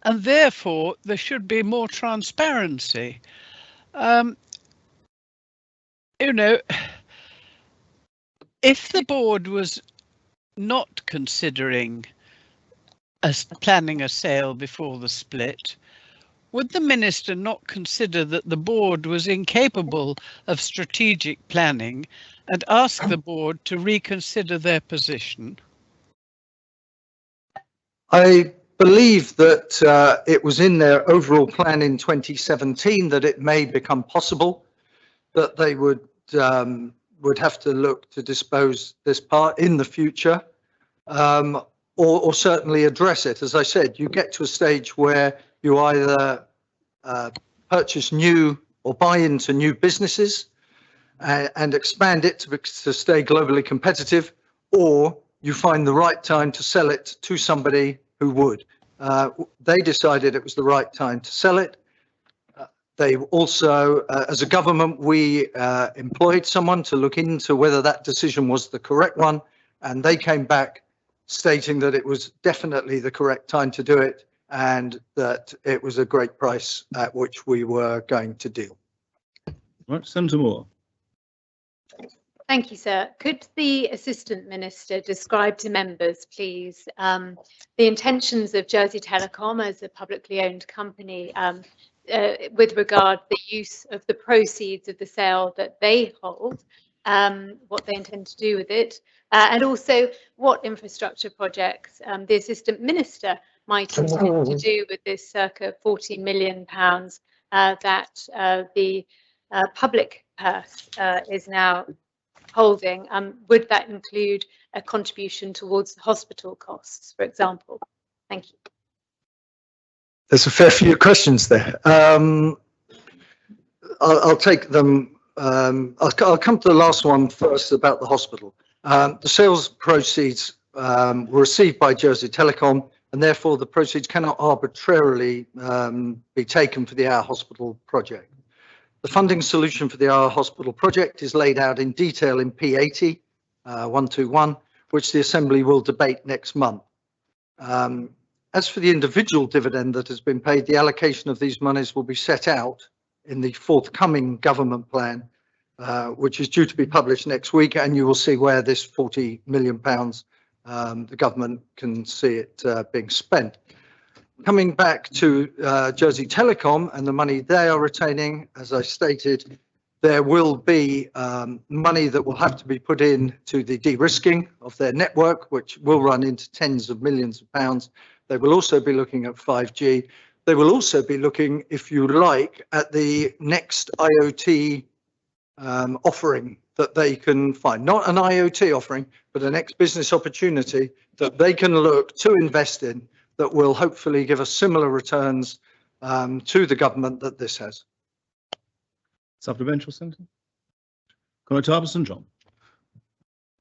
and therefore there should be more transparency. Um, you know, if the board was not considering planning a sale before the split, would the minister not consider that the board was incapable of strategic planning and ask the board to reconsider their position? I believe that it was in their overall plan in 2017 that it may become possible that they would have to look to dispose this part in the future, or certainly address it. As I said, you get to a stage where you either purchase new or buy into new businesses and expand it to stay globally competitive, or you find the right time to sell it to somebody who would. They decided it was the right time to sell it. They also, as a government, we employed someone to look into whether that decision was the correct one, and they came back stating that it was definitely the correct time to do it and that it was a great price at which we were going to deal. Right, Senator Moore. Thank you, sir. Could the Assistant Minister describe to members, please, the intentions of Jersey Telecom as a publicly owned company with regard to the use of the proceeds of the sale that they hold, what they intend to do with it, and also what infrastructure projects the Assistant Minister might intend to do with this circa £40 million that the public purse is now holding. Would that include a contribution towards hospital costs, for example? Thank you. There's a fair few questions there. I'll take them. I'll come to the last one first about the hospital. The sales proceeds were received by Jersey Telecom, and therefore the proceeds cannot arbitrarily be taken for the Our Hospital project. The funding solution for the Our Hospital project is laid out in detail in P80 121, which the Assembly will debate next month. As for the individual dividend that has been paid, the allocation of these monies will be set out in the forthcoming government plan, which is due to be published next week, and you will see where this £40 million, the government can see it being spent. Coming back to Jersey Telecom and the money they are retaining, as I stated, there will be money that will have to be put in to the de-risking of their network, which will run into tens of millions of pounds. They will also be looking at 5G. They will also be looking, if you like, at the next IoT offering that they can find. Not an IoT offering, but a next business opportunity that they can look to invest in that will hopefully give us similar returns to the government that this has. Supplementary, Senator? Conrad Harbison, John.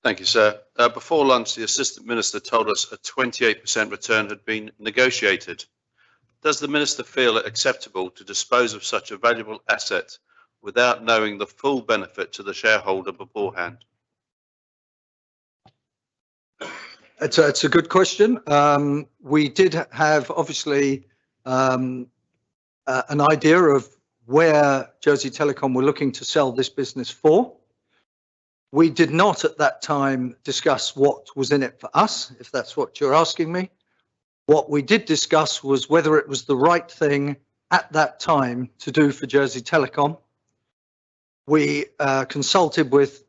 Thank you, sir. Before lunch, the Assistant Minister told us a 28% return had been negotiated. Does the Minister feel it acceptable to dispose of such a valuable asset without knowing the full benefit to the shareholder beforehand? It's a good question. We did have, obviously, an idea of where Jersey Telecom were looking to sell this business for. We did not at that time discuss what was in it for us, if that's what you're asking me. What we did discuss was whether it was the right thing at that time to do for Jersey Telecom. We consulted with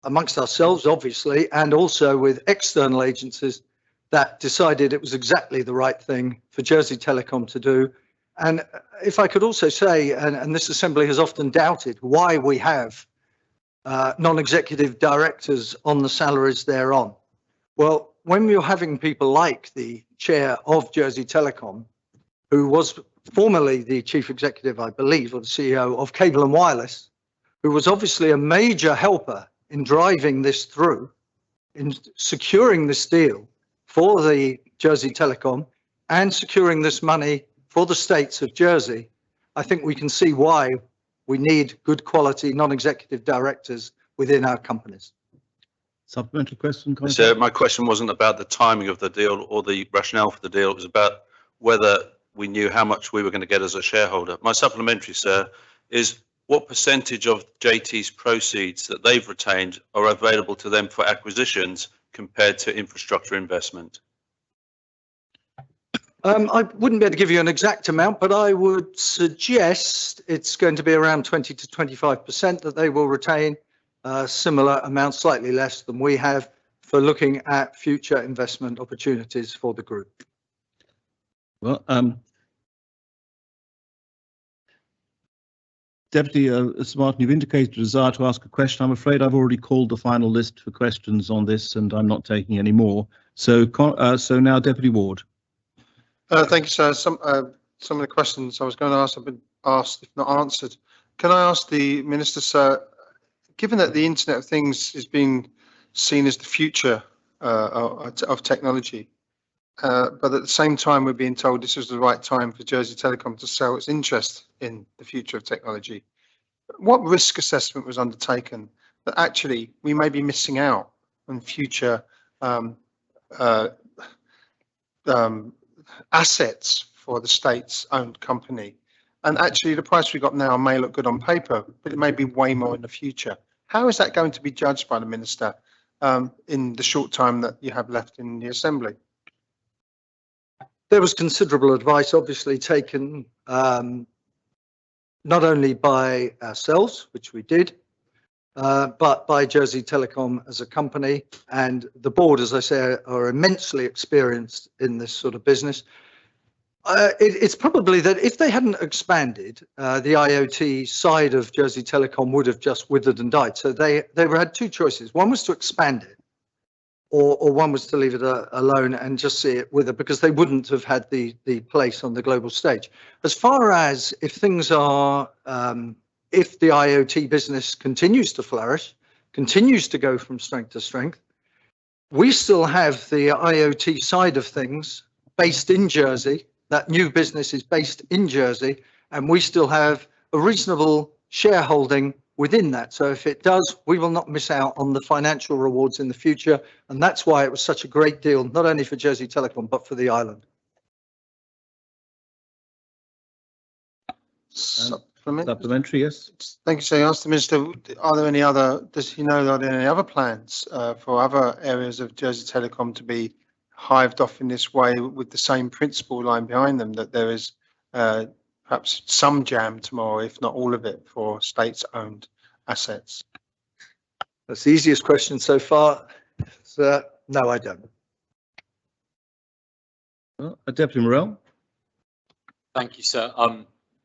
amongst ourselves, obviously, and also with external agencies that decided it was exactly the right thing for Jersey Telecom to do. And if I could also say, and this Assembly has often doubted why we have non-executive directors on the salaries they're on. Well, when you're having people like the chair of Jersey Telecom, who was formerly the chief executive, I believe, or the CEO of Cable and Wireless, who was obviously a major helper in driving this through, in securing this deal for the Jersey Telecom and securing this money for the states of Jersey, I think we can see why we need good quality non-executive directors within our companies. Supplementary question, Conor So Thompson? my question wasn't about the timing of the deal or the rationale for the deal. It was about whether we knew how much we were going to get as a shareholder. My supplementary, sir, is what percentage of JT's proceeds that they've retained are available to them for acquisitions compared to infrastructure investment? I wouldn't be able to give you an exact amount, but I would suggest it's going to be around 20 to 25% that they will retain. Similar amount, slightly less than we have, for looking at future investment opportunities for the group. Well, Deputy Martin, you've indicated a desire to ask a question. I'm afraid I've already called the final list for questions on this, and I'm not taking any more. So now, Deputy Ward. Thank you, sir. Some of the questions I was going to ask have been asked, if not answered. Can I ask the Minister, sir, given that the Internet of Things is being seen as the future of technology, but at the same time we're being told this is the right time for Jersey Telecom to sell its interest in the future of technology, what risk assessment was undertaken that actually we may be missing out on future assets for the state's owned company? And actually the price we got now may look good on paper, but it may be way more in the future. How is that going to be judged by the Minister in the short time that you have left in the Assembly? There was considerable advice obviously taken not only by ourselves, which we did, but by Jersey Telecom as a company, and the board, as I say, are immensely experienced in this sort of business. It's probably that if they hadn't expanded, the IoT side of Jersey Telecom would have just withered and died. So they had two choices. One was to expand it, or one was to leave it alone and just see it wither, because they wouldn't have had the place on the global stage. As far as if things are, if the IoT business continues to flourish, continues to go from strength to strength, we still have the IoT side of things based in Jersey. That new business is based in Jersey, and we still have a reasonable shareholding within that. So if it does, we will not miss out on the financial rewards in the future. And that's why it was such a great deal, not only for Jersey Telecom, but for the island. Supplementary, yes. Thank you, sir. I asked the Minister, are there any other, does he know, are there any other plans for other areas of Jersey Telecom to be hived off in this way with the same principle line behind them, that there is perhaps some jam tomorrow, if not all of it, for states-owned assets? That's the easiest question so far. So, no, I don't. Well, Deputy Morell. Thank you, sir.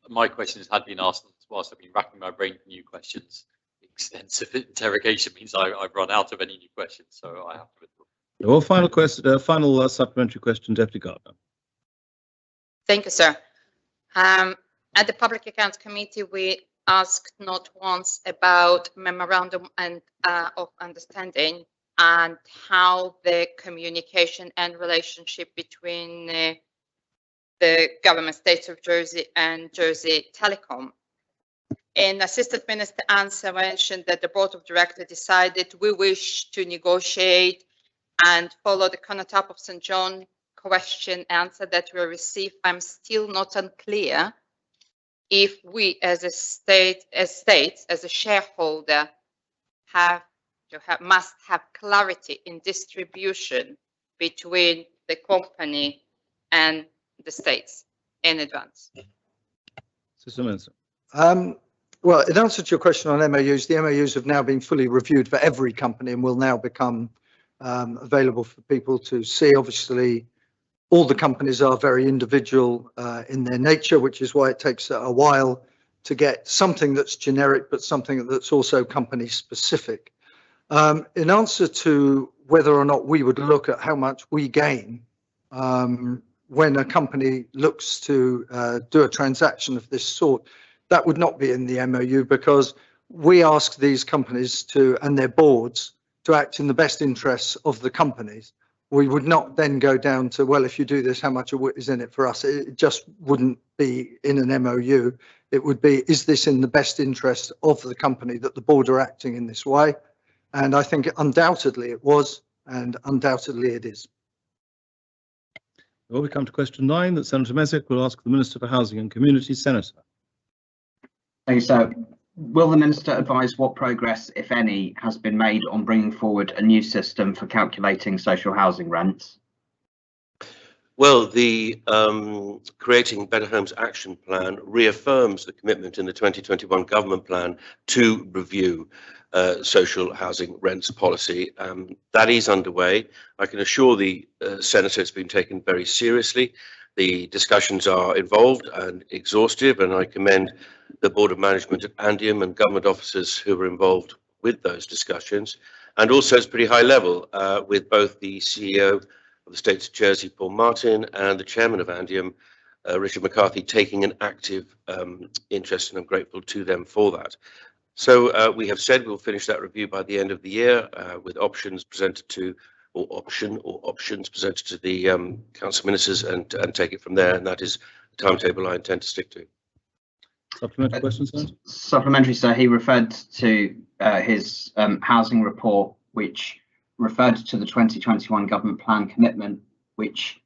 My questions had been asked whilst I've been racking my brain for new questions. Extensive interrogation means I've run out of any new questions, so I have to withdraw. Well, final question, final supplementary question, Deputy Gardner. Thank you, sir. At the Public Accounts Committee, we asked not once about memorandum of understanding and how the communication and relationship between the government states of Jersey and Jersey Telecom. In Assistant Minister answer mentioned that the Board of Directors decided we wish to negotiate and follow the Conor of St. John question answer that we received. I'm still not unclear if we as a state, as a shareholder, must have clarity in distribution between the company and the states in advance. Well, in answer to your question on MOUs, the MOUs have now been fully reviewed for every company and will now become available for people to see. Obviously, all the companies are very individual in their nature, which is why it takes a while to get something that's generic, but something that's also company specific. In answer to whether or not we would look at how much we gain when a company looks to do a transaction of this sort, that would not be in the MOU, because we ask these companies to, and their boards, to act in the best interests of the companies. We would not then go down to, well, if you do this, how much is in it for us? It just wouldn't be in an MOU. It would be, is this in the best interest of the company that the board are acting in this way? And I think undoubtedly it was, and undoubtedly it is. Well, we come to question 9 that Senator Mesic will ask the Minister for Housing and Communities. Senator. Thank you, sir. Will the Minister advise what progress, if any, has been made on bringing forward a new system for calculating social housing rents? Well, the Creating Better Homes Action Plan reaffirms the commitment in the 2021 government plan to review social housing rents policy. That is underway. I can assure the Senator it's been taken very seriously. The discussions are involved and exhaustive, and I commend the Board of Management at Andium and government officers who were involved with those discussions. And also it's pretty high level with both the CEO of the State of Jersey, Paul Martin, and the Chairman of Andium, Richard McCarthy, taking an active interest, and I'm grateful to them for that. So we have said we'll finish that review by the end of the year with options presented to, or options presented to the Council Ministers, and take it from there. And that is the timetable I intend to stick to. Supplementary question, Senator? Supplementary, sir. He referred to his housing report, which referred to the 2021 government plan commitment, which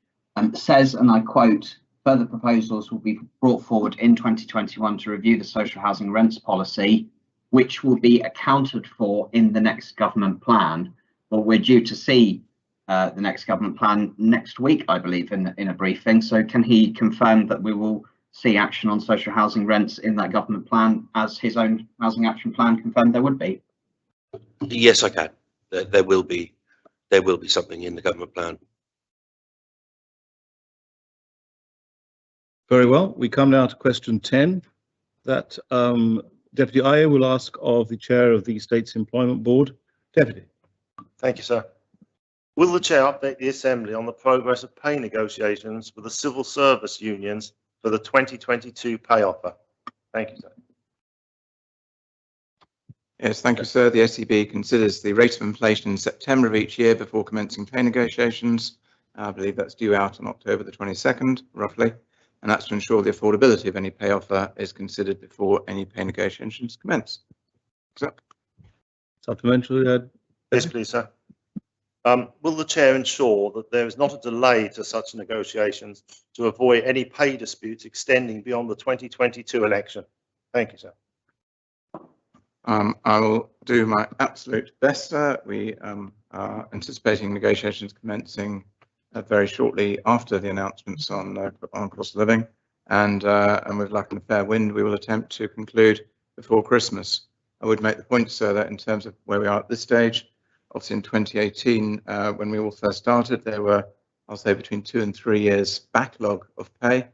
says, and I quote, further proposals will be brought forward in 2021 to review the social housing rents policy, which will be accounted for in the next government plan. Well, we're due to see the next government plan next week, I believe, in a briefing. So can he confirm that we will see action on social housing rents in that government plan, as his own housing action plan confirmed there would be? Yes, I can. There will be something in the government plan. Very well. We come now to question 10 that Deputy Ayer will ask of the Chair of the State's Employment Board. Deputy. Thank you, sir. Will the Chair update the Assembly on the progress of pay negotiations with the civil service unions for the 2022 pay offer? Thank you, sir. Yes, thank you, sir. The SEB considers the rate of inflation in September of each year before commencing pay negotiations. I believe that's due out on October the 22nd, roughly, and that's to ensure the affordability of any pay offer is considered before any pay negotiations commence. So. Supplementary. Yes, please, sir. Will the Chair ensure that there is not a delay to such negotiations to avoid any pay disputes extending beyond the 2022 election? Thank you, sir. I will do my absolute best, sir. We are anticipating negotiations commencing very shortly after the announcements on cost of living, and with luck and a fair wind, we will attempt to conclude before Christmas. I would make the point, sir, that in terms of where we are at this stage, obviously in 2018, when we all first started, there were, I'll say, between 2 and 3 years backlog of pay,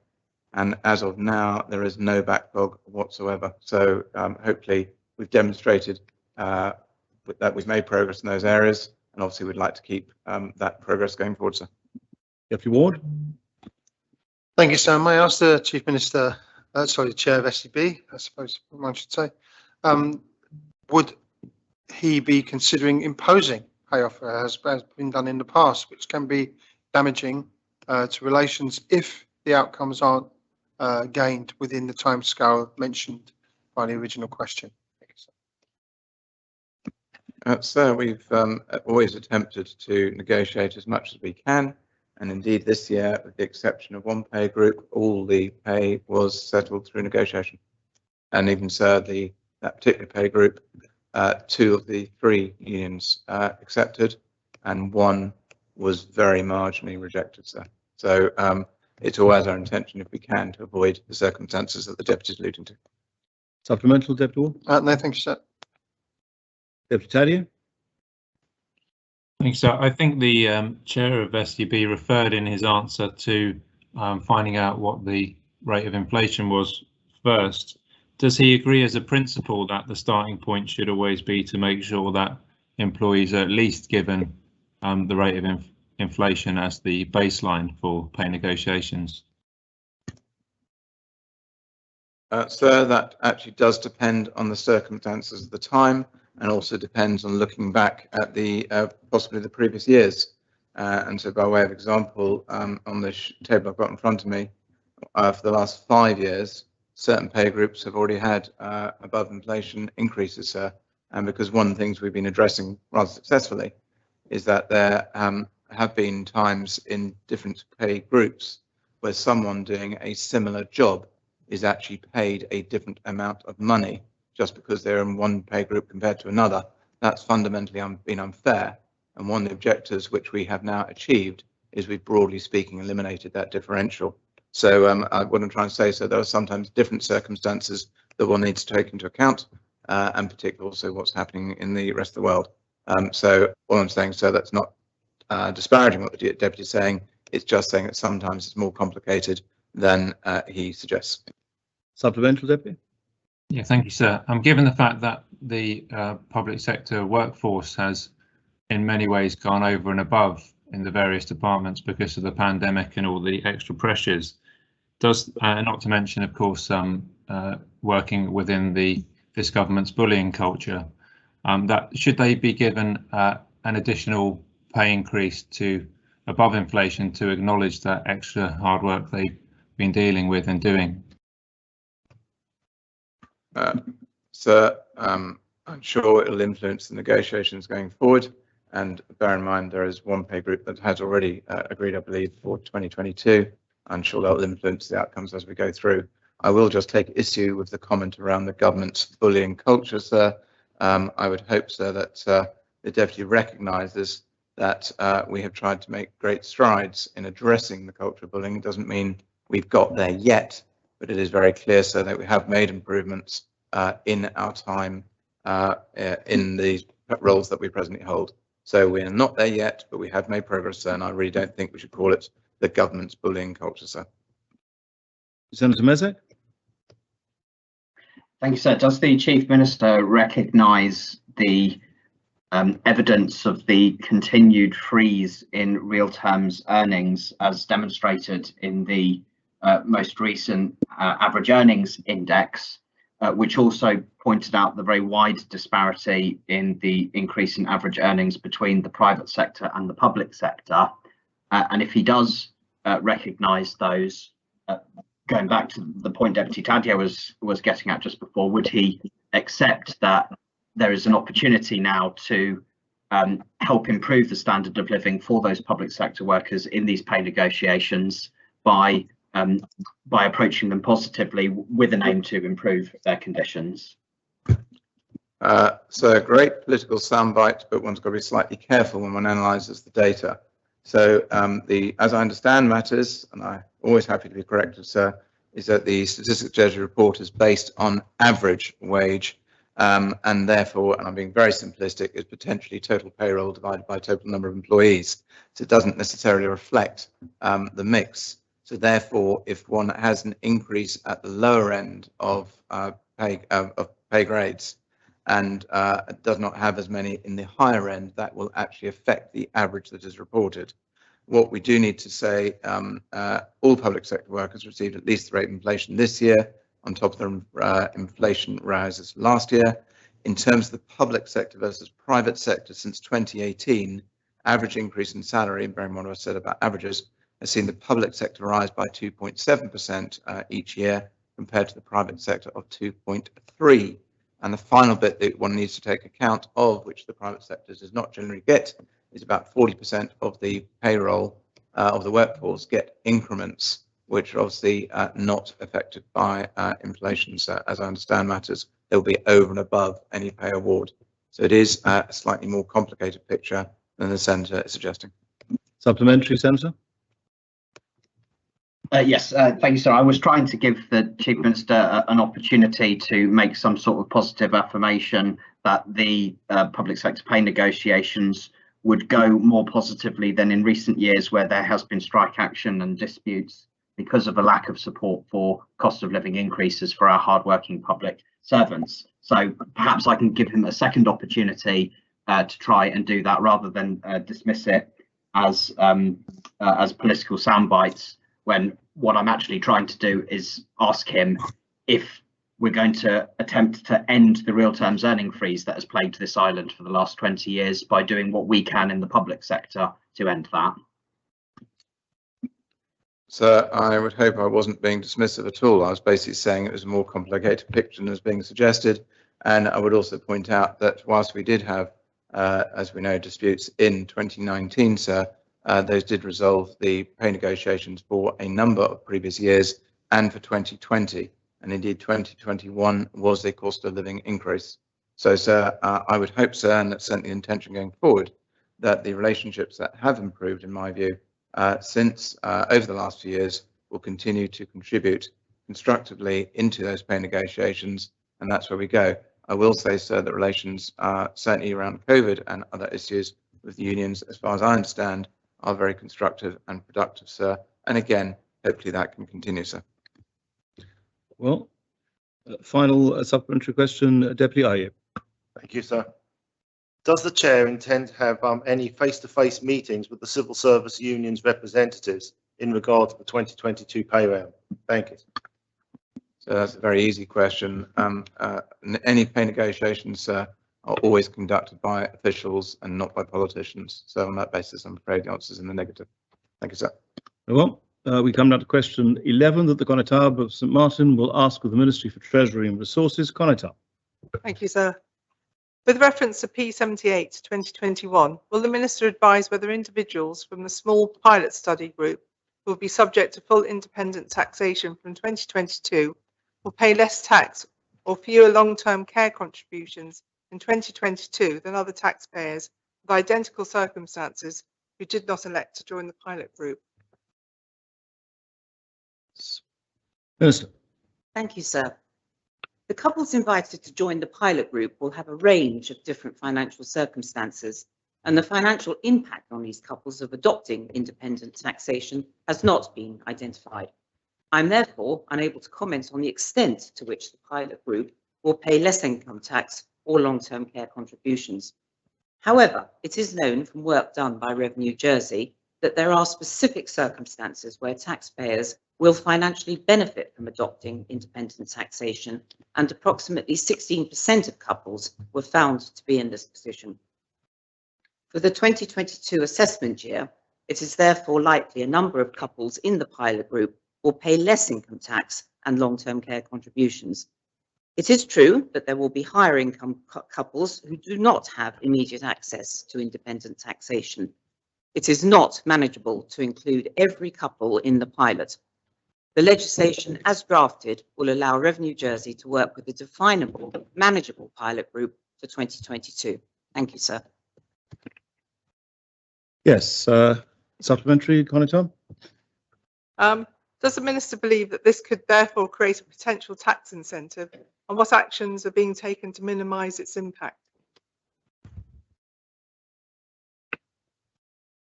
and as of now, there is no backlog whatsoever. So hopefully, we've demonstrated that we've made progress in those areas, and obviously we'd like to keep that progress going forward, sir. Deputy Ward. Thank you, sir. May I ask the Chief Minister, the Chair of SEB, I suppose one should say, would he be considering imposing pay offer as been done in the past, which can be damaging to relations if the outcomes aren't gained within the timescale mentioned by the original question? Sir, we've always attempted to negotiate as much as we can, and indeed this year, with the exception of one pay group, all the pay was settled through negotiation. And even, sir, that particular pay group, 2 of the 3 unions accepted, and 1 was very marginally rejected, sir. So it's always our intention, if we can, to avoid the circumstances that the deputy is alluding to. Supplemental, Deputy Ward. No, thank you, sir. Deputy Tadia. Thanks, sir. I think the Chair of SEB referred in his answer to finding out what the rate of inflation was first. Does he agree as a principle that the starting point should always be to make sure that employees are at least given the rate of inflation as the baseline for pay negotiations? Sir, that actually does depend on the circumstances at the time, and also depends on looking back at the possibly the previous years. And so by way of example, on the table I've got in front of me, for the last 5 years, certain pay groups have already had above inflation increases, sir, and because one of the things we've been addressing rather successfully is that there have been times in different pay groups where someone doing a similar job is actually paid a different amount of money just because they're in one pay group compared to another. That's fundamentally been unfair. And one of the objectives which we have now achieved is we've broadly speaking eliminated that differential. So what I'm trying to say, so there are sometimes different circumstances that one needs to take into account, and particularly also what's happening in the rest of the world. So all I'm saying, so that's not disparaging what the deputy is saying, it's just saying that sometimes it's more complicated than he suggests. Supplemental, Deputy? Yeah, thank you, sir. Given the fact that the public sector workforce has in many ways gone over and above in the various departments because of the pandemic and all the extra pressures, does, not to mention, of course, working within this government's bullying culture, that should they be given an additional pay increase to above inflation to acknowledge that extra hard work they've been dealing with and doing? So I'm sure it'll influence the negotiations going forward. And bear in mind, there is one pay group that has already agreed, I believe, for 2022. I'm sure that will influence the outcomes as we go through. I will just take issue with the comment around the government's bullying culture, sir. I would hope, sir, that the deputy recognises that we have tried to make great strides in addressing the culture of bullying. It doesn't mean we've got there yet, but it is very clear, sir, that we have made improvements in our time in the roles that we presently hold. So we are not there yet, but we have made progress, sir, and I really don't think we should call it the government's bullying culture, sir. Senator Mezek? Thank you, sir. Does the Chief Minister recognise the evidence of the continued freeze in real terms earnings as demonstrated in the most recent average earnings index, which also pointed out the very wide disparity in the increase in average earnings between the private sector and the public sector? And if he does recognise those, going back to the point Deputy Tadia was getting at just before, would he accept that there is an opportunity now to help improve the standard of living for those public sector workers in these pay negotiations by approaching them positively with an aim to improve their conditions? So a great political soundbite, but one's got to be slightly careful when one analyses the data. So as I understand matters, and I'm always happy to be corrected, sir, is that the Statistics Treasury report is based on average wage, and therefore, and I'm being very simplistic, is potentially total payroll divided by total number of employees. So it doesn't necessarily reflect the mix. So therefore, if one has an increase at the lower end of pay grades and does not have as many in the higher end, that will actually affect the average that is reported. What we do need to say, all public sector workers received at least the rate of inflation this year, on top of the inflation rises last year. In terms of the public sector versus private sector since 2018, average increase in salary, bearing in mind what I said about averages, has seen the public sector rise by 2.7% each year compared to the private sector of 2.3%. And the final bit that one needs to take account of, which the private sector does not generally get, is about 40% of the payroll of the workforce get increments, which are obviously not affected by inflation. So as I understand matters, they'll be over and above any pay award. So it is a slightly more complicated picture than the Senator is suggesting. Supplementary, Senator? Yes, thank you, sir. I was trying to give the Chief Minister an opportunity to make some sort of positive affirmation that the public sector pay negotiations would go more positively than in recent years, where there has been strike action and disputes because of a lack of support for cost of living increases for our hardworking public servants. So perhaps I can give him a second opportunity to try and do that, rather than dismiss it as political sound bites, when what I'm actually trying to do is ask him if we're going to attempt to end the real terms earning freeze that has plagued this island for the last 20 years by doing what we can in the public sector to end that. So I would hope I wasn't being dismissive at all. I was basically saying it was a more complicated picture than is being suggested. And I would also point out that whilst we did have, as we know, disputes in 2019, sir, those did resolve the pay negotiations for a number of previous years and for 2020. And indeed, 2021 was a cost of living increase. So, sir, I would hope, sir, and that's certainly the intention going forward, that the relationships that have improved, in my view, since over the last few years will continue to contribute constructively into those pay negotiations, and that's where we go. I will say, sir, that relations certainly around COVID and other issues with the unions, as far as I understand, are very constructive and productive, sir. And again, hopefully that can continue, sir. Well, final supplementary question, Deputy Ayub. Thank you, sir. Does the chair intend to have any face-to-face meetings with the civil service unions representatives in regard to the 2022 pay round? Thank you. So that's a very easy question. Any pay negotiations are always conducted by officials and not by politicians. So on that basis, I'm afraid the answer is in the negative. Thank you, sir. Well, we come now to question 11 that the Connétable of St Martin will ask of the Ministry for Treasury and Resources. Connétable. Thank you, sir. With reference to P78 2021, will the Minister advise whether individuals from the small pilot study group who will be subject to full independent taxation from 2022 will pay less tax or fewer long-term care contributions in 2022 than other taxpayers with identical circumstances who did not elect to join the pilot group? Minister. Thank you, sir. The couples invited to join the pilot group will have a range of different financial circumstances, and the financial impact on these couples of adopting independent taxation has not been identified. I'm therefore unable to comment on the extent to which the pilot group will pay less income tax or long-term care contributions. However, it is known from work done by Revenue Jersey that there are specific circumstances where taxpayers will financially benefit from adopting independent taxation, and approximately 16% of couples were found to be in this position. For the 2022 assessment year, it is therefore likely a number of couples in the pilot group will pay less income tax and long-term care contributions. It is true that there will be higher income couples who do not have immediate access to independent taxation. It is not manageable to include every couple in the pilot. The legislation as drafted will allow Revenue Jersey to work with a definable, manageable pilot group for 2022. Thank you, sir. Yes, supplementary, Connétable. Does the Minister believe that this could therefore create a potential tax incentive, and what actions are being taken to minimise its impact?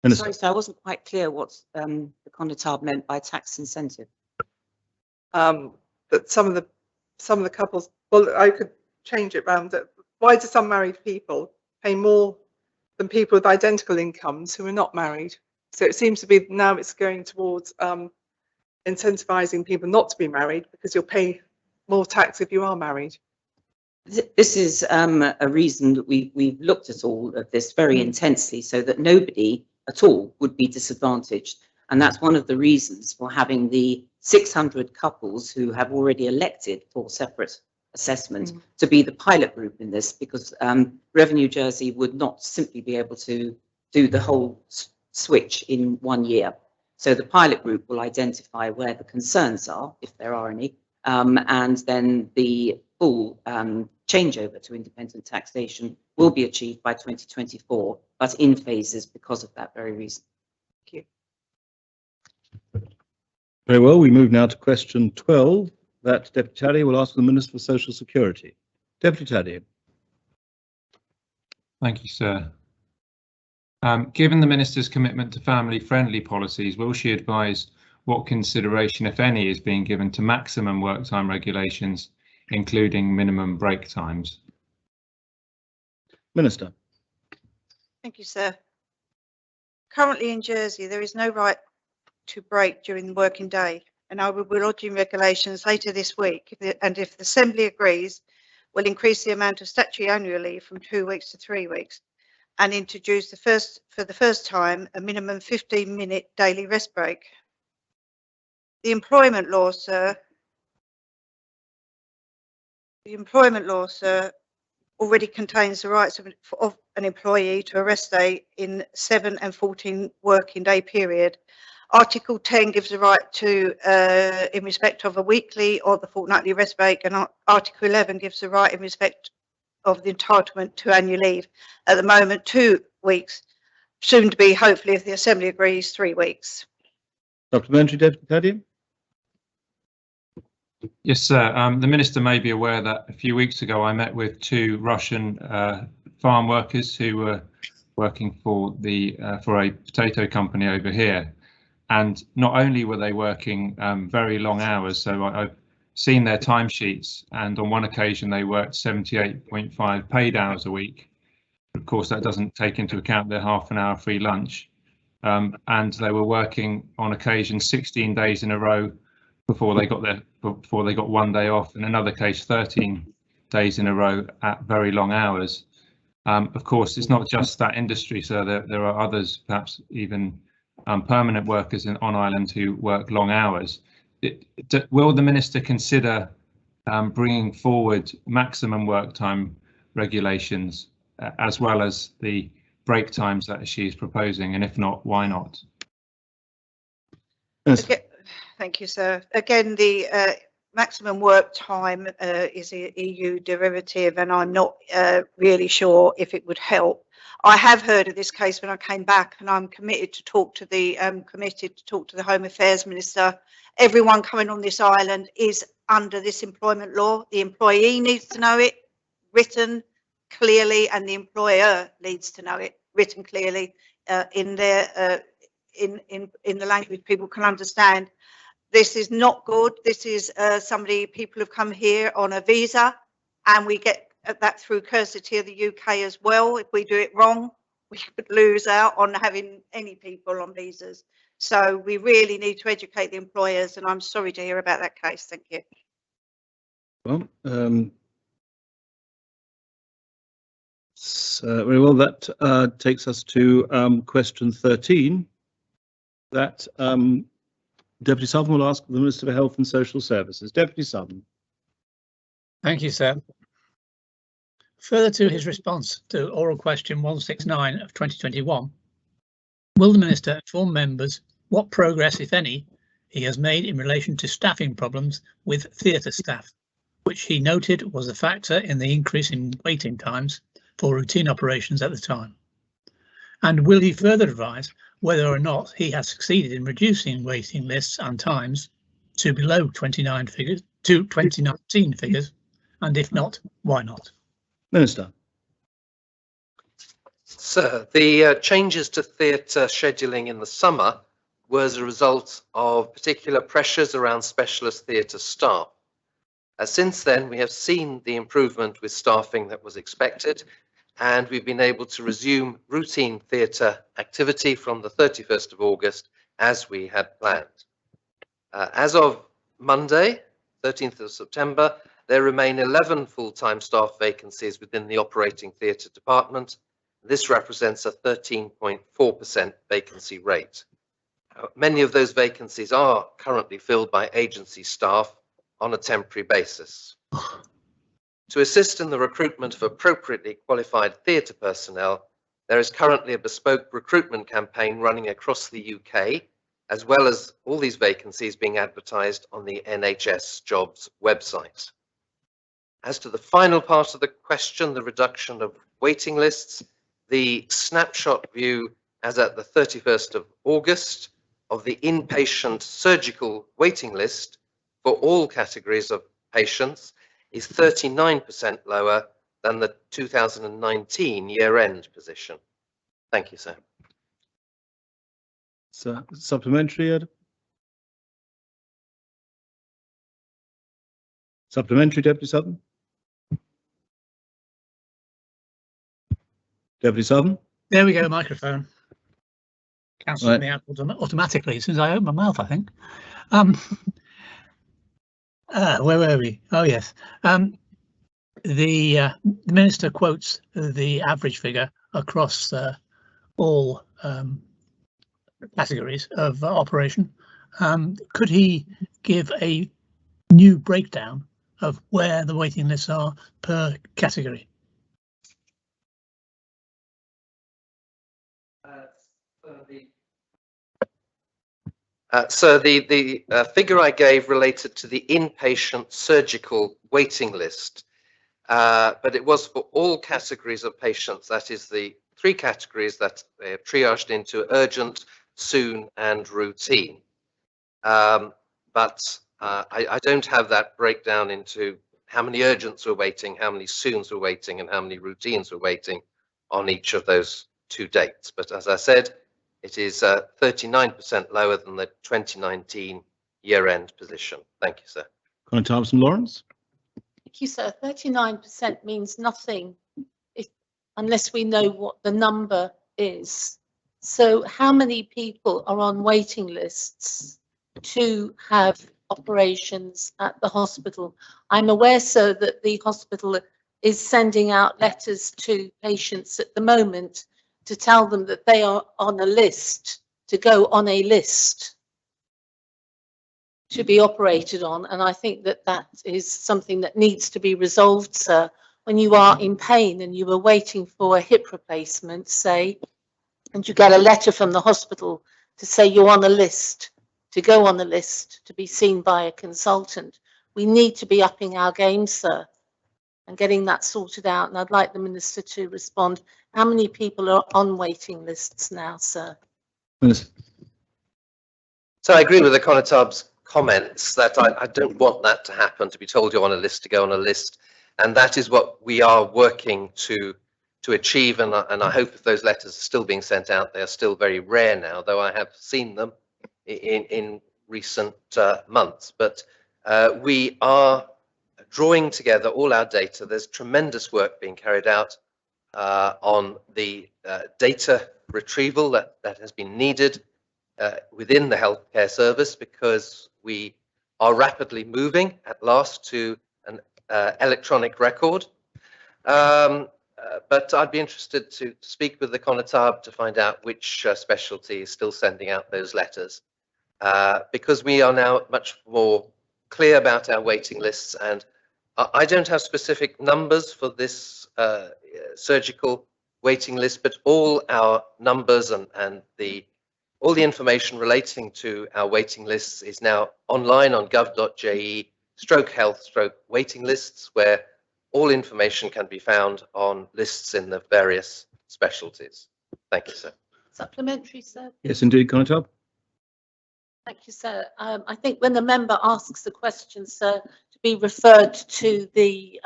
Minister. Sorry, sir, I wasn't quite clear what the Connétable meant by tax incentive. That some of the couples, well, I could change it round. Why do some married people pay more than people with identical incomes who are not married? So it seems to be now it's going towards incentivizing people not to be married because you'll pay more tax if you are married. This is a reason that we've looked at all of this very intensely so that nobody at all would be disadvantaged. And that's one of the reasons for having the 600 couples who have already elected for separate assessment to be the pilot group in this, because Revenue Jersey would not simply be able to do the whole switch in 1 year. So the pilot group will identify where the concerns are, if there are any, and then the full changeover to independent taxation will be achieved by 2024, but in phases because of that very reason. Thank you. Very well, we move now to question 12 that Deputy Taddy will ask the Minister for Social Security. Deputy Taddy. Thank you, sir. Given the Minister's commitment to family-friendly policies, will she advise what consideration, if any, is being given to maximum work time regulations, including minimum break times? Minister. Thank you, sir. Currently in Jersey, there is no right to break during the working day, and I will be lodging regulations later this week, and if the Assembly agrees, will increase the amount of statutory annual leave from 2 weeks to 3 weeks, and introduce for the first time a minimum 15-minute daily rest break. The employment law, sir, already contains the rights of an employee to a rest day in 7 and 14 working day period. Article 10 gives the right to, in respect of a weekly or the fortnightly rest break, and Article 11 gives the right in respect of the entitlement to annual leave. At the moment, 2 weeks, soon to be, hopefully, if the Assembly agrees, 3 weeks. Supplementary, Deputy Cadian. Yes, sir. The Minister may be aware that a few weeks ago I met with 2 Russian farm workers who were working for a potato company over here. And not only were they working very long hours, so I've seen their timesheets, and on one occasion they worked 78.5 paid hours a week. Of course, that doesn't take into account their half an hour free lunch. And they were working on occasion 16 days in a row before they got 1 day off, in another case 13 days in a row at very long hours. Of course, it's not just that industry, so there are others, perhaps even permanent workers on Ireland who work long hours. Will the Minister consider bringing forward maximum work time regulations as well as the break times that she is proposing, and if not, why not? Okay. Thank you, sir. Again, the maximum work time is an EU derivative, and I'm not really sure if it would help. I have heard of this case when I came back, and I'm committed to talk to the Home Affairs Minister. Everyone coming on this island is under this employment law. The employee needs to know it written clearly, and the employer needs to know it written clearly in the language people can understand. This is not good. This is people have come here on a visa, and we get that through courtesy of the UK as well. If we do it wrong, we could lose out on having any people on visas. So we really need to educate the employers, and I'm sorry to hear about that case. Thank you. Well, so very well. That takes us to question 13. That Deputy Southern will ask the Minister for Health and Social Services. Deputy Southern. Thank you, sir. Further to his response to oral question 169 of 2021, will the Minister inform members what progress, if any, he has made in relation to staffing problems with theatre staff, which he noted was a factor in the increase in waiting times for routine operations at the time? And will he further advise whether or not he has succeeded in reducing waiting lists and times to below 2019 figures, and if not, why not? Minister. Sir, the changes to theatre scheduling in the summer was a result of particular pressures around specialist theatre staff. Since then, we have seen the improvement with staffing that was expected, and we've been able to resume routine theatre activity from the 31st of August as we had planned. As of Monday, 13th of September, there remain 11 full-time staff vacancies within the operating theatre department. This represents a 13.4% vacancy rate. Many of those vacancies are currently filled by agency staff on a temporary basis. To assist in the recruitment of appropriately qualified theatre personnel, there is currently a bespoke recruitment campaign running across the UK, as well as all these vacancies being advertised on the NHS Jobs website. As to the final part of the question, the reduction of waiting lists, the snapshot view as at the 31st of August of the inpatient surgical waiting list for all categories of patients is 39% lower than the 2019 year-end position. Thank you, sir. So, supplementary, Ed? Supplementary, Deputy Southern? Deputy Southern? There we go, microphone. Cancelled me out automatically as soon as I open my mouth, I think. Where were we? Oh, yes. The Minister quotes the average figure across all categories of operation. Could he give a new breakdown of where the waiting lists are per category? So the figure I gave related to the inpatient surgical waiting list, but it was for all categories of patients. That is the 3 categories that are triaged into urgent, soon, and routine. But I don't have that breakdown into how many urgents were waiting, how many soons were waiting, and how many routines were waiting on each of those 2 dates. But as I said, it is 39% lower than the 2019 year-end position. Thank you, sir. Conor Thompson Lawrence. Thank you, sir. 39% means nothing unless we know what the number is. So how many people are on waiting lists to have operations at the hospital? I'm aware, sir, that the hospital is sending out letters to patients at the moment to tell them that they are on a list, to go on a list to be operated on. And I think that that is something that needs to be resolved, sir. When you are in pain and you are waiting for a hip replacement, say, and you get a letter from the hospital to say you're on a list, to go on the list, to be seen by a consultant, we need to be upping our game, sir, and getting that sorted out. And I'd like the Minister to respond. How many people are on waiting lists now, sir? Minister. So I agree with the Conotab's comments that I don't want that to happen, to be told you're on a list, to go on a list. And that is what we are working to achieve. And I hope if those letters are still being sent out, they are still very rare now, though I have seen them in recent months. But we are drawing together all our data. There's tremendous work being carried out on the data retrieval that has been needed within the healthcare service, because we are rapidly moving at last to an electronic record. But I'd be interested to speak with the Conotab to find out which specialty is still sending out those letters, because we are now much more clear about our waiting lists. And I don't have specific numbers for this surgical waiting list, but all our numbers and all the information relating to our waiting lists is now online on gov.je/health/waiting lists, where all information can be found on lists in the various specialties. Thank you, sir. Supplementary, sir. Yes, indeed, Conotab. Thank you, sir. I think when the member asks the question, sir, to be referred to the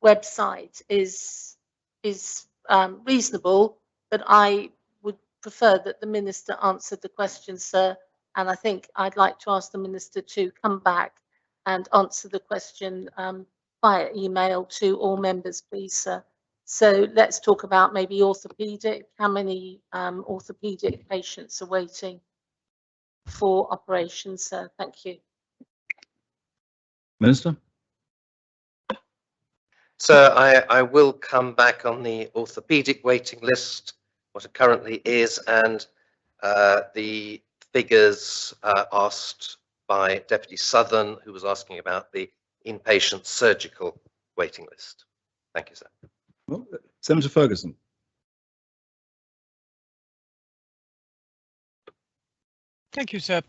website is reasonable, but I would prefer that the Minister answered the question, sir. And I think I'd like to ask the Minister to come back and answer the question via email to all members, please, sir. So let's talk about maybe orthopedic. How many orthopedic patients are waiting for operations, sir? Thank you. Minister. So I will come back on the orthopedic waiting list, what it currently is, and the figures asked by Deputy Southern, who was asking about the inpatient surgical waiting list. Thank you, sir. Well, Senator Ferguson. Thank you, sir.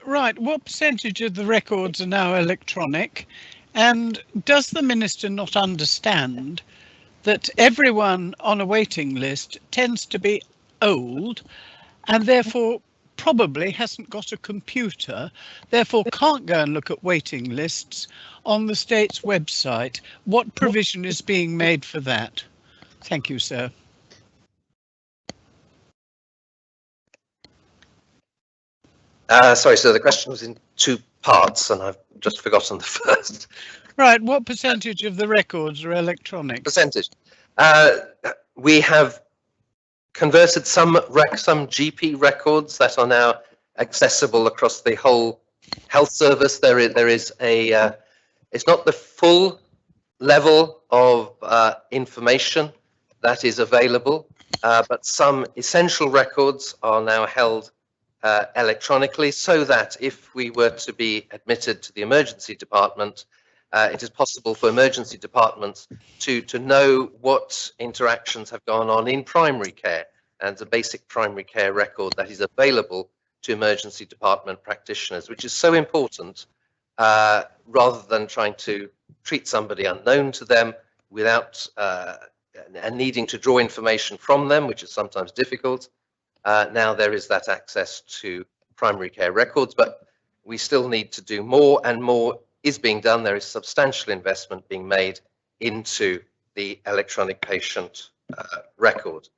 Right, what percentage of the records are now electronic? And does the Minister not understand that everyone on a waiting list tends to be old and therefore probably hasn't got a computer, therefore can't go and look at waiting lists on the state's website? What provision is being made for that? Thank you, sir. Sorry, so the question was in 2 parts, and I've just forgotten the first. Right, what percentage of the records are electronic? Percentage. We have converted some GP records that are now accessible across the whole health service. There is a, it's not the full level of information that is available, but some essential records are now held electronically, so that if we were to be admitted to the emergency department, it is possible for emergency departments to know what interactions have gone on in primary care, and the basic primary care record that is available to emergency department practitioners, which is so important, rather than trying to treat somebody unknown to them without and needing to draw information from them, which is sometimes difficult. Now there is that access to primary care records, but we still need to do more, and more is being done. There is substantial investment being made into the electronic patient record.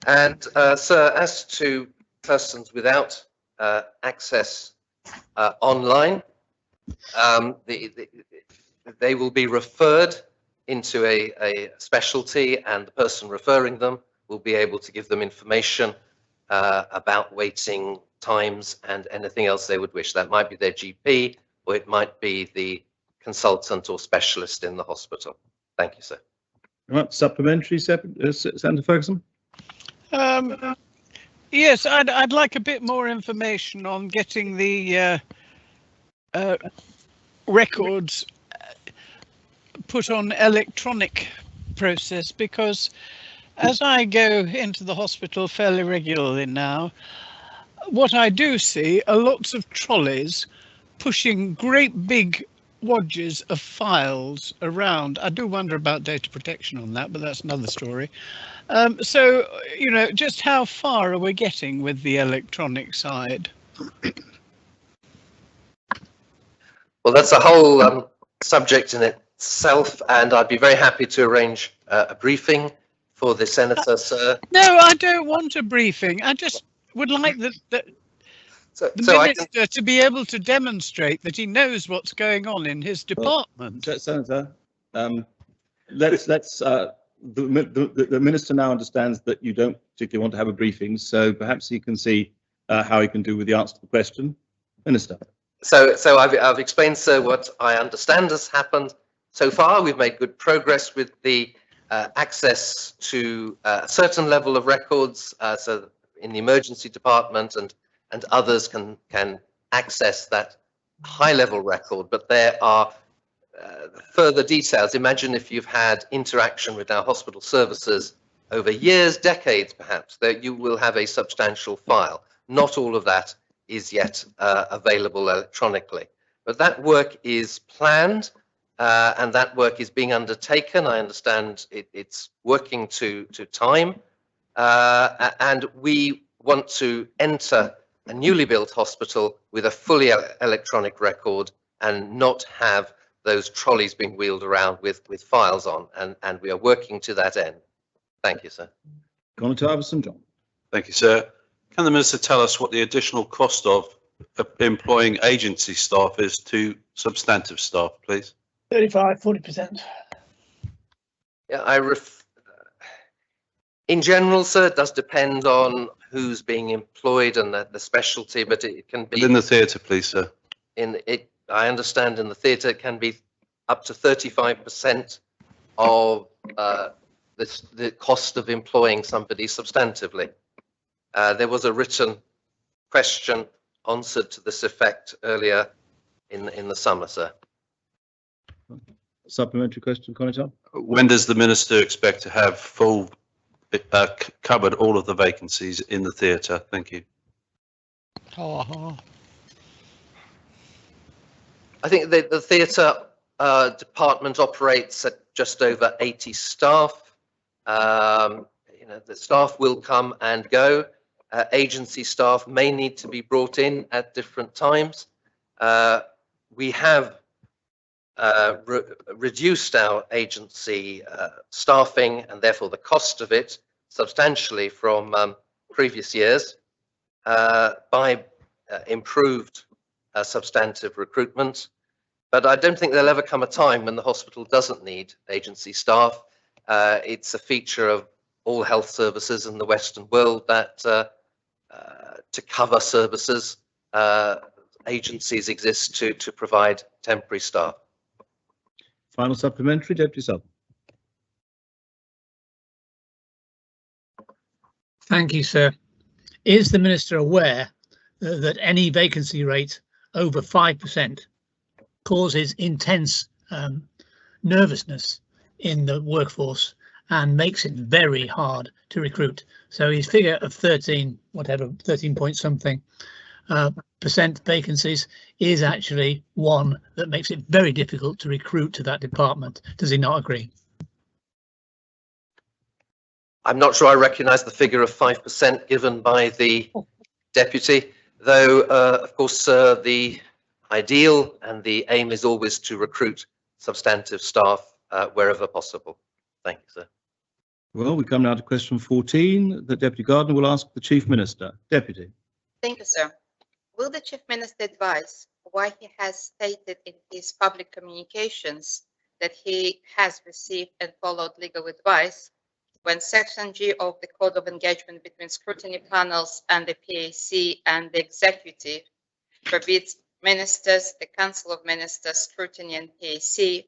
And sir, as to persons without access online, they will be referred into a specialty, and the person referring them will be able to give them information about waiting times and anything else they would wish. That might be their GP, or it might be the consultant or specialist in the hospital. Thank you, sir. Right, supplementary, Senator Ferguson? Yes, I'd like a bit more information on getting the records put on electronic process, because as I go into the hospital fairly regularly now, what I do see are lots of trolleys pushing great big wadges of files around. I do wonder about data protection on that, but that's another story. So, you know, just how far are we getting with the electronic side? Well, that's a whole subject in itself, and I'd be very happy to arrange a briefing for the Senator, sir. No, I don't want a briefing. I just would like the Minister to be able to demonstrate that he knows what's going on in his department. Senator, the Minister now understands that you don't particularly want to have a briefing, so perhaps he can see how he can do with the answer to the question. Minister. So I've explained, sir, what I understand has happened so far. We've made good progress with the access to a certain level of records, so in the emergency department, and others can access that high-level record, but there are further details. Imagine if you've had interaction with our hospital services over years, decades perhaps, that you will have a substantial file. Not all of that is yet available electronically, but that work is planned, and that work is being undertaken. I understand it's working to time, and we want to enter a newly built hospital with a fully electronic record and not have those trolleys being wheeled around with files on, and we are working to that end. Thank you, sir. Senator Iverson, John. Thank you, sir. Can the Minister tell us what the additional cost of employing agency staff is to substantive staff, please? 40%. Yeah, in general, sir, it does depend on who's being employed and the specialty, but it can be in the theatre, please, sir. I understand in the theatre it can be up to 35% of the cost of employing somebody substantively. There was a written question answered to this effect earlier in the summer, sir. Supplementary question, Senator. When does the Minister expect to have full covered all of the vacancies in the theatre? Thank you. I think the theatre department operates at just over 80 staff. You know, the staff will come and go. Agency staff may need to be brought in at different times. We have reduced our agency staffing, and therefore the cost of it, substantially from previous years by improved substantive recruitment. But I don't think there'll ever come a time when the hospital doesn't need agency staff. It's a feature of all health services in the Western world that to cover services, agencies exist to provide temporary staff. Final supplementary, Deputy Sutton. Thank you, sir. Is the Minister aware that any vacancy rate over 5% causes intense nervousness in the workforce and makes it very hard to recruit? So his figure of 13 point something percent vacancies is actually one that makes it very difficult to recruit to that department. Does he not agree? I'm not sure I recognise the figure of 5% given by the deputy, though, of course, the ideal and the aim is always to recruit substantive staff wherever possible. Thank you, sir. Well, we come now to question 14 that Deputy Gardner will ask the Chief Minister. Deputy. Thank you, sir. Will the Chief Minister advise why he has stated in his public communications that he has received and followed legal advice when Section G of the Code of Engagement between scrutiny panels and the PAC and the Executive forbids ministers, the Council of Ministers, scrutiny and PAC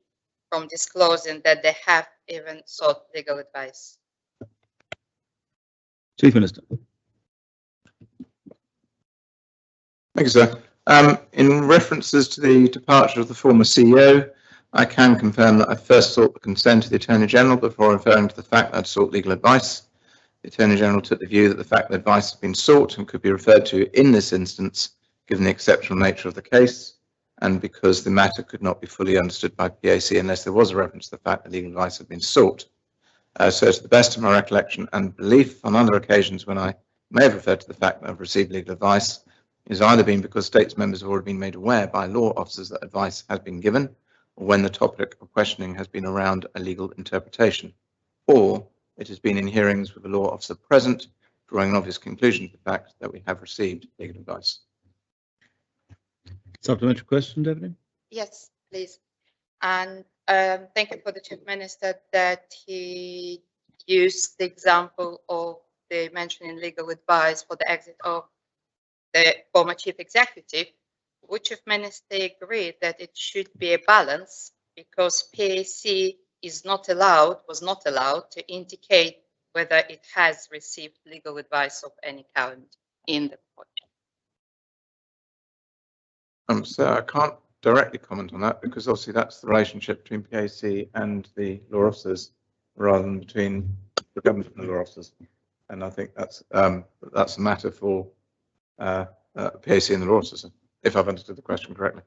from disclosing that they have even sought legal advice? Chief Minister. Thank you, sir. In references to the departure of the former CEO, I can confirm that I first sought the consent of the Attorney General before referring to the fact that I'd sought legal advice. The Attorney General took the view that the fact that advice had been sought and could be referred to in this instance, given the exceptional nature of the case, and because the matter could not be fully understood by PAC unless there was a reference to the fact that legal advice had been sought. So to the best of my recollection and belief, on other occasions when I may have referred to the fact that I've received legal advice, it has either been because states members have already been made aware by law officers that advice has been given, or when the topic of questioning has been around a legal interpretation, or it has been in hearings with a law officer present, drawing an obvious conclusion to the fact that we have received legal advice. Supplementary question, Deputy? Yes, please. And thank you for the Chief Minister that he used the example of the mentioning legal advice for the exit of the former Chief Executive. Would Chief Minister agree that it should be a balance because PAC is not allowed, was not allowed to indicate whether it has received legal advice of any kind in the report? So I can't directly comment on that because obviously that's the relationship between PAC and the law officers rather than between the government and the law officers. And I think that's a matter for PAC and the law officers, if I've understood the question correctly.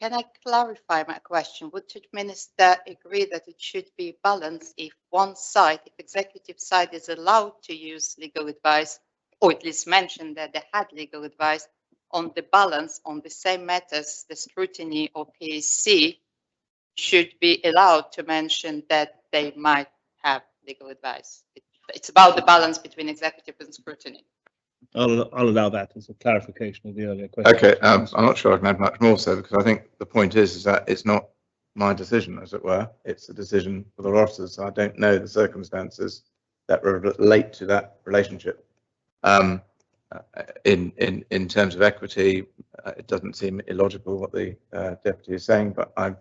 Can I clarify my question? Would the Minister agree that it should be balanced if one side, if executive side is allowed to use legal advice, or at least mention that they had legal advice, on the balance, on the same matters, the scrutiny of PAC should be allowed to mention that they might have legal advice? It's about the balance between executive and scrutiny. I'll allow that as a clarification of the earlier question. Okay, I'm not sure I can add much more, so because I think the point is that it's not my decision, as it were. It's a decision for the officers. I don't know the circumstances that relate to that relationship. In terms of equity, it doesn't seem illogical what the deputy is saying, but I'm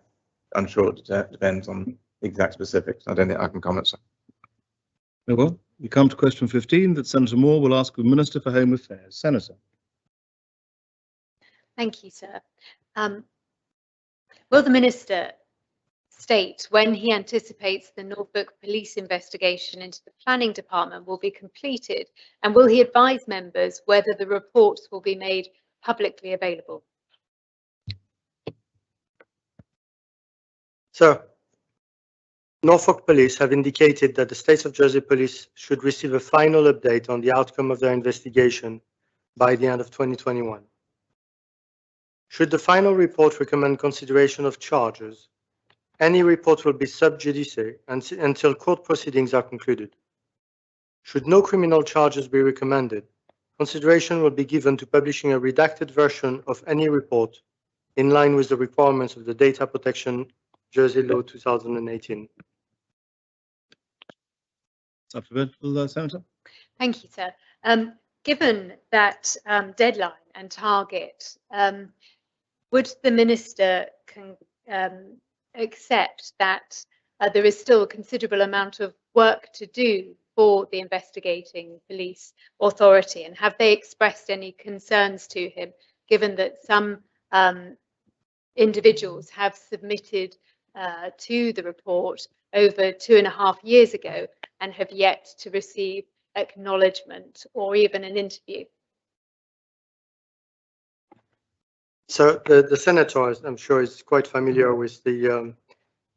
unsure. It depends on the exact specifics. I don't think I can comment. So. Very well. We come to question 15 that Senator Moore will ask the Minister for Home Affairs. Senator. Thank you, sir. Will the Minister state when he anticipates the Norfolk police investigation into the planning department will be completed, and will he advise members whether the reports will be made publicly available? Sir, Norfolk Police have indicated that the State of Jersey Police should receive a final update on the outcome of their investigation by the end of 2021. Should the final report recommend consideration of charges, any report will be sub judice until court proceedings are concluded. Should no criminal charges be recommended, consideration will be given to publishing a redacted version of any report in line with the requirements of the Data Protection Jersey Law 2018. Supplemental, Senator. Thank you, sir. Given that deadline and target, would the Minister accept that there is still a considerable amount of work to do for the investigating police authority, and have they expressed any concerns to him, given that some individuals have submitted to the report over 2.5 years ago and have yet to receive acknowledgement or even an interview? So the senator, I'm sure, is quite familiar with the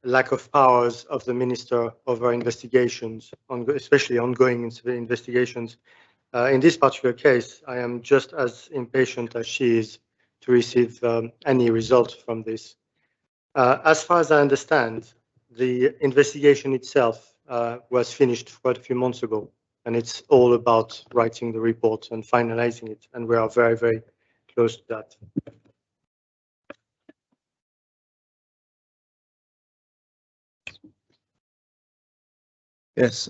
lack of powers of the minister over investigations, especially ongoing investigations. In this particular case, I am just as impatient as she is to receive any result from this. As far as I understand, the investigation itself was finished quite a few months ago, and it's all about writing the report and finalizing it, and we are very, very close to that. Yes.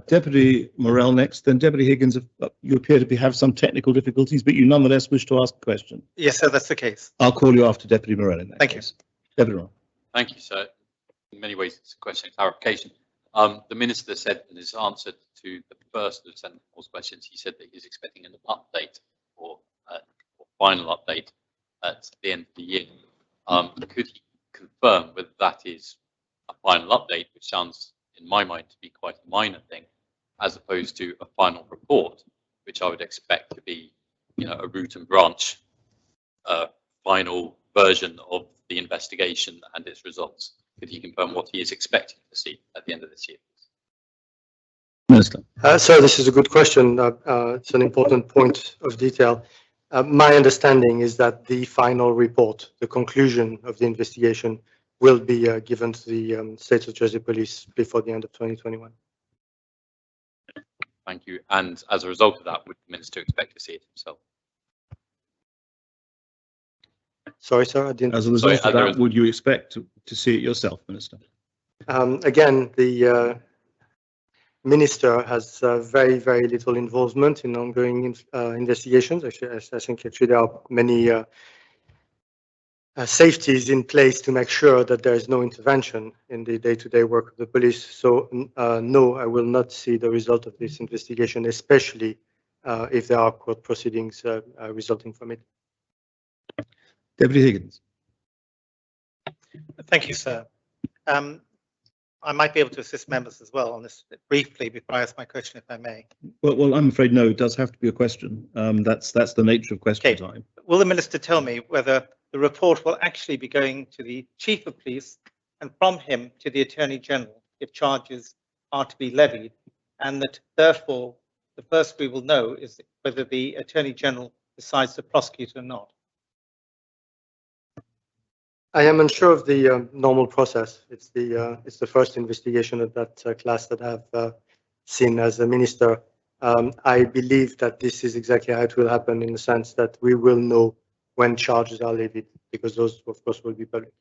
Deputy Morell next, then Deputy Higgins. You appear to have some technical difficulties, but you nonetheless wish to ask a question. Yes, sir, that's the case. I'll call you after Deputy Morell in that Thank case. Deputy Morell. Thank you, sir. In many ways, it's a question of clarification. The Minister said in his answer to the first of Senator Moore's questions, he said that he's expecting an update or final update at the end of the year. Could he confirm whether that is a final update, which sounds in my mind to be quite a minor thing, as opposed to a final report, which I would expect to be, a root and branch final version of the investigation and its results? Could he confirm what he is expecting to see at the end of this year? Minister. So this is a good question. It's an important point of detail. My understanding is that the final report, the conclusion of the investigation, will be given to the State of Jersey Police before the end of 2021. Thank you. And as a result of that, would the Minister expect to see it himself? Sorry, sir, I didn't. As a result of that, would you expect to see it yourself, Minister? Again, the Minister has very, very little involvement in ongoing investigations. Actually, I think there are many safeties in place to make sure that there is no intervention in the day-to-day work of the police. So no, I will not see the result of this investigation, especially if there are court proceedings resulting from it. Deputy Higgins. Thank you, sir. I might be able to assist members as well on this briefly before I ask my question, if I may. Well, I'm afraid no, it does have to be a question. That's the nature of question time. Will the Minister tell me whether the report will actually be going to the Chief of Police and from him to the Attorney General if charges are to be levied, and that therefore the first we will know is whether the Attorney General decides to prosecute or not? I am unsure of the normal process. It's the first investigation of that class that I've seen as a minister. I believe that this is exactly how it will happen, in the sense that we will know when charges are levied, because those, of course, will be public.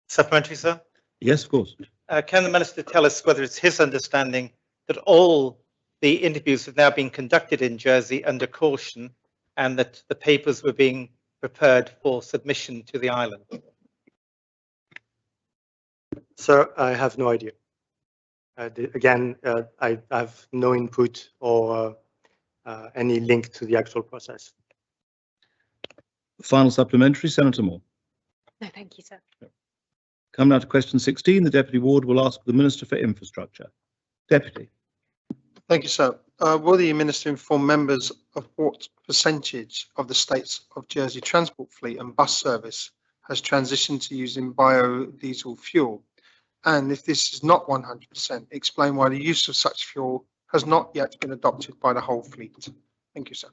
Supplementary, sir? Yes, of course. Can the Minister tell us whether it's his understanding that all the interviews have now been conducted in Jersey under caution, and that the papers were being prepared for submission to the island? Sir, I have no idea. Again, I have no input or any link to the actual process. Final supplementary, Senator Moore. No, thank you, sir. Come now to question 16. The Deputy Ward will ask the Minister for Infrastructure. Deputy. Thank you, sir. Will the Minister inform members of what percentage of the States of Jersey transport fleet and bus service has transitioned to using biodiesel fuel? And if this is not 100%, explain why the use of such fuel has not yet been adopted by the whole fleet. Thank you, sir.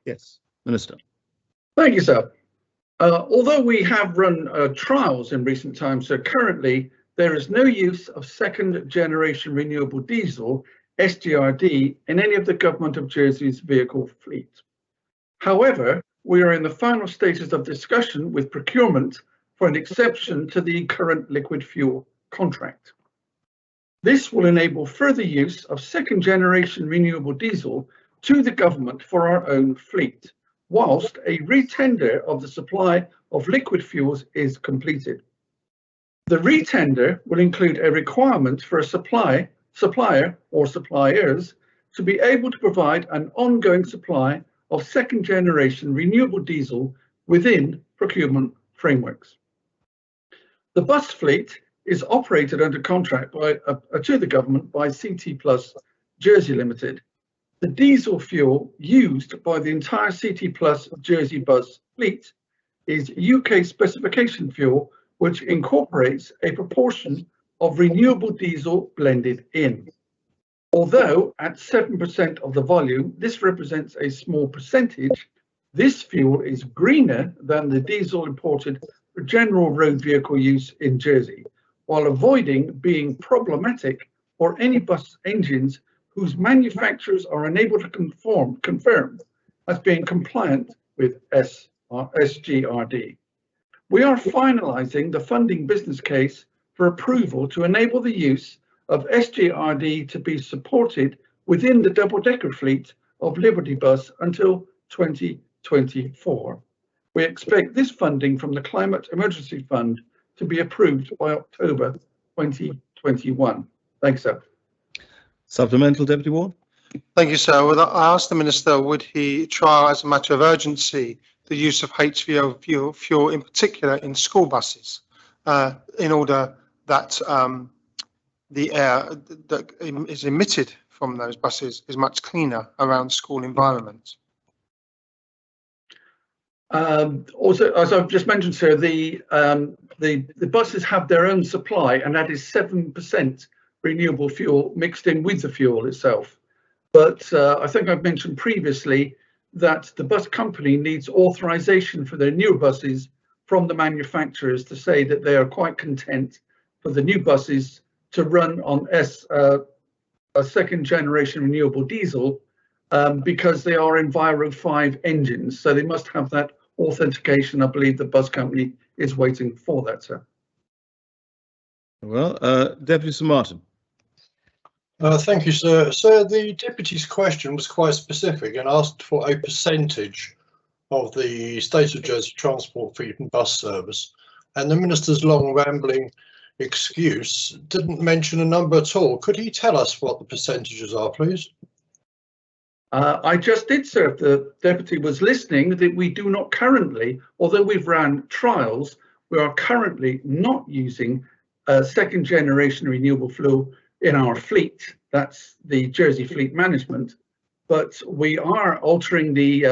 Yes, Minister. Thank you, sir. Although we have run trials in recent times, so currently there is no use of second generation renewable diesel, SGRD, in any of the Government of Jersey's vehicle fleet. However, we are in the final stages of discussion with procurement for an exception to the current liquid fuel contract. This will enable further use of second generation renewable diesel to the government for our own fleet, whilst a retender of the supply of liquid fuels is completed. The retender will include a requirement for a supplier or suppliers to be able to provide an ongoing supply of second generation renewable diesel within procurement frameworks. The bus fleet is operated under contract by to the government by CT Plus Jersey Limited. The diesel fuel used by the entire CT Plus Jersey bus fleet is UK specification fuel, which incorporates a proportion of renewable diesel blended in. Although at 7% of the volume, this represents a small percentage, this fuel is greener than the diesel imported for general road vehicle use in Jersey, while avoiding being problematic for any bus engines whose manufacturers are unable to confirm as being compliant with SGRD. We are finalising the funding business case for approval to enable the use of SGRD to be supported within the double-decker fleet of Liberty Bus until 2024. We expect this funding from the Climate Emergency Fund to be approved by October 2021. Thanks, sir. Supplemental, Deputy Ward. Thank you, sir. Well, I asked the Minister, would he trial as a matter of urgency the use of HVO fuel in particular in school buses in order that the air that is emitted from those buses is much cleaner around school environments? Also, as I've just mentioned, sir, the buses have their own supply, and that is 7% renewable fuel mixed in with the fuel itself. But I think I've mentioned previously that the bus company needs authorization for their newer buses from the manufacturers to say that they are quite content for the new buses to run on a second generation renewable diesel because they are Enviro 5 engines. So they must have that authentication. I believe the bus company is waiting for that, sir. Well, Deputy Sir Martin. Thank you, sir. Sir, the deputy's question was quite specific and asked for a percentage of the State of Jersey transport fleet and bus service. And the minister's long rambling excuse didn't mention a number at all. Could he tell us what the percentages are, please? I just did, sir. If the deputy was listening, that we do not currently, although we've ran trials, we are currently not using second generation renewable fuel in our fleet. That's the Jersey Fleet Management. But we are altering the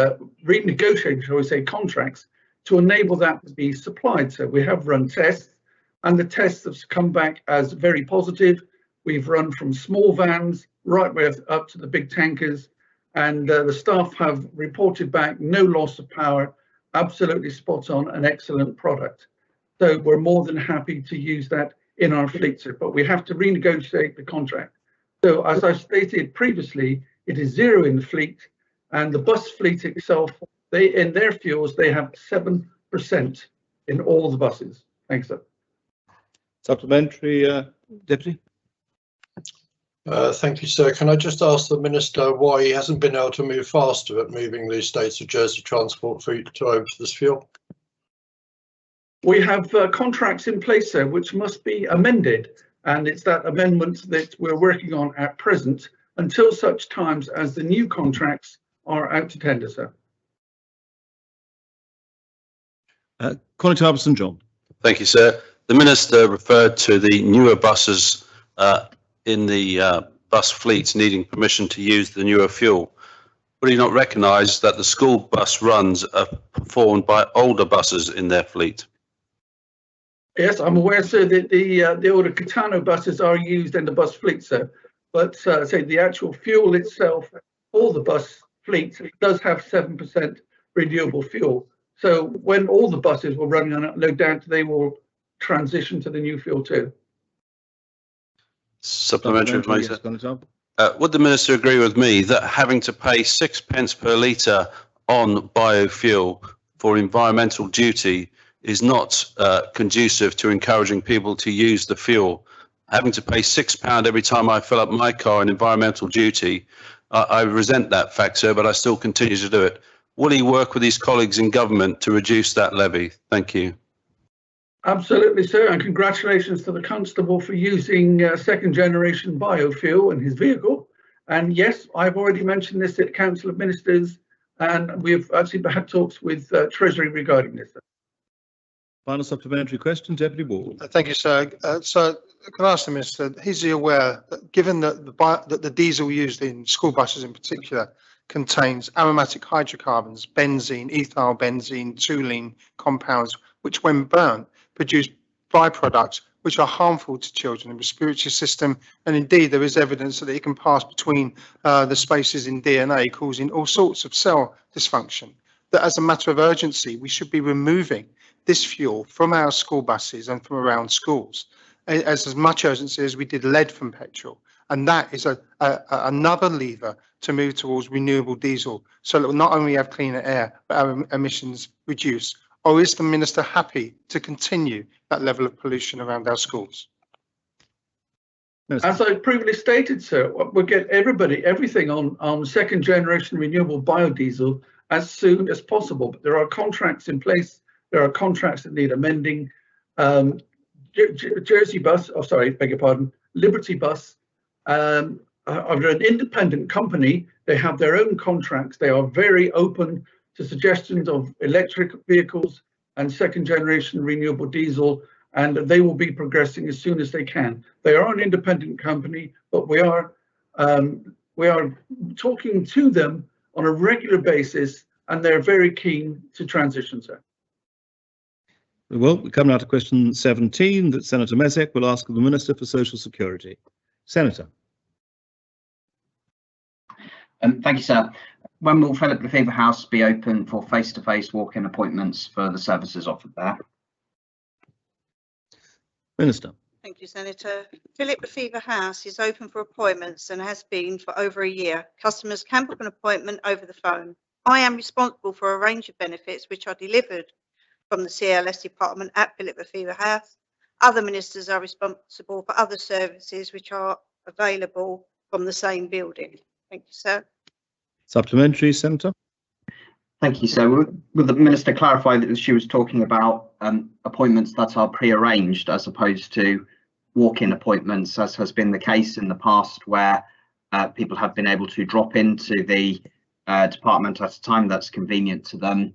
renegotiating, shall we say, contracts to enable that to be supplied. So we have run tests, and the tests have come back as very positive. We've run from small vans right way up to the big tankers, and the staff have reported back no loss of power, absolutely spot on, an excellent product. So we're more than happy to use that in our fleet, sir, but we have to renegotiate the contract. So as I stated previously, it is zero in the fleet, and the bus fleet itself, they in their fuels, they have 7% in all the buses. Thanks, sir. Supplementary, Deputy. Thank you, sir. Can I just ask the minister why he hasn't been able to move faster at moving the States of Jersey transport fleet over to this fuel? We have contracts in place, sir, which must be amended, and it's that amendment that we're working on at present until such times as the new contracts are out to tender, sir. Connie St John. Thank you, sir. The minister referred to the newer buses in the bus fleet needing permission to use the newer fuel. Would he not recognise that the school bus runs are performed by older buses in their fleet? Yes, I'm aware, sir, that the older Catano buses are used in the bus fleet, sir. But say the actual fuel itself, all the bus fleet does have 7% renewable fuel. So when all the buses were running on it, no doubt they will transition to the new fuel too. Supplementary, would the minister agree with me that having to pay 6 pence per litre on biofuel for environmental duty is not conducive to encouraging people to use the fuel? Having to pay £6 every time I fill up my car in environmental duty, I resent that fact, sir, but I still continue to do it. Will he work with his colleagues in government to reduce that levy? Thank you. Absolutely, sir, and congratulations to the Constable for using second generation biofuel in his vehicle. And yes, I've already mentioned this at Council of Ministers, and we've actually had talks with Treasury regarding this. Final supplementary question, Deputy Ward. Thank you, sir. So can I ask the Minister, is he aware that given that the diesel used in school buses in particular contains aromatic hydrocarbons, benzene, ethyl benzene, toluene compounds, which when burnt produce byproducts which are harmful to children in the respiratory system, and indeed there is evidence that it can pass between the spaces in DNA, causing all sorts of cell dysfunction, that as a matter of urgency we should be removing this fuel from our school buses and from around schools as much urgency as we did lead from petrol. And that is another lever to move towards renewable diesel, so that we'll not only have cleaner air, but our emissions reduce. Or is the Minister happy to continue that level of pollution around our schools? As I previously stated, sir, we'll get everything on second generation renewable biodiesel as soon as possible. But there are contracts in place. There are contracts that need amending. Jersey Bus, oh sorry, beg your pardon, Liberty Bus, are an independent company. They have their own contracts. They are very open to suggestions of electric vehicles and second generation renewable diesel, and they will be progressing as soon as they can. They are an independent company, but we are talking to them on a regular basis, and they're very keen to transition, sir. Well, we come now to question 17 that Senator Mezek will ask of the Minister for Social Security. Senator. Thank you, sir. When will Philip Lefevre House be open for face-to-face walk-in appointments for the services offered there? Minister. Thank you, Senator. Philip Lefevre House is open for appointments and has been for over a year. Customers can book an appointment over the phone. I am responsible for a range of benefits which are delivered from the CLS department at Philip Lefevre House. Other ministers are responsible for other services which are available from the same building. Thank you, sir. Supplementary, Senator. Thank you, sir. Will the Minister clarify that she was talking about appointments that are pre-arranged as opposed to walk-in appointments, as has been the case in the past, where people have been able to drop into the department at a time that's convenient to them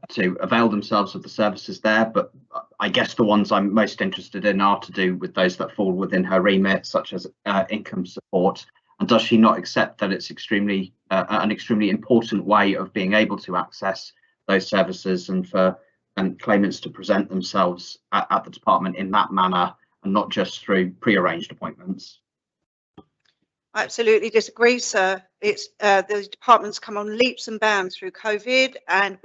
to avail themselves of the services there? But I guess the ones I'm most interested in are to do with those that fall within her remit, such as income support. And does she not accept that it's an extremely important way of being able to access those services, and for claimants to present themselves at the department in that manner and not just through pre-arranged appointments? I absolutely disagree, sir. It's the department's come on leaps and bounds through COVID, and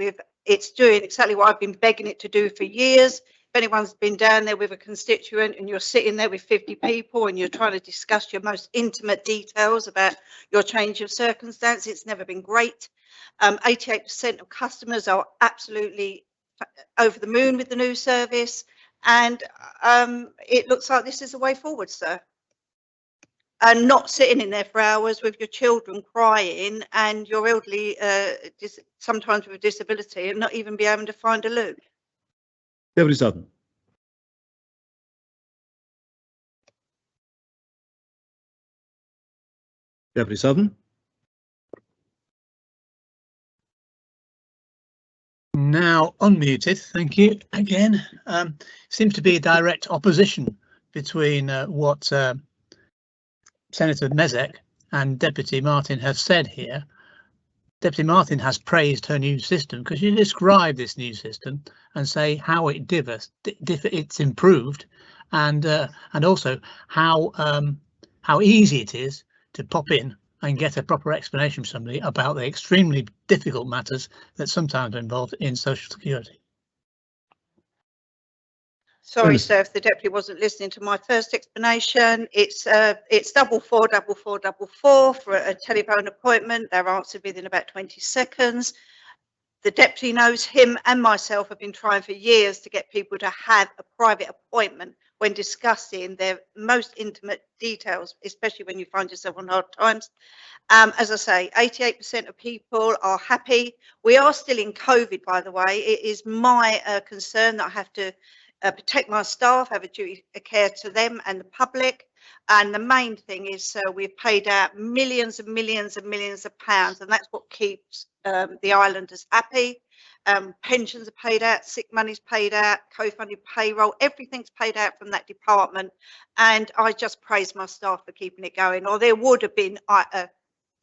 it's doing exactly what I've been begging it to do for years. If anyone's been down there with a constituent and you're sitting there with 50 people and you're trying to discuss your most intimate details about your change of circumstance, it's never been great. 88% of customers are absolutely over the moon with the new service, and it looks like this is the way forward, sir. And not sitting in there for hours with your children crying and your elderly, sometimes with a disability, and not even be able to find a loo. Deputy Sutton. Deputy Sutton. Now unmuted, thank you again. Seems to be a direct opposition between what Senator Mezek and Deputy Martin have said here. Deputy Martin has praised her new system. Could you describe this new system and say how it it's improved, and also how easy it is to pop in and get a proper explanation from somebody about the extremely difficult matters that sometimes are involved in Social Security? Sorry, sir, if the deputy wasn't listening to my first explanation. It's 444444 for a telephone appointment. They're answered within about 20 seconds. The deputy knows him and myself have been trying for years to get people to have a private appointment when discussing their most intimate details, especially when you find yourself on hard times. As I say, 88% of people are happy. We are still in COVID, by the way. It is my concern that I have to protect my staff, have a duty of care to them and the public. And the main thing is we've paid out millions and millions and millions of pounds, and that's what keeps the islanders happy. Pensions are paid out, sick money's paid out, co-funded payroll, everything's paid out from that department. And I just praise my staff for keeping it going, or there would have been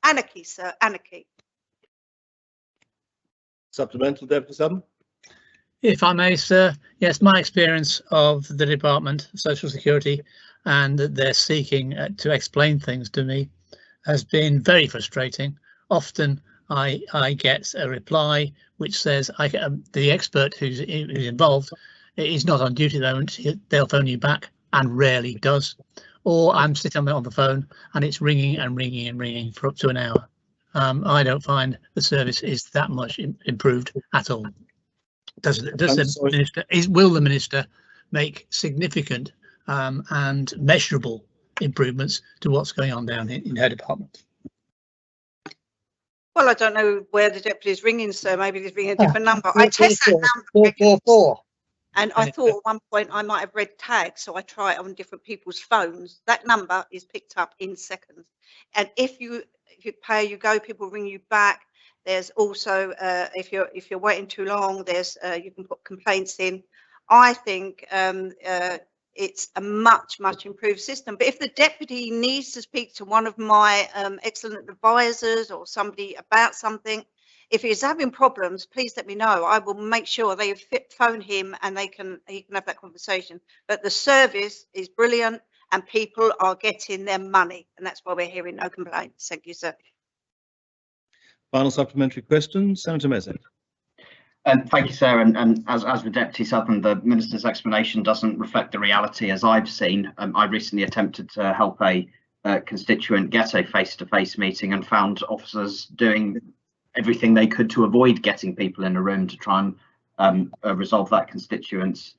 anarchy, sir, anarchy. Supplemental, Deputy Sutton. If I may, sir, yes, my experience of the Department of Social Security and that they're seeking to explain things to me has been very frustrating. Often I get a reply which says the expert who's involved is not on duty at the moment, they'll phone you back, and rarely does. Or I'm sitting on the phone and it's ringing and ringing and ringing for up to an hour. I don't find the service is that much improved at all. Will the minister make significant and measurable improvements to what's going on down in her department? Well, I don't know where the deputy is ringing, sir. Maybe he's ringing a different number. I test that number. 444. And I thought at one point I might have read tags, so I try it on different people's phones. That number is picked up in seconds. And if you pay, you go, people ring you back. There's also if you're waiting too long, there's you can put complaints in. I think it's a much improved system. But if the deputy needs to speak to one of my excellent advisors or somebody about something, if he's having problems, please let me know. I will make sure they phone him and he can have that conversation. But the service is brilliant and people are getting their money, and that's why we're hearing no complaints. Thank you, sir. Final supplementary question, Senator Mezek. Thank you, sir. And as the Deputy Southern, the Minister's explanation doesn't reflect the reality as I've seen. I recently attempted to help a constituent get a face-to-face meeting and found officers doing everything they could to avoid getting people in a room to try and resolve that constituent's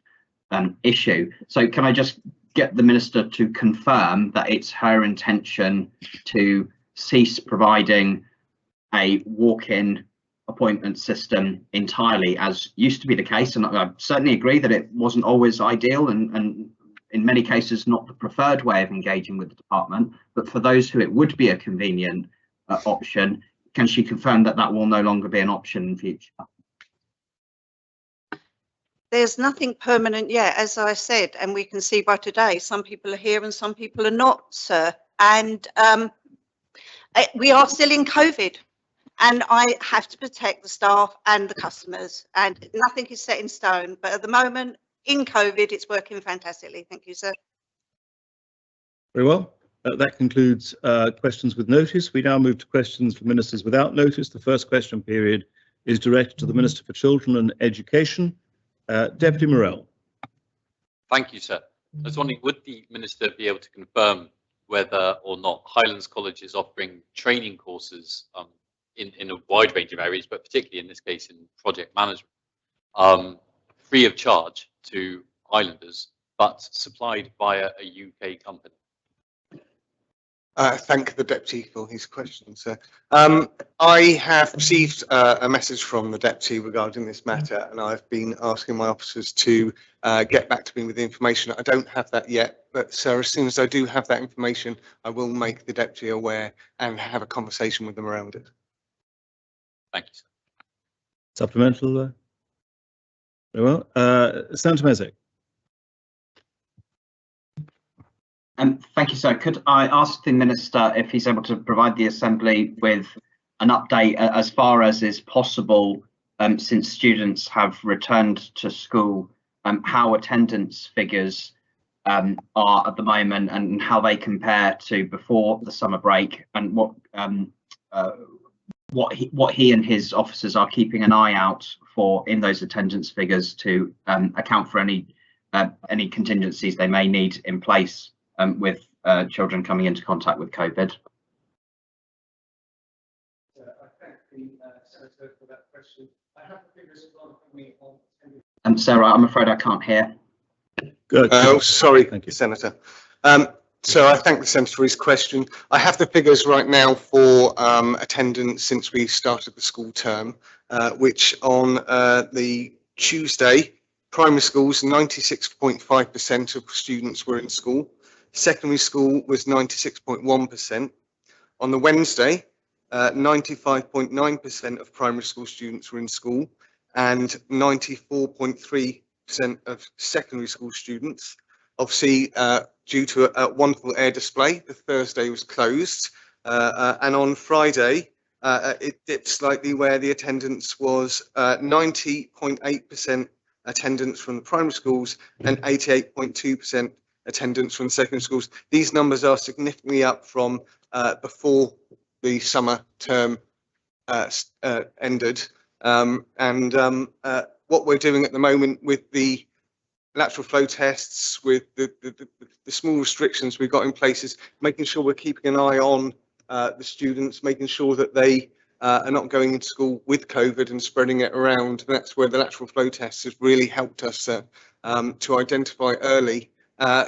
issue. So can I just get the Minister to confirm that it's her intention to cease providing a walk-in appointment system entirely, as used to be the case? And I certainly agree that it wasn't always ideal and in many cases not the preferred way of engaging with the department, but for those who it would be a convenient option, can she confirm that that will no longer be an option in future? There's nothing permanent yet, as I said, and we can see by today, some people are here and some people are not, sir. And we are still in COVID. And I have to protect the staff and the customers, and nothing is set in stone. But at the moment, in COVID, it's working fantastically. Thank you, sir. Very well. That concludes questions with notice. We now move to questions for ministers without notice. The first question period is directed to the Minister for Children and Education, Deputy Morell. Thank you, sir. I was wondering, would the minister be able to confirm whether or not Highlands College is offering training courses in a wide range of areas, but particularly in this case in project management, free of charge to islanders, but supplied via a UK company? Thank the Deputy for his question, sir. I have received a message from the Deputy regarding this matter, and I've been asking my officers to get back to me with the information. I don't have that yet, but sir, as soon as I do have that information, I will make the Deputy aware and have a conversation with them around it. Thank you, sir. Supplemental. Very well. Senator Mezek. Thank you, sir. Could I ask the Minister if he's able to provide the Assembly with an update as far as is possible since students have returned to school, how attendance figures are at the moment and how they compare to before the summer break, and what he and his officers are keeping an eye out for in those attendance figures to account for any contingencies they may need in place with children coming into contact with COVID. I thank the Senator for that question. I have the figures in front of me on. Sarah, I'm afraid I can't hear. Good. Sorry, thank you, Senator. So I thank the Senator for his question. I have the figures right now for attendance since we started the school term, which on the Tuesday Primary schools, 96.5% of students were in school. Secondary school was 96.1%. On the Wednesday, 95.9% of primary school students were in school and 94.3% of secondary school students. Obviously, due to a wonderful air display, the Thursday was closed. And on Friday, it dipped slightly where the attendance was 90.8% attendance from the primary schools and 88.2% attendance from the secondary schools. These numbers are significantly up from before the summer term ended. What we're doing at the moment with the lateral flow tests, with the small restrictions we've got in place, is making sure we're keeping an eye on the students, making sure that they are not going into school with COVID and spreading it around. That's where the lateral flow tests has really helped us to identify early,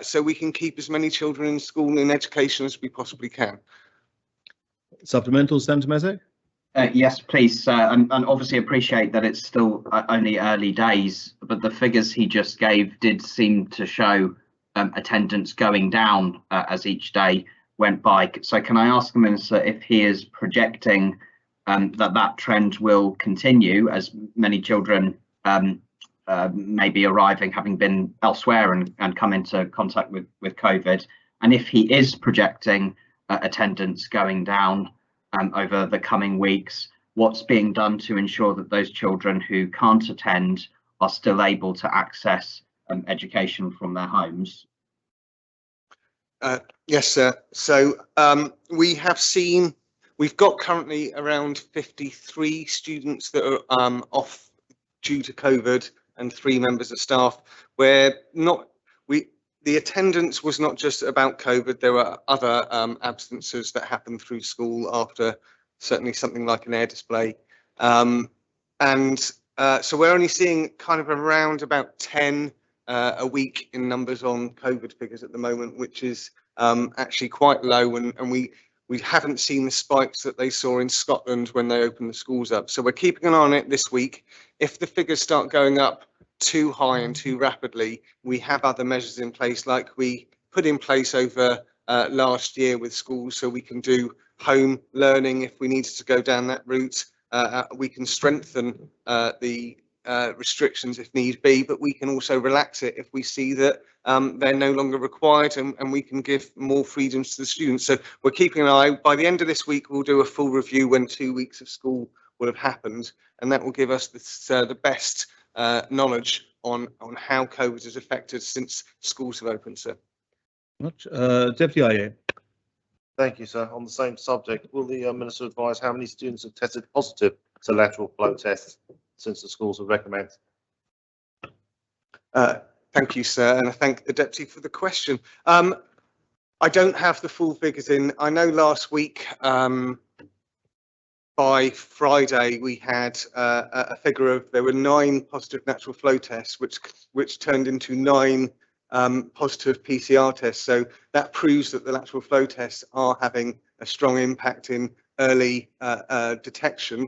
so we can keep as many children in school and in education as we possibly can. Supplemental, Senator Mesek? Yes, please, and obviously appreciate that it's still only early days, but the figures he just gave did seem to show attendance going down as each day went by. So can I ask the Minister if he is projecting that trend will continue as many children may be arriving having been elsewhere and come into contact with COVID, and if he is projecting attendance going down over the coming weeks, what's being done to ensure that those children who can't attend are still able to access education from their homes? Yes, sir. So we've got currently around 53 students that are off due to COVID and 3 members of staff. The attendance was not just about COVID. There were other absences that happened through school after certainly something like an air display. So we're only seeing kind of around about 10 a week in numbers on COVID figures at the moment, which is actually quite low, and we haven't seen the spikes that they saw in Scotland when they opened the schools up. So we're keeping an eye on it this week. If the figures start going up too high and too rapidly, we have other measures in place, like we put in place over last year with schools, so we can do home learning if we needed to go down that route. We can strengthen the restrictions if need be, but we can also relax it if we see that they're no longer required, and we can give more freedoms to the students. So we're keeping an eye. By the end of this week, we'll do a full review when 2 weeks of school will have happened, and that will give us the best knowledge on how COVID has affected since schools have opened, sir. Much. Deputy IEA. Thank you, sir. On the same subject, will the Minister advise how many students have tested positive to lateral flow tests since the schools have recommenced? Thank you, sir, and I thank the Deputy for the question. I don't have the full figures in. I know last week, by Friday, we had a figure of there were 9 positive natural flow tests, which turned into 9 positive PCR tests. So that proves that the lateral flow tests are having a strong impact in early detection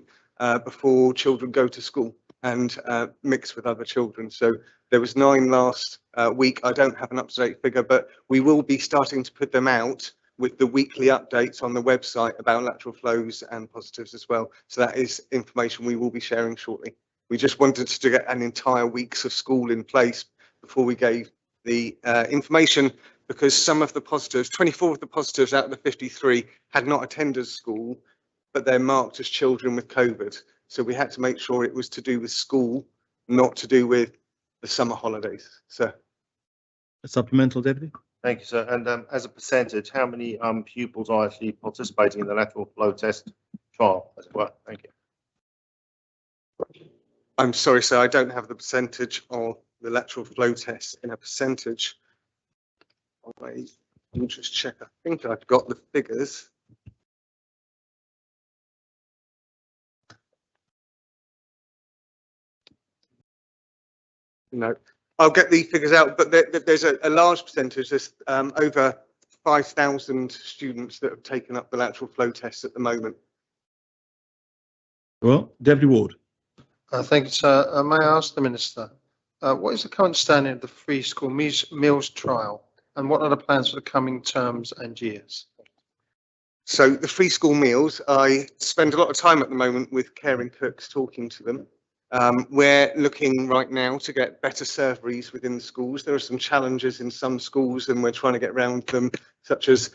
before children go to school and mix with other children. So there was 9 last week. I don't have an up-to-date figure, but we will be starting to put them out with the weekly updates on the website about lateral flows and positives as well. So that is information we will be sharing shortly. We just wanted to get an entire weeks of school in place before we gave the information, because some of the positives, 24 of the positives out of the 53 had not attended school, but they're marked as children with COVID. So we had to make sure it was to do with school, not to do with the summer holidays. So, a supplemental, Deputy? Thank you, sir. And as a percentage, how many pupils are actually participating in the lateral flow test trial as well? Thank you. I'm sorry, sir, I don't have the percentage of the lateral flow test in a percentage. Let me just check. I think I've got the figures. No, I'll get the figures out, but there's a large percentage. There's over 5,000 students that have taken up the lateral flow test at the moment. Well, Deputy Ward. Thank you, sir. May I ask the Minister, What is the current standing of the free school meals trial, and what are the plans for the coming terms and years? So the free school meals, I spend a lot of time at the moment with caring cooks talking to them. We're looking right now to get better serveries within the schools. There are some challenges in some schools and we're trying to get around them, such as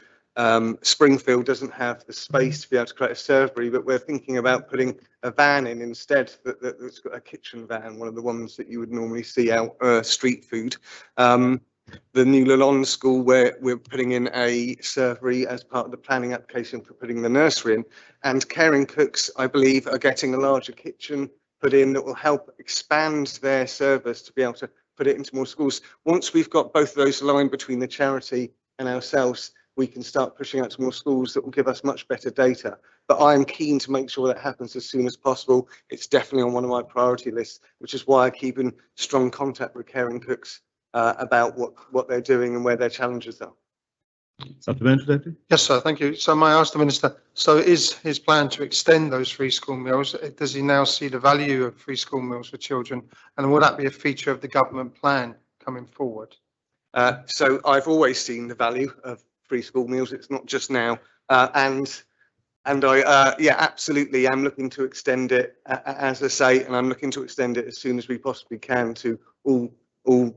Springfield doesn't have the space to be able to create a servery, but we're thinking about putting a van in instead that's got a kitchen van, one of the ones that you would normally see out street food. The new Lalonde school, where we're putting in a servery as part of the planning application for putting the nursery in, and caring cooks, I believe, are getting a larger kitchen put in that will help expand their service to be able to put it into more schools. Once we've got both of those aligned between the charity and ourselves, we can start pushing out to more schools that will give us much better data. But I'm keen to make sure that happens as soon as possible. It's definitely on one of my priority lists, which is why I keep in strong contact with caring cooks about what they're doing and where their challenges are. Supplementary, Deputy? Yes, sir. Thank you. So may I ask the Minister, so is his plan to extend those free school meals? Does he now see the value of free school meals for children? And will that be a feature of the government plan coming forward? So I've always seen the value of free school meals. It's not just now. And I, yeah, absolutely am looking to extend it, as I say, and I'm looking to extend it as soon as we possibly can to all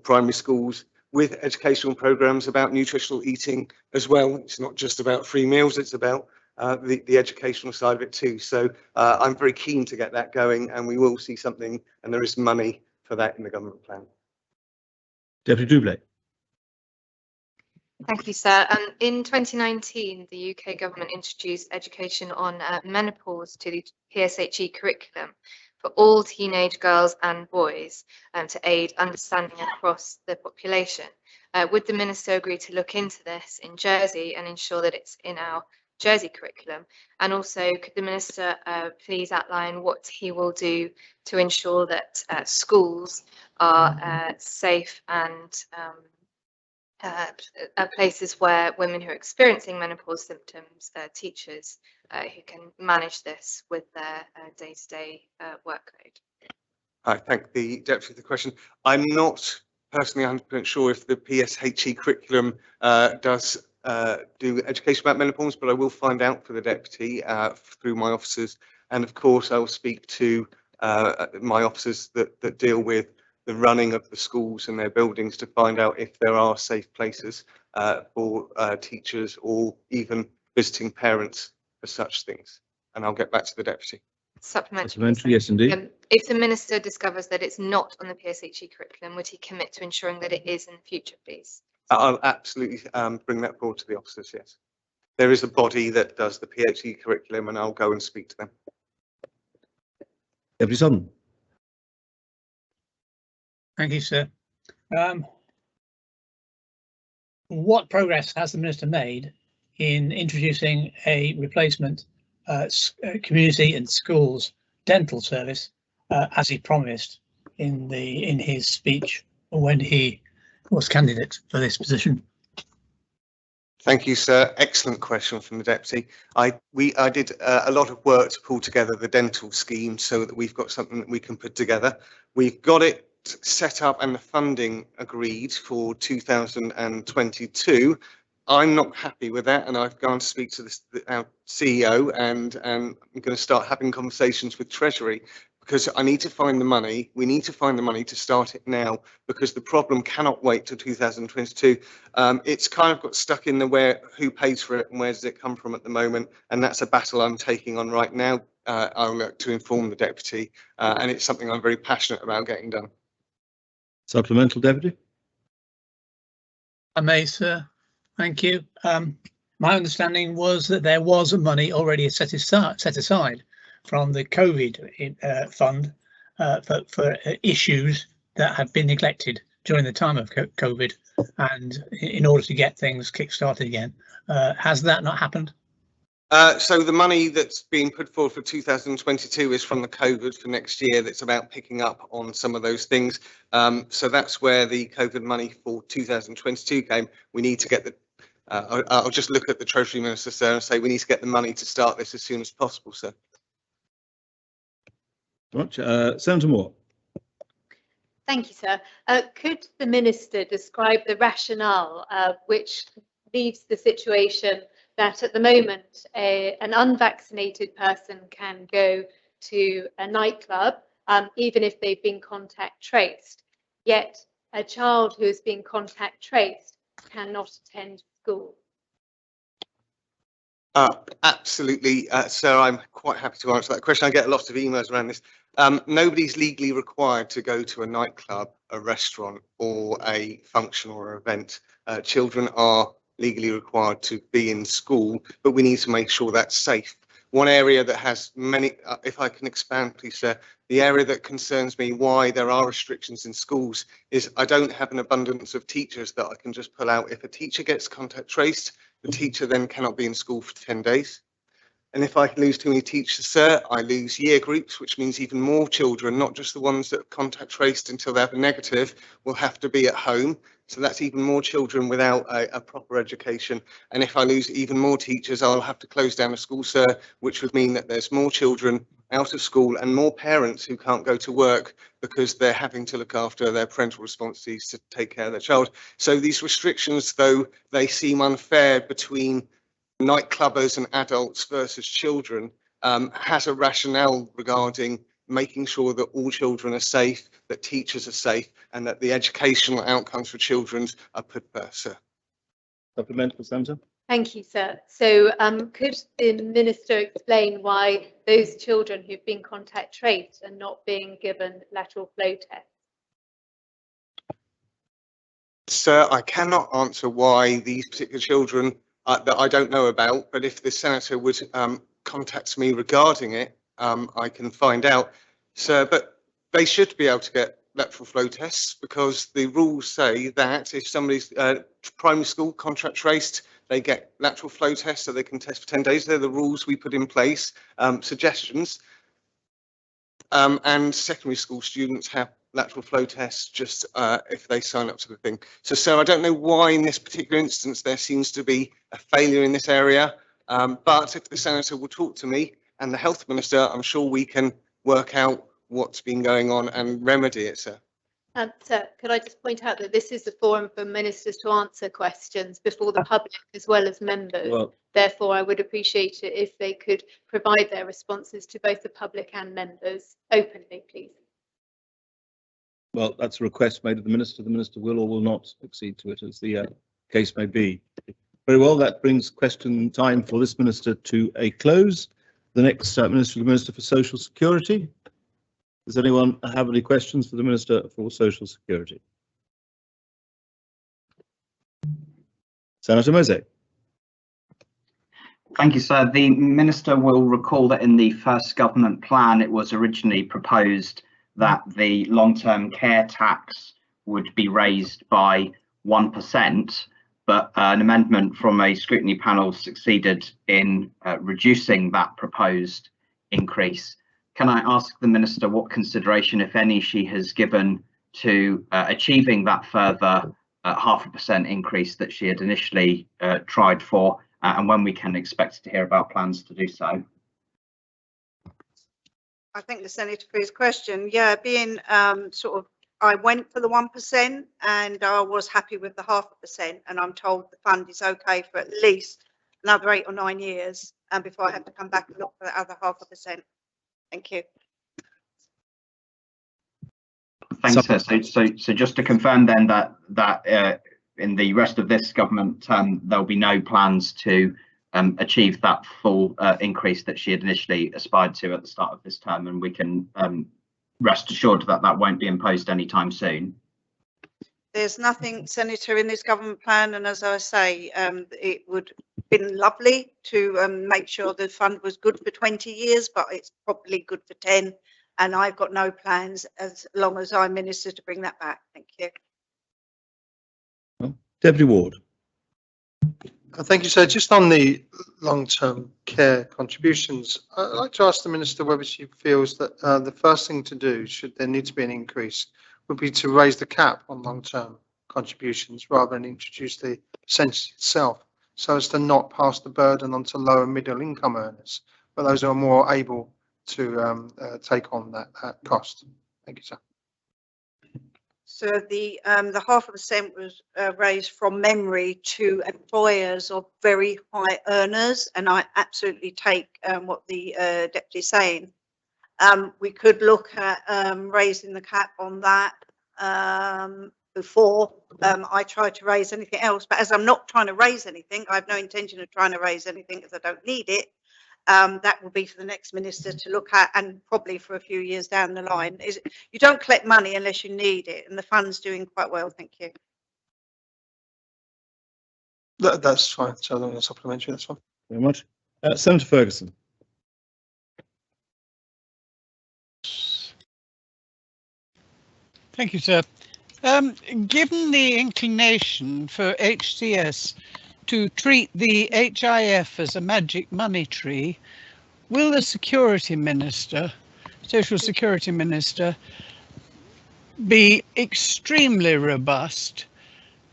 primary schools, with educational programs about nutritional eating as well. It's not just about free meals, it's about the educational side of it too. So I'm very keen to get that going, and we will see something, and there is money for that in the government plan. Deputy Doublé. Thank you, sir. In 2019, the UK government introduced education on menopause to the PSHE curriculum for all teenage girls and boys to aid understanding across the population. Would the Minister agree to look into this in Jersey and ensure that it's in our Jersey curriculum? And also, could the Minister please outline what he will do to ensure that schools are safe and places where women who are experiencing menopause symptoms, teachers who can manage this with their day-to-day workload? I thank the Deputy for the question. I'm not personally 100% sure if the PSHE curriculum does do education about menopause, but I will find out for the Deputy through my officers. And of course, I will speak to my officers that deal with the running of the schools and their buildings to find out if there are safe places for teachers or even visiting parents for such things. And I'll get back to the Deputy. Supplementary, yes, indeed. If the Minister discovers that it's not on the PSHE curriculum, would he commit to ensuring that it is in the future, please? I'll absolutely bring that forward to the officers, yes. There is a body that does the PHE curriculum, and I'll go and speak to them. Deputy Sutton. Thank you, sir. What progress has the Minister made in introducing a replacement community and schools dental service, as he promised in his speech when he was candidate for this position? Thank you, sir. Excellent question from the Deputy. I did a lot of work to pull together the dental scheme so that we've got something that we can put together. We've got it set up and the funding agreed for 2022. I'm not happy with that, and I've gone to speak to our CEO, and I'm going to start having conversations with Treasury, because I need to find the money. We need to find the money to start it now, because the problem cannot wait till 2022. It's kind of got stuck in the who pays for it and where does it come from at the moment, and that's a battle I'm taking on right now. I'll look to inform the Deputy, and it's something I'm very passionate about getting done. Supplemental, Deputy. I may, sir. Thank you. My understanding was that there was money already set aside from the COVID fund for issues that had been neglected during the time of COVID, and in order to get things kick-started again. Has that not happened? So the money that's being put forward for 2022 is from the COVID for next year. That's about picking up on some of those things. So that's where the COVID money for 2022 came. We need to get the, I'll just look at the Treasury Minister, sir, and say we need to get the money to start this as soon as possible, sir. Right, Senator Moore. Thank you, sir. Could the Minister describe the rationale which leaves the situation that at the moment an unvaccinated person can go to a nightclub even if they've been contact traced, yet a child who has been contact traced cannot attend school? Absolutely, sir. I'm quite happy to answer that question. I get a lot of emails around this. Nobody's legally required to go to a nightclub, a restaurant, or a function or event. Children are legally required to be in school, but we need to make sure that's safe. One area that has many, if I can expand, please, sir, the area that concerns me why there are restrictions in schools is I don't have an abundance of teachers that I can just pull out. If a teacher gets contact traced, the teacher then cannot be in school for 10 days. And if I lose too many teachers, sir, I lose year groups, which means even more children, not just the ones that are contact traced until they have a negative, will have to be at home. So that's even more children without a proper education. And if I lose even more teachers, I'll have to close down a school, sir, which would mean that there's more children out of school and more parents who can't go to work because they're having to look after their parental responsibilities to take care of their child. So these restrictions, though they seem unfair between nightclubbers and adults versus children, has a rationale regarding making sure that all children are safe, that teachers are safe, and that the educational outcomes for children are put first, sir. Supplementary, Senator. Thank you, sir. So could the Minister explain why those children who've been contact traced are not being given lateral flow tests? Sir, I cannot answer why these particular children that I don't know about, but if the Senator would contact me regarding it, I can find out, sir, but they should be able to get lateral flow tests because the rules say that if somebody's primary school contract traced, they get lateral flow tests so they can test for 10 days. They're the rules we put in place, suggestions. And secondary school students have lateral flow tests just if they sign up to the thing. So, sir, I don't know why in this particular instance there seems to be a failure in this area, but if the Senator will talk to me and the Health Minister, I'm sure we can work out what's been going on and remedy it, sir. Sir, could I just point out that this is the forum for ministers to answer questions before the public as well as members. Well, therefore, I would appreciate it if they could provide their responses to both the public and members openly, please. Well, that's a request made of the Minister. The Minister will or will not accede to it as the case may be. Very well, that brings question time for this Minister to a close. The next Minister, the Minister for Social Security. Does anyone have any questions for the Minister for Social Security? Senator Mose. Thank you, sir. The Minister will recall that in the first government plan, it was originally proposed that the long-term care tax would be raised by 1%, but an amendment from a scrutiny panel succeeded in reducing that proposed increase. Can I ask the Minister what consideration, if any, she has given to achieving that further 0.5% increase that she had initially tried for, and when we can expect to hear about plans to do so? I thank the Senator for his question. Yeah, being I went for the 1% and I was happy with the 0.5%, and I'm told the fund is okay for at least another 8 or 9 years, and before I have to come back and look for the other 0.5%. Thank you. Thanks, sir. So just to confirm then that in the rest of this government term, there'll be no plans to achieve that full increase that she had initially aspired to at the start of this term, and we can rest assured that that won't be imposed anytime soon. There's nothing, Senator, in this government plan, and as I say, it would have been lovely to make sure the fund was good for 20 years, but it's probably good for 10, and I've got no plans as long as I'm Minister to bring that back. Thank you. Deputy Ward. Thank you, sir. Just on the long-term care contributions, I'd like to ask the Minister whether she feels that the first thing to do, should there need to be an increase, would be to raise the cap on long-term contributions rather than introduce the percentage itself, so as to not pass the burden onto lower middle income earners, but those who are more able to take on that cost. Thank you, sir. So the 0.5% was raised from memory to employers of very high earners, and I absolutely take what the deputy is saying. We could look at raising the cap on that before I try to raise anything else. But as I'm not trying to raise anything, I have no intention of trying to raise anything because I don't need it. That will be for the next minister to look at, and probably for a few years down the line. You don't collect money unless you need it, and the fund's doing quite well, thank you. That's fine. So I'm going to supplementary. That's fine. Very much. Senator Ferguson. Thank you, sir. Given the inclination for HCS to treat the HIF as a magic money tree, will the Security Minister, Social Security Minister, be extremely robust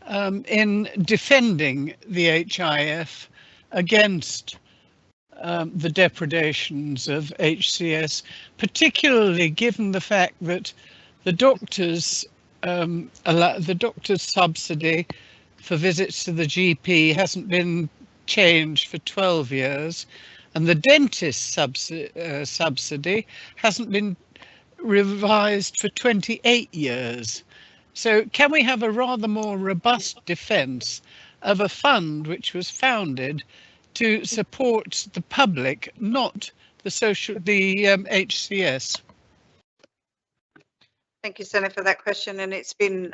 in defending the HIF against the depredations of HCS, particularly given the fact that the doctor's subsidy for visits to the GP hasn't been changed for 12 years, and the dentist subsidy hasn't been revised for 28 years. So can we have a rather more robust defence of a fund which was founded to support the public, not the HCS? Thank you, Senator, for that question, and it's been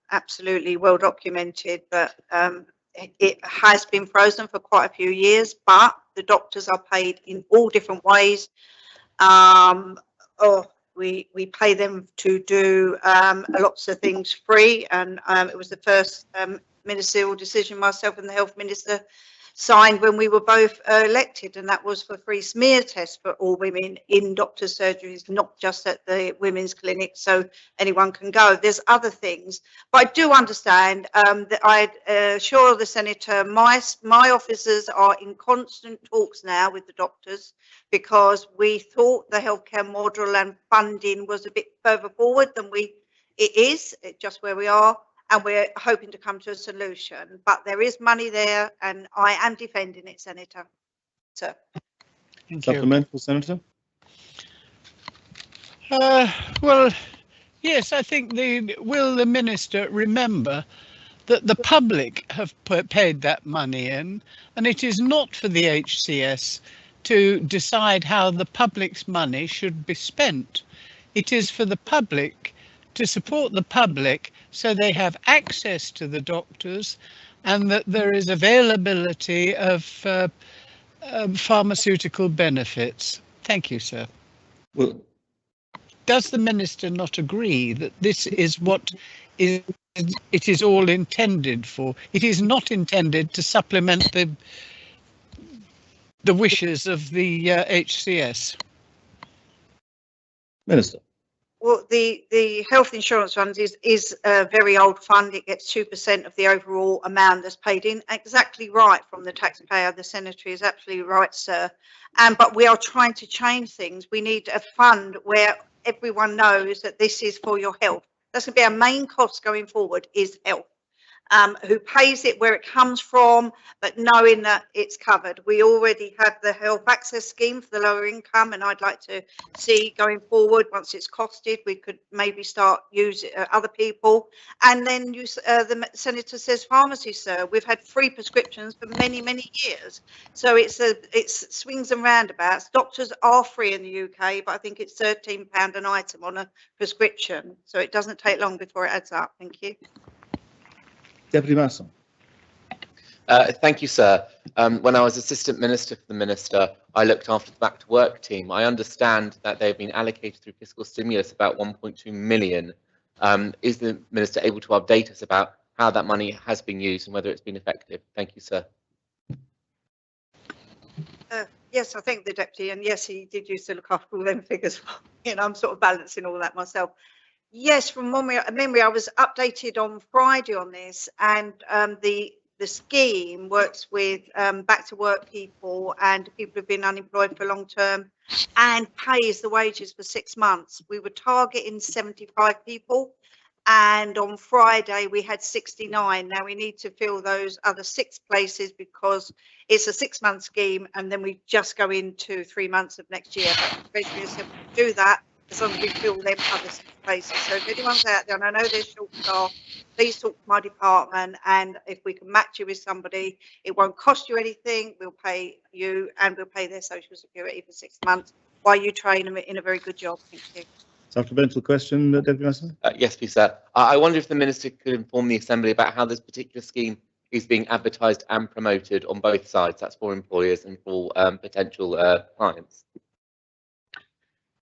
absolutely well documented that it has been frozen for quite a few years, but the doctors are paid in all different ways. We pay them to do lots of things free, and it was the first ministerial decision myself and the health minister signed when we were both elected, and that was for free smear tests for all women in doctors' surgeries, not just at the women's clinic, so anyone can go. There's other things, but I do understand that I assure the Senator my officers are in constant talks now with the doctors, because we thought the healthcare model and funding was a bit further forward than it is just where we are. And we're hoping to come to a solution, but there is money there, and I am defending it, Senator. So, Supplemental, Senator? Well, yes, I think will the minister remember that the public have paid that money in, and it is not for the HCS to decide how the public's money should be spent. It is for the public to support the public so they have access to the doctors, and that there is availability of pharmaceutical benefits. Thank you, sir. Well, does the minister not agree that this is what it is all intended for? It is not intended to supplement the wishes of the HCS. Minister. Well, the health insurance fund is a very old fund. It gets 2% of the overall amount that's paid in. Exactly right from the taxpayer. The Senator is absolutely right, sir. But we are trying to change things. We need a fund where everyone knows that this is for your health. That's going to be our main cost going forward, is health. Who pays it, where it comes from, but knowing that it's covered. We already have the health access scheme for the lower income, and I'd like to see going forward, once it's costed, we could maybe start using other people. And then the Senator says pharmacy, sir. We've had free prescriptions for many, many years. So it's swings and roundabouts. Doctors are free in the UK, but I think it's £13 an item on a prescription. So it doesn't take long before it adds up. Thank you. Deputy Masson. Thank you, sir. When I was Assistant Minister for the Minister, I looked after the Back to Work team. I understand that they've been allocated through fiscal stimulus about 1.2 million. Is the Minister able to update us about how that money has been used and whether it's been effective? Thank you, sir. Yes, I think the Deputy, and yes, he did used to look after all them figures. I'm sort of balancing all that myself. Yes, from memory, I was updated on Friday on this, and the scheme works with back to work people and people who've been unemployed for long term, and pays the wages for 6 months. We were targeting 75 people, And on Friday, we had 69. Now we need to fill those other 6 places because it's a 6-month scheme, and then we just go into 3 months of next year. But basically, we do that as long as we fill them other 6 places. So if anyone's out there, and I know they're short staff, please talk to my department, and if we can match you with somebody, it won't cost you anything. We'll pay you, and we'll pay their social security for 6 months while you train them in a very good job. Thank you. Supplemental question, Deputy Master? Yes, please, sir. I wonder if the Minister could inform the Assembly about how this particular scheme is being advertised and promoted on both sides. That's for employers and for potential clients.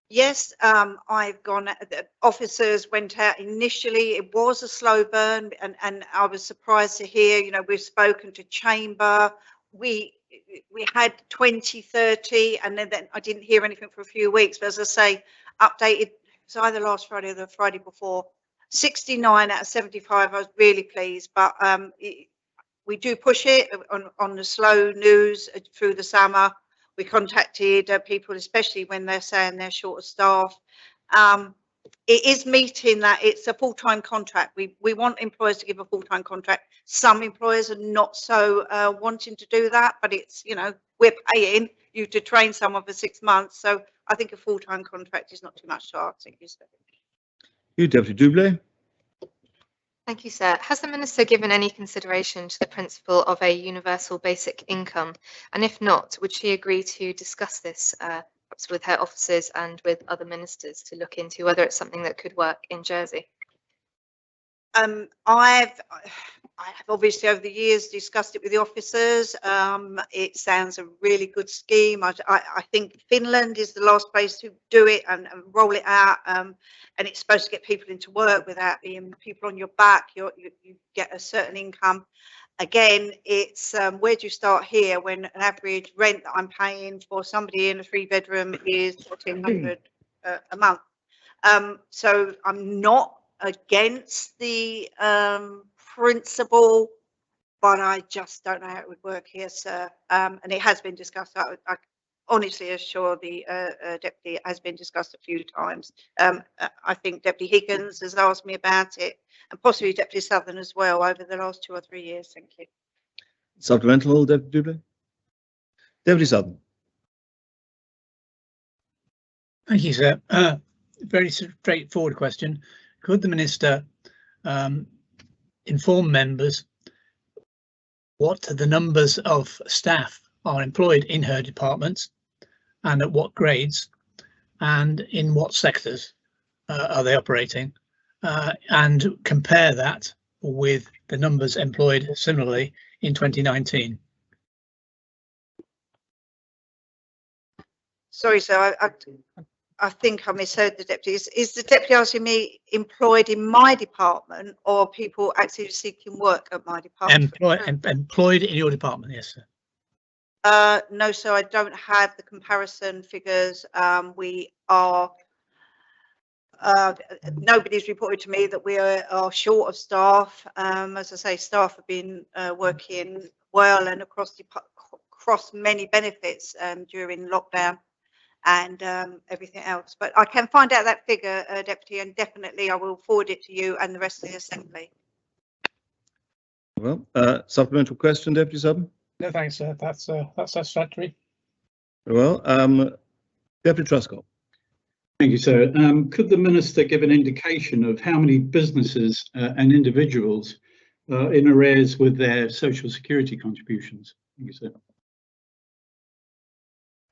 Yes, I've gone, the officers went out initially. It was a slow burn, and I was surprised to hear, you know, we've spoken to Chamber. We had 20, 30, and then I didn't hear anything for a few weeks. But as I say, updated, it's either last Friday or the Friday before, 69 out of 75. I was really pleased, but we do push it on the slow news through the summer. We contacted people, especially when they're saying they're short of staff. It is meeting that it's a full-time contract. We want employers to give a full-time contract. Some employers are not so wanting to do that, but it's, you know, we're paying you to train someone for 6 months. So I think a full-time contract is not too much to ask. Thank you, sir. You, Deputy Doublé. Thank you, sir. Has the Minister given any consideration to the principle of a universal basic income? And if not, would she agree to discuss this perhaps with her officers and with other ministers to look into whether it's something that could work in Jersey? I have obviously over the years discussed it with the officers. It sounds a really good scheme. I think Finland is the last place to do it and roll it out. And it's supposed to get people into work without being people on your back. You get a certain income. Again, it's where do you start here when an average rent that I'm paying for somebody in a 3-bedroom is $1,400 a month. So I'm not against the principle, but I just don't know how it would work here, sir. And it has been discussed. I honestly assure the Deputy, it has been discussed a few times. I think Deputy Higgins has asked me about it, and possibly Deputy Southern as well over the last 2 or 3 years. Thank you. Supplemental, Deputy Doublé. Deputy Southern. Thank you, sir. Very straightforward question. Could the Minister inform members what the numbers of staff are employed in her departments and at what grades and in what sectors are they operating, and compare that with the numbers employed similarly in 2019? Sorry, sir, I think I misheard the Deputy. Is the Deputy asking me employed in my department or people actually seeking work at my department? Employed in your department, yes, sir. No, sir, I don't have the comparison figures. We are, nobody's reported to me that we are short of staff. As I say, staff have been working well and across many benefits during lockdown and everything else. But I can find out that figure, Deputy, and definitely I will forward it to you and the rest of the Assembly. Well, supplemental question, Deputy Southern? No, thanks, sir. That's satisfactory. Very well. Deputy Truscott. Thank you, sir. Could the Minister give an indication of how many businesses and individuals are in arrears with their social security contributions? Thank you, sir.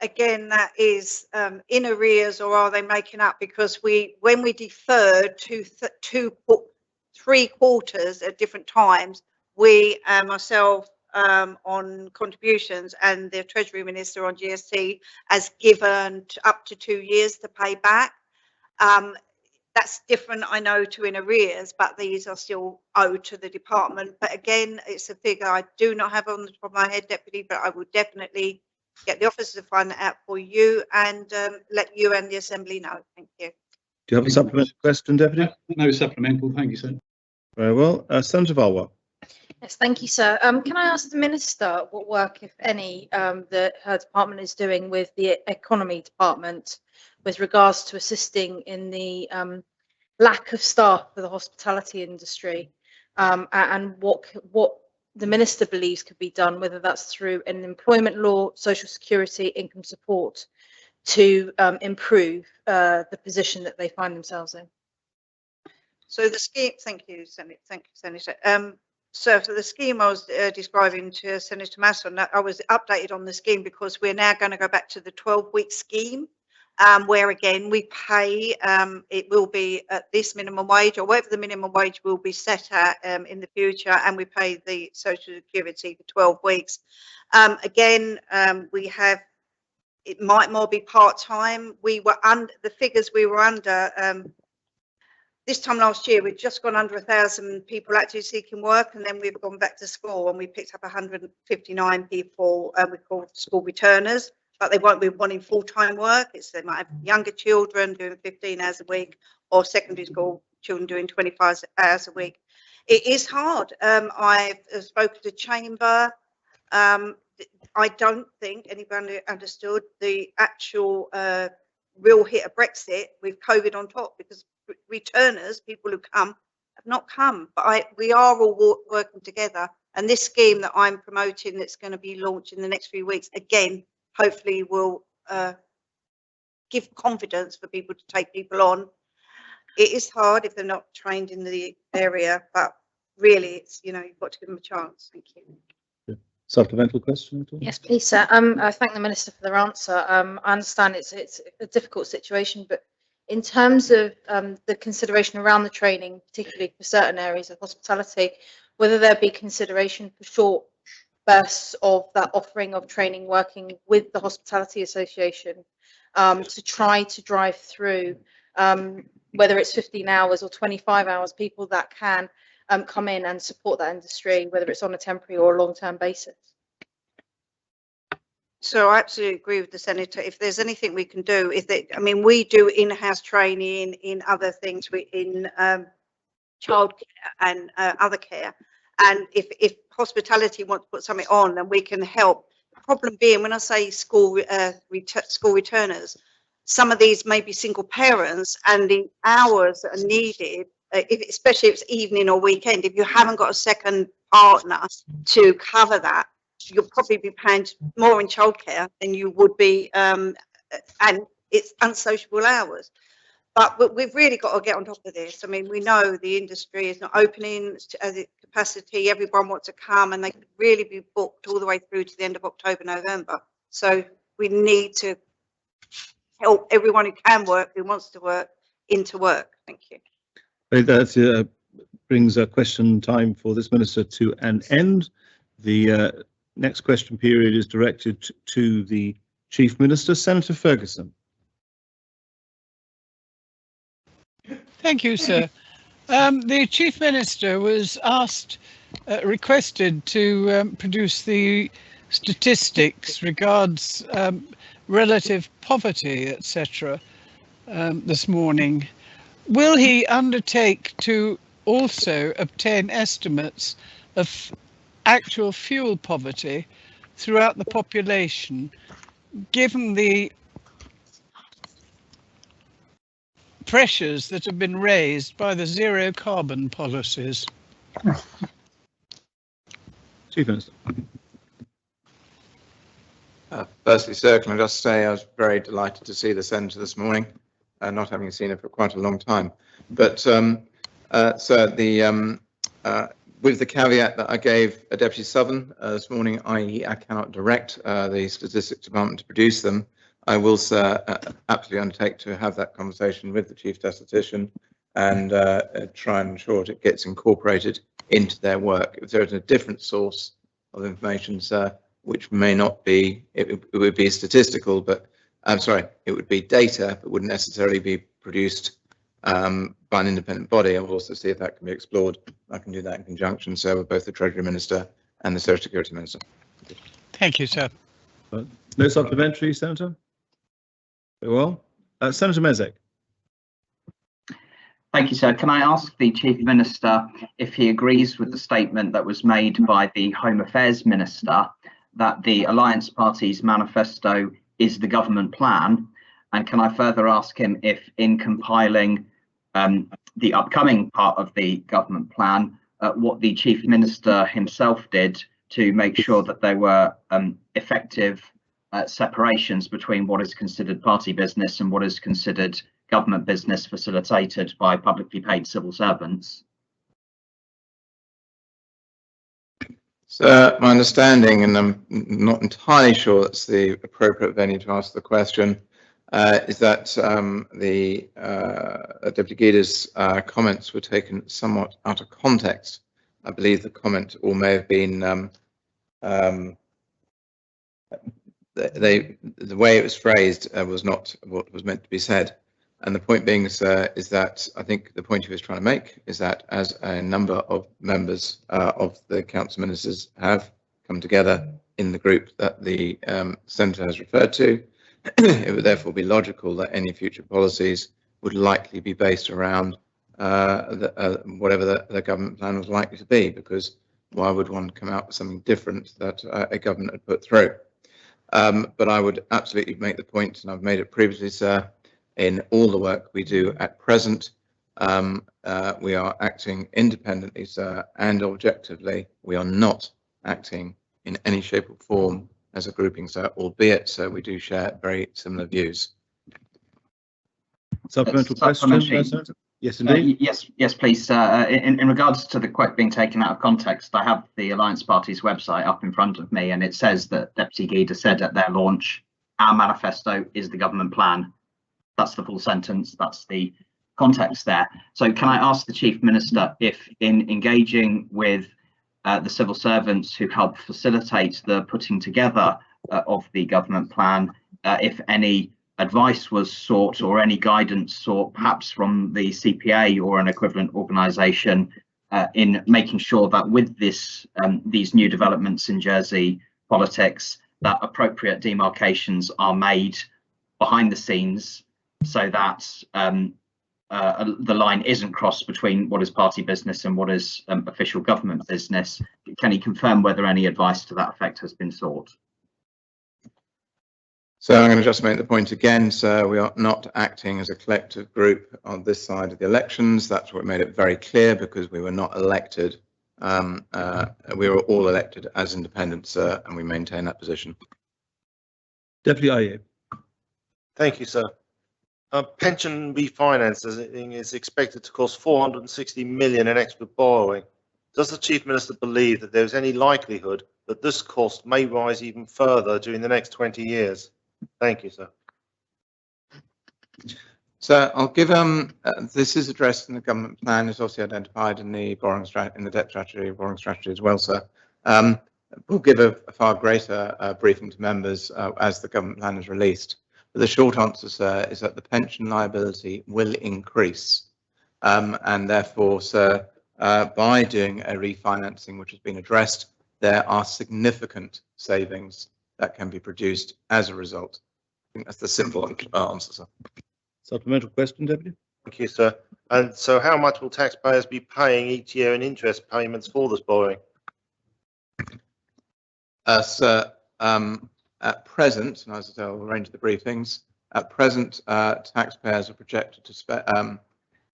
Again, that is in arrears, or are they making up? Because when we deferred to 3 quarters at different times, we myself on contributions and the Treasury Minister on GST has given up to 2 years to pay back. That's different, I know, to in arrears, but these are still owed to the department. But again, it's a figure I do not have on the top of my head, Deputy, but I will definitely get the officers to find that out for you and let you and the Assembly know. Thank you. Do you have a supplementary question, Deputy? No supplemental, thank you, sir. Very well. Senator Valwa. Yes, thank you, sir. Can I ask the Minister what work, if any, that her department is doing with the Economy Department with regards to assisting in the lack of staff for the hospitality industry, and what the minister believes could be done, whether that's through an employment law, social security, income support, to improve the position that they find themselves in. So the scheme, thank you, Senator. So for the scheme I was describing to Senator Masson, I was updated on the scheme because we're now going to go back to the 12-week scheme, where again we pay, it will be at this minimum wage or whatever the minimum wage will be set at in the future, and we pay the social security for 12 weeks. Again, we have, it might more be part-time. We were under, the figures we were under, this time last year, we'd just gone under 1,000 people actually seeking work, and then we've gone back to school and we picked up 159 people we call school returners, but they won't be wanting full-time work. It's they might have younger children doing 15 hours a week, or secondary school children doing 25 hours a week. It is hard. I've spoken to Chamber. I don't think anybody understood the actual real hit of Brexit with COVID on top, because returners, people who come, have not come. But we are all working together, and this scheme that I'm promoting that's going to be launched in the next few weeks, again, hopefully will give confidence for people to take people on. It is hard if they're not trained in the area, but really it's, you know, you've got to give them a chance. Thank you. Supplemental question? Yes, please, sir. I thank the Minister for their answer. I understand it's a difficult situation, but in terms of the consideration around the training, particularly for certain areas of hospitality, whether there be consideration for short bursts of that offering of training working with the Hospitality Association to try to drive through, whether it's 15 hours or 25 hours, people that can come in and support that industry, whether it's on a temporary or a long-term basis. So I absolutely agree with the Senator. If there's anything we can do, I mean, we do in-house training in other things, in childcare and other care. And if hospitality wants to put something on, then we can help. The problem being, when I say school returners, some of these may be single parents, and the hours that are needed, especially if it's evening or weekend, if you haven't got a second partner to cover that, you'll probably be paying more in childcare than you would be, and it's unsociable hours. But we've really got to get on top of this. I mean, we know the industry is not opening at the capacity. Everyone wants to come, and they could really be booked all the way through to the end of October, November. So we need to help everyone who can work, who wants to work, into work. Thank you. That brings a question time for this Minister to an end. The next question period is directed to the Chief Minister, Senator Ferguson. Thank you, sir. The Chief Minister was requested to produce the statistics regards relative poverty, etc. This morning. Will he undertake to also obtain estimates of actual fuel poverty throughout the population, given the pressures that have been raised by the zero carbon policies? Chief Minister. Firstly, sir, can I just say I was very delighted to see the Senator this morning, not having seen her for quite a long time. But, sir, with the caveat that I gave Deputy Southern this morning, i.e. I cannot direct the Statistics Department to produce them, I will, sir, absolutely undertake to have that conversation with the Chief Statistician and try and ensure that it gets incorporated into their work. If there is a different source of information, sir, which may not be, it would be statistical, but I'm sorry, it would be data, but wouldn't necessarily be produced by an independent body. I will also see if that can be explored. I can do that in conjunction, sir, with both the Treasury Minister and the Social Security Minister. Thank you, sir. No supplementary, Senator? Very well. Senator Mezek. Thank you, sir. Can I ask the Chief Minister if he agrees with the statement that was made by the Home Affairs Minister that the Alliance Party's manifesto is the government plan? And can I further ask him if, in compiling the upcoming part of the government plan, what the Chief Minister himself did to make sure that there were effective separations between what is considered party business and what is considered government business facilitated by publicly paid civil servants. So my understanding, and I'm not entirely sure that's the appropriate venue to ask the question, is that the Deputy Guida's comments were taken somewhat out of context. I believe the comment or may have been the way it was phrased was not what was meant to be said. And the point being, sir, is that I think the point he was trying to make is that as a number of members of the Council of Ministers have come together in the group that the Senator has referred to, it would therefore be logical that any future policies would likely be based around whatever the government plan was likely to be, because why would one come out with something different that a government had put through? But I would absolutely make the point, and I've made it previously, sir, in all the work we do at present, we are acting independently, sir, and objectively. We are not acting in any shape or form as a grouping, sir, albeit, sir, we do share very similar views. Supplemental question? Yes, indeed. Yes, please. In regards to the quote being taken out of context, I have the Alliance Party's website up in front of me, and it says that Deputy Guida said at their launch, "Our manifesto is the government plan." That's the full sentence. That's the context there. So can I ask the Chief Minister if, in engaging with the civil servants who help facilitate the putting together of the government plan, if any advice was sought or any guidance sought, perhaps from the CPA or an equivalent organisation, in making sure that with this these new developments in Jersey politics, that appropriate demarcations are made behind the scenes, so that the line isn't crossed between what is party business and what is official government business. Can you confirm whether any advice to that effect has been sought? So I'm going to just make the point again, sir, we are not acting as a collective group on this side of the elections. That's what made it very clear, because we were not elected. We were all elected as independents, sir, and we maintain that position. Deputy Aye. Thank you, sir. Pension refinancing is expected to cost 460 million in extra borrowing. Does the Chief Minister believe that there is any likelihood that this cost may rise even further during the next 20 years? Thank you, sir. So I'll give this is addressed in the government plan. It's also identified in the borrowing strategy, in the debt strategy, borrowing strategy as well, sir. We'll give a far greater briefing to members as the government plan is released. But the short answer, sir, is that the pension liability will increase, and therefore, sir, by doing a refinancing which has been addressed, there are significant savings that can be produced as a result. I think that's the simple answer, sir. Supplemental question, Deputy. Thank you, sir. And so how much will taxpayers be paying each year in interest payments for this borrowing? Sir, at present, and as I say, I'll arrange the briefings, at present, taxpayers are projected to spend,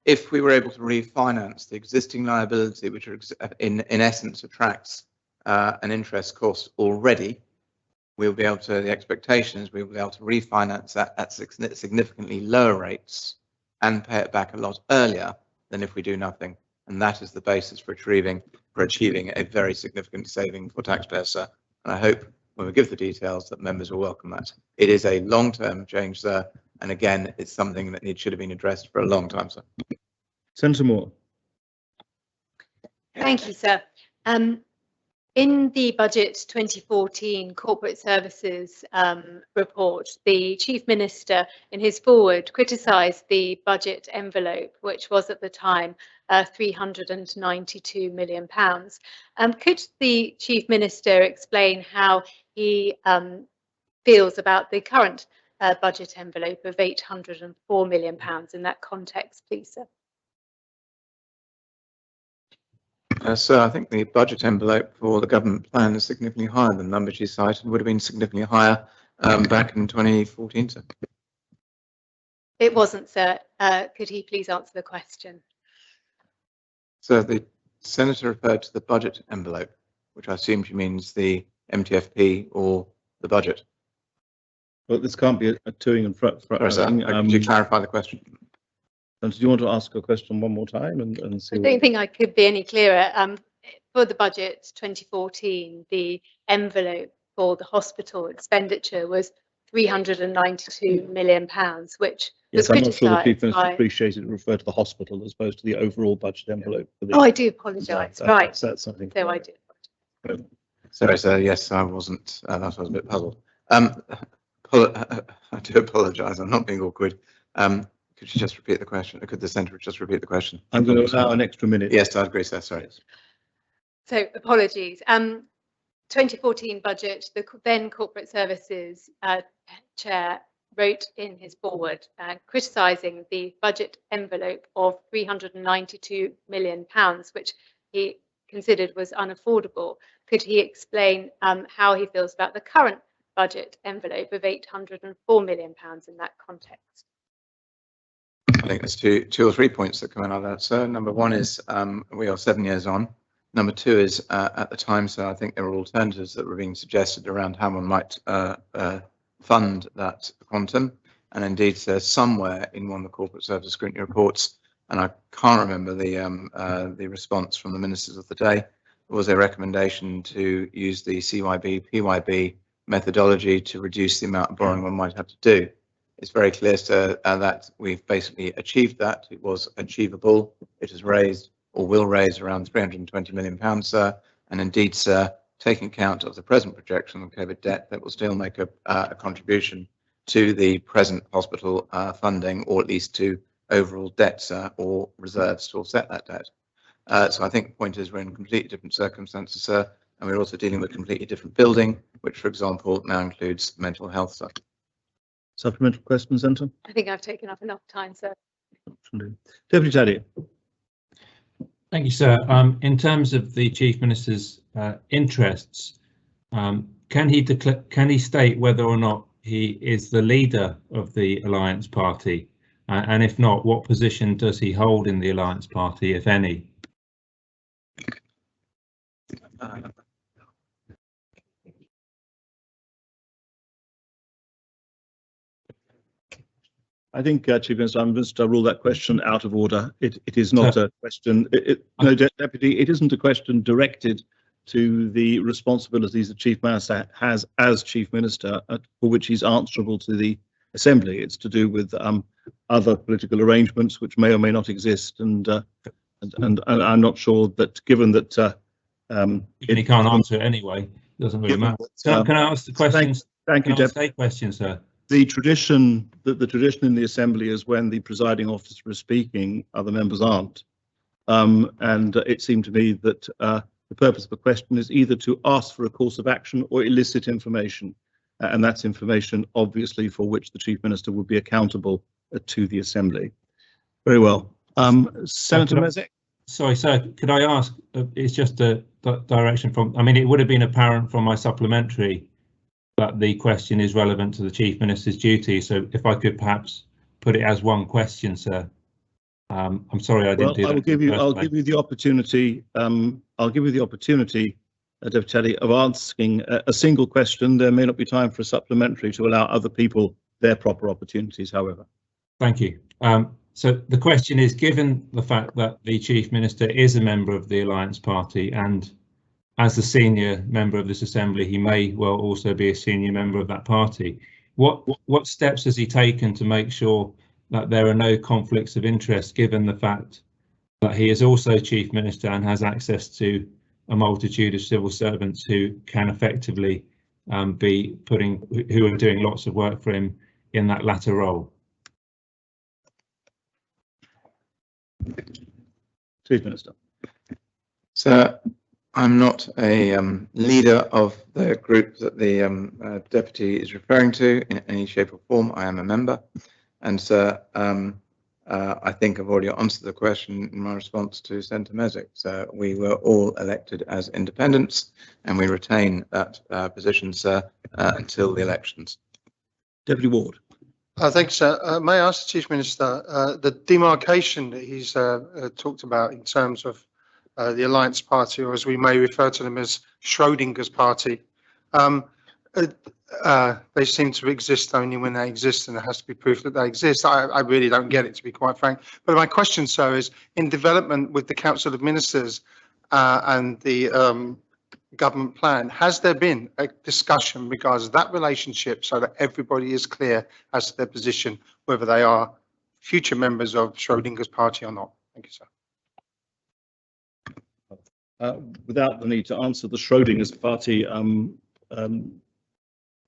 if we were able to refinance the existing liability, which are in essence attracts an interest cost already, we'll be able to, the expectation is we will be able to refinance that at significantly lower rates and pay it back a lot earlier than if we do nothing. And that is the basis for achieving a very significant saving for taxpayers, sir. And I hope when we give the details that members will welcome that. It is a long-term change, sir. And again, it's something that should have been addressed for a long time, sir. Senator Moore. Thank you, sir. In the Budget 2014 Corporate Services report, the Chief Minister in his foreword criticised the budget envelope, which was at the time £392 million. Could the Chief Minister explain how he feels about the current budget envelope of £804 million in that context, please, sir? So I think the budget envelope for the government plan is significantly higher than the number she cited, would have been significantly higher back in 2014, sir. It wasn't, sir. Could he please answer the question? So the Senator referred to the budget envelope, which I assume she means the MTFP or the budget. Well, this can't be a toing and fro. Sorry, sir. Could you clarify the question? And do you want to ask a question one more time and see? I don't think I could be any clearer. For the budget 2014, the envelope for the hospital expenditure was £392 million, which was Yes, I'm not sure the criticised Chief Minister by... appreciated it referred to the hospital as opposed to the overall budget envelope. For the, Oh, I do apologise. Right. That's something. So I do. Sorry, sir. Yes, I wasn't. That was a bit puzzled. I do apologise. I'm not being awkward. Could you just repeat the question? Could the Senator just repeat the question? I'm going to allow an extra minute. Yes, I agree, sir. Sorry. So apologies. 2014 budget, the then Corporate Services Chair wrote in his forward criticising the budget envelope of £392 million, which he considered was unaffordable. Could he explain how he feels about the current budget envelope of £804 million in that context? I think there's two or 3 points that come out of that, sir. Number one is we are 7 years on. Number two is at the time, sir, I think there were alternatives that were being suggested around how one might fund that quantum. And indeed, sir, somewhere in one of the corporate service scrutiny reports, and I can't remember the response from the ministers of the day, was a recommendation to use the CYB, PYB methodology to reduce the amount of borrowing one might have to do. It's very clear, sir, that we've basically achieved that. It was achievable. It has raised or will raise around £320 million, sir. And indeed, sir, taking account of the present projection of COVID debt, that will still make a contribution to the present hospital funding, or at least to overall debt, sir, or reserves to offset that debt. So I think the point is we're in completely different circumstances, sir, and we're also dealing with a completely different building, which, for example, now includes mental health, sir. Supplementary questions, Senator? I think I've taken up enough time, sir. Deputy Taddy. Thank you, sir. In terms of the Chief Minister's interests, can he state whether or not he is the leader of the Alliance Party? And if not, what position does he hold in the Alliance Party, if any? I think, Chief Minister, I'm just to rule that question out of order. It is not a question. No, Deputy, it isn't a question directed to the responsibilities the Chief Minister has as Chief Minister, for which he's answerable to the Assembly. It's to do with other political arrangements which may or may not exist, and I'm not sure that, given that he can't answer it anyway, it doesn't really matter. Can I ask the questions? Thank you, Deputy. Take questions, sir. The tradition in the Assembly is when the presiding officer is speaking, other members aren't. And it seemed to me that the purpose of a question is either to ask for a course of action or elicit information. And that's information, obviously, for which the Chief Minister would be accountable to the Assembly. Very well. Senator Mezek. Sorry, sir, could I ask, it's just a direction from, I mean, it would have been apparent from my supplementary that the question is relevant to the Chief Minister's duty. So if I could perhaps put it as one question, sir. I'm sorry I didn't do that. I'll give you the opportunity. I'll give you the opportunity, Deputy Taddy, of asking a single question. There may not be time for a supplementary to allow other people their proper opportunities, however. Thank you. So the question is, given the fact that the Chief Minister is a member of the Alliance Party, and as a senior member of this Assembly, he may well also be a senior member of that party. What steps has he taken to make sure that there are no conflicts of interest, given the fact that he is also Chief Minister and has access to a multitude of civil servants who can effectively be who are doing lots of work for him in that latter role? Chief Minister. So I'm not a leader of the group that the deputy is referring to in any shape or form. I am a member, and so I think I've already answered the question in my response to Senator Mezek. So we were all elected as independents, and we retain that position, sir, until the elections. Deputy Ward. Thank you, sir. May I ask the Chief Minister, the demarcation that he's talked about in terms of the Alliance Party, or as we may refer to them as Schrodinger's Party, they seem to exist only when they exist, and there has to be proof that they exist. I really don't get it, to be quite frank. But my question, sir, is in development with the Council of Ministers and the government plan, has there been a discussion regards that relationship so that everybody is clear as to their position, whether they are future members of Schrodinger's Party or not? Thank you, sir. Without the need to answer the Schrodinger's Party,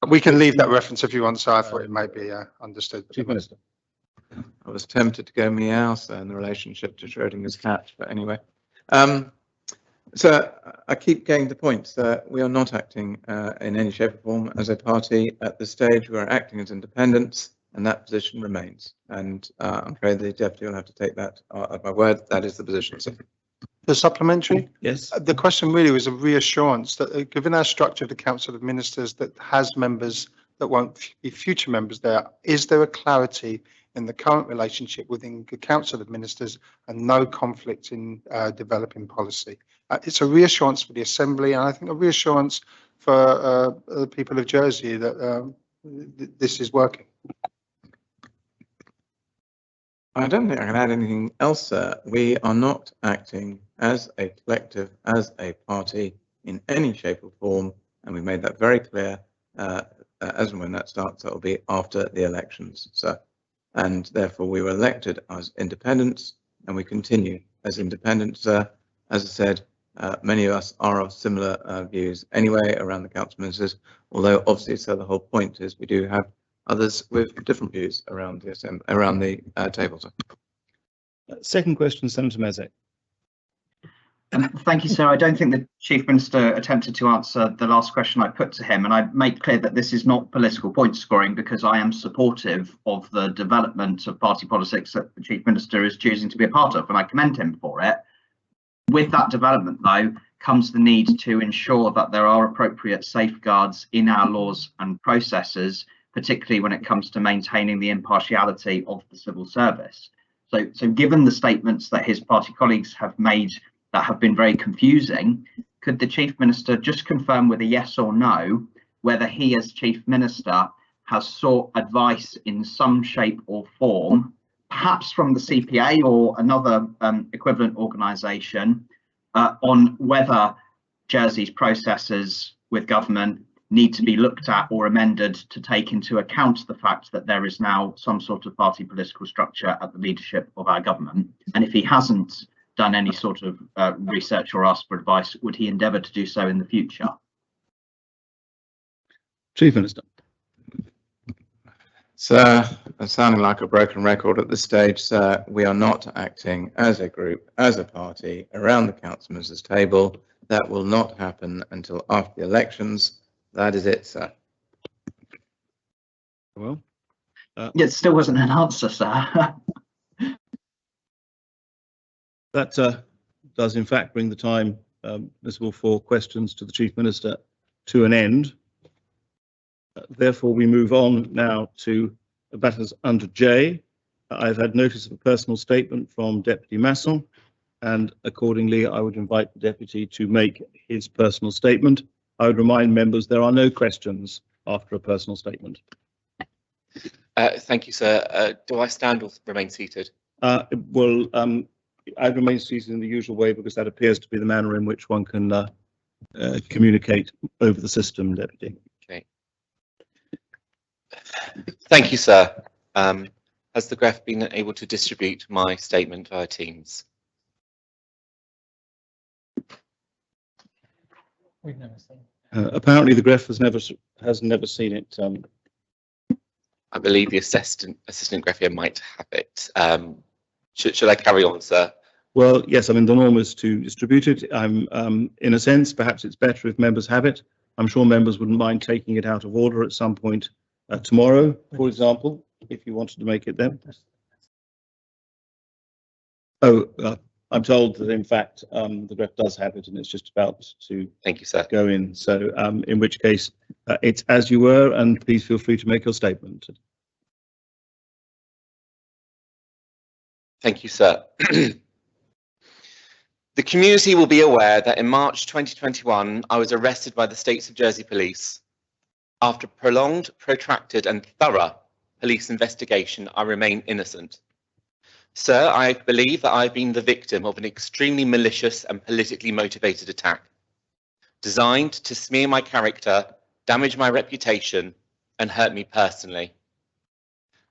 we can leave that reference if you want, so I thought it might be understood. Chief Minister. I was tempted to go meow in the relationship to Schrodinger's cat, but anyway. So I keep getting the point that we are not acting in any shape or form as a party at this stage. We are acting as independents, and that position remains. And I'm afraid the Deputy will have to take that at my word. That is the position. So. The supplementary? Yes. The question really was a reassurance that given our structure of the Council of Ministers that has members that won't be future members there, is there a clarity in the current relationship within the Council of Ministers and no conflict in developing policy? It's a reassurance for the Assembly, and I think a reassurance for the people of Jersey that this is working. I don't think I can add anything else, sir. We are not acting as a collective, as a party in any shape or form, and we made that very clear. As and when that starts, that will be after the elections, sir. And therefore, we were elected as independents, and we continue as independents, sir. As I said, many of us are of similar views anyway around the Council of Ministers, although obviously, so the whole point is we do have others with different views around the table. Sir. Second question, Senator Mezek. Thank you, sir. I don't think the Chief Minister attempted to answer the last question I put to him, and I make clear that this is not political point scoring because I am supportive of the development of party politics that the Chief Minister is choosing to be a part of, and I commend him for it. With that development, though, comes the need to ensure that there are appropriate safeguards in our laws and processes, particularly when it comes to maintaining the impartiality of the civil service. So given the statements that his party colleagues have made that have been very confusing, could the Chief Minister just confirm with a yes or no whether he as Chief Minister has sought advice in some shape or form, perhaps from the CPA or another equivalent organisation, on whether Jersey's processes with government need to be looked at or amended to take into account the fact that there is now some sort of party political structure at the leadership of our government? And if he hasn't done any sort of research or asked for advice, would he endeavour to do so in the future? Chief Minister. Sir, sounding like a broken record at this stage, sir, we are not acting as a group, as a party, around the Council Ministers' table. That will not happen until after the elections. That is it, sir. Well, it still wasn't an answer, sir. That does in fact bring the time permissible for questions to the Chief Minister to an end. Therefore, we move on now to matters under J. I've had notice of a personal statement from Deputy Masson, and accordingly, I would invite the Deputy to make his personal statement. I would remind members there are no questions after a personal statement. Thank you, sir. Do I stand or remain seated? Well, I'd remain seated in the usual way because that appears to be the manner in which one can communicate over the system, Deputy. Okay. Thank you, sir. Has the Gref been able to distribute my statement via Teams? We've never seen it. Apparently, the Gref has never seen it. I believe the assistant greffier might have it. Should I carry on, sir? Well, yes. I mean, the norm is to distribute it. In a sense, perhaps it's better if members have it. I'm sure members wouldn't mind taking it out of order at some point tomorrow, for example, if you wanted to make it then. Oh, I'm told that in fact the Gref does have it, and it's just about to Thank you, sir. Go in. So, in which case, it's as you were, and please feel free to make your statement. Thank you, sir. The community will be aware that in March 2021, I was arrested by the States of Jersey Police. After prolonged, protracted and thorough police investigation, I remain innocent. Sir, I believe that I've been the victim of an extremely malicious and politically motivated attack, designed to smear my character, damage my reputation, and hurt me personally.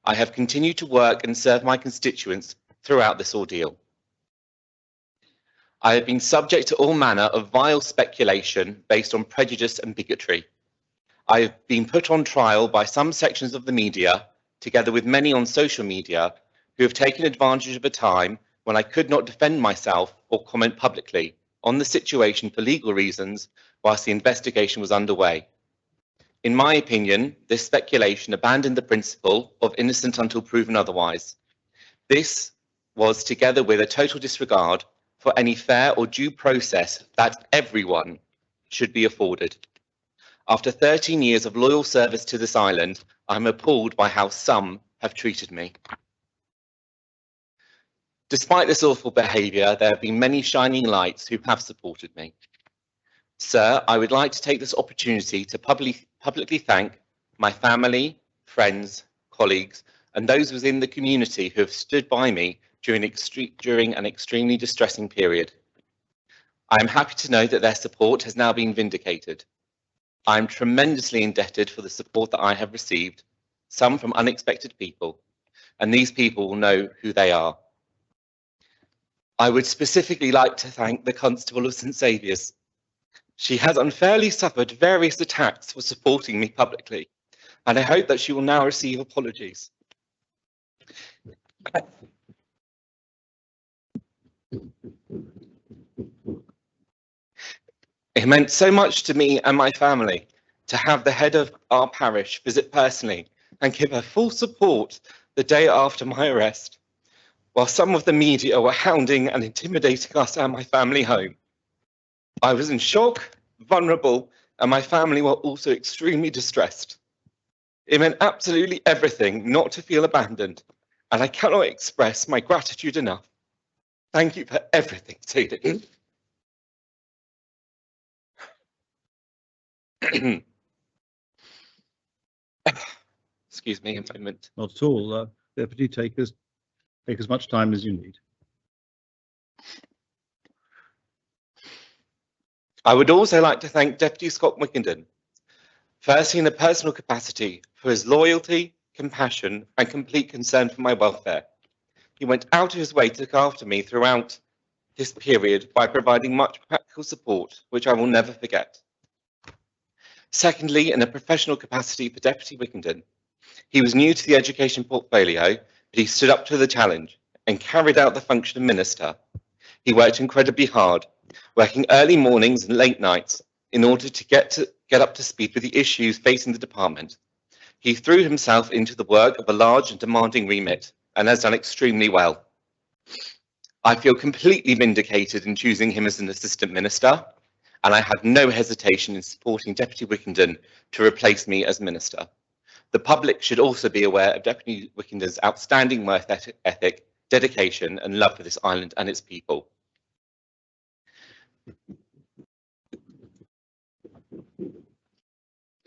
I have continued to work and serve my constituents throughout this ordeal. I have been subject to all manner of vile speculation based on prejudice and bigotry. I have been put on trial by some sections of the media, together with many on social media, who have taken advantage of a time when I could not defend myself or comment publicly on the situation for legal reasons whilst the investigation was underway. In my opinion, this speculation abandoned the principle of innocent until proven otherwise. This was together with a total disregard for any fair or due process that everyone should be afforded. After 13 years of loyal service to this island, I'm appalled by how some have treated me. Despite this awful behaviour, there have been many shining lights who have supported me. Sir, I would like to take this opportunity to publicly thank my family, friends, colleagues, and those within the community who have stood by me during an extremely distressing period. I am happy to know that their support has now been vindicated. I am tremendously indebted for the support that I have received, some from unexpected people, and these people will know who they are. I would specifically like to thank the Constable of St Saviour's. She has unfairly suffered various attacks for supporting me publicly, and I hope that she will now receive apologies. It meant so much to me and my family to have the head of our parish visit personally and give her full support the day after my arrest, while some of the media were hounding and intimidating us and my family home. I was in shock, vulnerable, and my family were also extremely distressed. It meant absolutely everything not to feel abandoned, and I cannot express my gratitude enough. Thank you for everything, Sadie. Excuse me a moment. Not at all. Deputy, take as much time as you need. I would also like to thank Deputy Scott Wickenden, firstly in a personal capacity, for his loyalty, compassion and complete concern for my welfare. He went out of his way to look after me throughout this period by providing much practical support, which I will never forget. Secondly, in a professional capacity for Deputy Wickenden, he was new to the education portfolio, but he stood up to the challenge and carried out the function of minister. He worked incredibly hard, working early mornings and late nights in order to get up to speed with the issues facing the department. He threw himself into the work of a large and demanding remit and has done extremely well. I feel completely vindicated in choosing him as an assistant minister, and I have no hesitation in supporting Deputy Wickenden to replace me as minister. The public should also be aware of Deputy Wickenden's outstanding work ethic, dedication and love for this island and its people.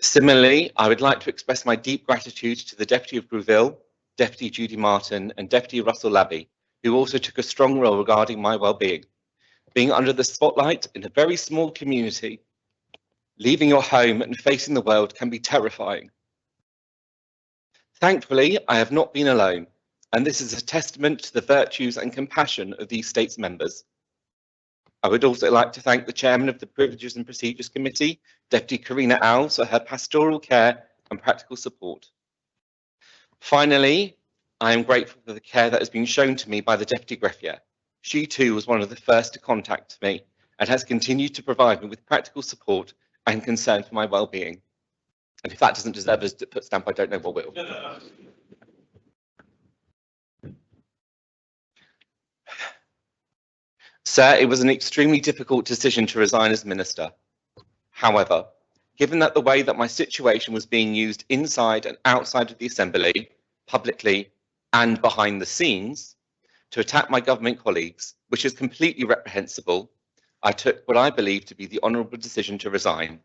Similarly, I would like to express my deep gratitude to the Deputy of Bruville, Deputy Judy Martin and Deputy Russell Labby, who also took a strong role regarding my well-being. Being under the spotlight in a very small community, leaving your home and facing the world can be terrifying. Thankfully, I have not been alone, and this is a testament to the virtues and compassion of these states members. I would also like to thank the Chairman of the Privileges and Procedures Committee, Deputy Karina Owls, for her pastoral care and practical support. Finally, I am grateful for the care that has been shown to me by the Deputy Greffier. She too was one of the first to contact me and has continued to provide me with practical support and concern for my well-being. And if that doesn't deserve a put stamp, I don't know what will. Sir, it was an extremely difficult decision to resign as minister. However, given that the way that my situation was being used inside and outside of the Assembly, publicly and behind the scenes, to attack my government colleagues, which is completely reprehensible, I took what I believe to be the honourable decision to resign.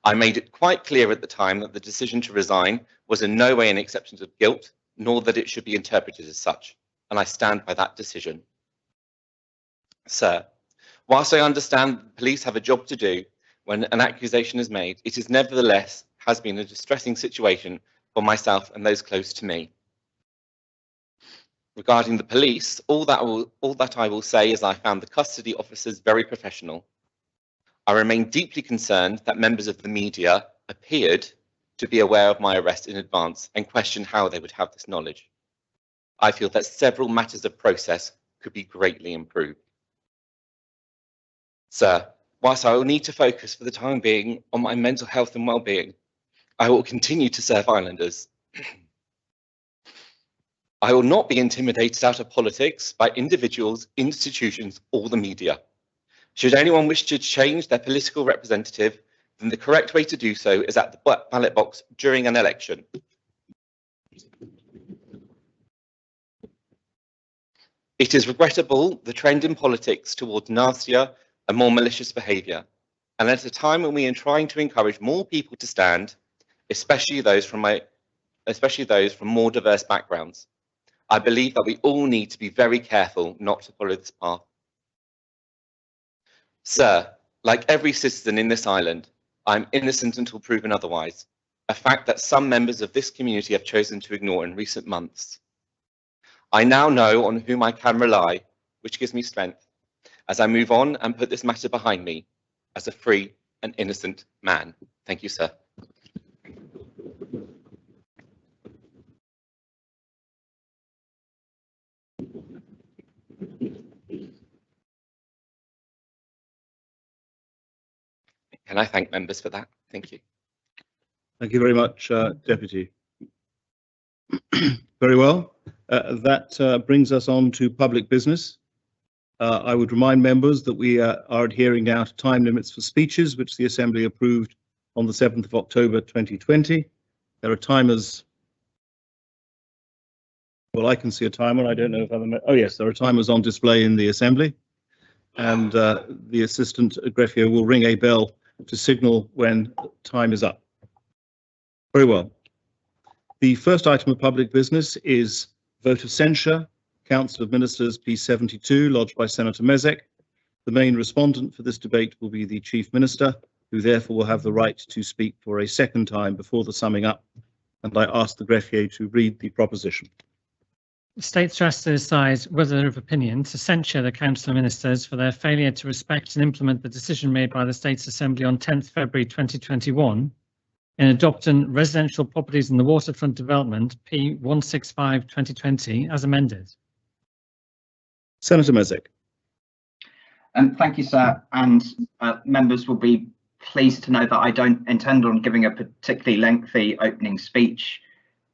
I made it quite clear at the time that the decision to resign was in no way an acceptance of guilt, nor that it should be interpreted as such, and I stand by that decision. Sir, whilst I understand that the police have a job to do when an accusation is made, it is nevertheless has been a distressing situation for myself and those close to me. Regarding the police, all that I will say is I found the custody officers very professional. I remain deeply concerned that members of the media appeared to be aware of my arrest in advance and question how they would have this knowledge. I feel that several matters of process could be greatly improved. Sir, whilst I will need to focus for the time being on my mental health and well-being, I will continue to serve Islanders. I will not be intimidated out of politics by individuals, institutions, or the media. Should anyone wish to change their political representative, then the correct way to do so is at the ballot box during an election. It is regrettable the trend in politics towards nastier and more malicious behaviour, and at a time when we are trying to encourage more people to stand, especially those from more diverse backgrounds, I believe that we all need to be very careful not to follow this path. Sir, like every citizen in this island, I am innocent until proven otherwise, a fact that some members of this community have chosen to ignore in recent months. I now know on whom I can rely, which gives me strength, as I move on and put this matter behind me as a free and innocent man. Thank you, sir. Can I thank members for that? Thank you. Thank you very much, Deputy. Very well. That brings us on to public business. I would remind members that we are adhering now to time limits for speeches, which the Assembly approved on the 7th of October 2020. There are timers. Well, I can see a timer. I don't know if other. Oh, yes, there are timers on display in the Assembly. And the Assistant Greffier will ring a bell to signal when time is up. Very well. The first item of public business is vote of censure, Council of Ministers P72, lodged by Senator Mezek. The main respondent for this debate will be the Chief Minister, who therefore will have the right to speak for a second time before the summing up. And I ask the Greffier to read the proposition. The State Solicitor decides whether they're of opinion to censure the Council of Ministers for their failure to respect and implement the decision made by the States Assembly on 10th February 2021 in adopting residential properties in the waterfront development P165/2020 as amended. Senator Mezek. Thank you, sir. And members will be pleased to know that I don't intend on giving a particularly lengthy opening speech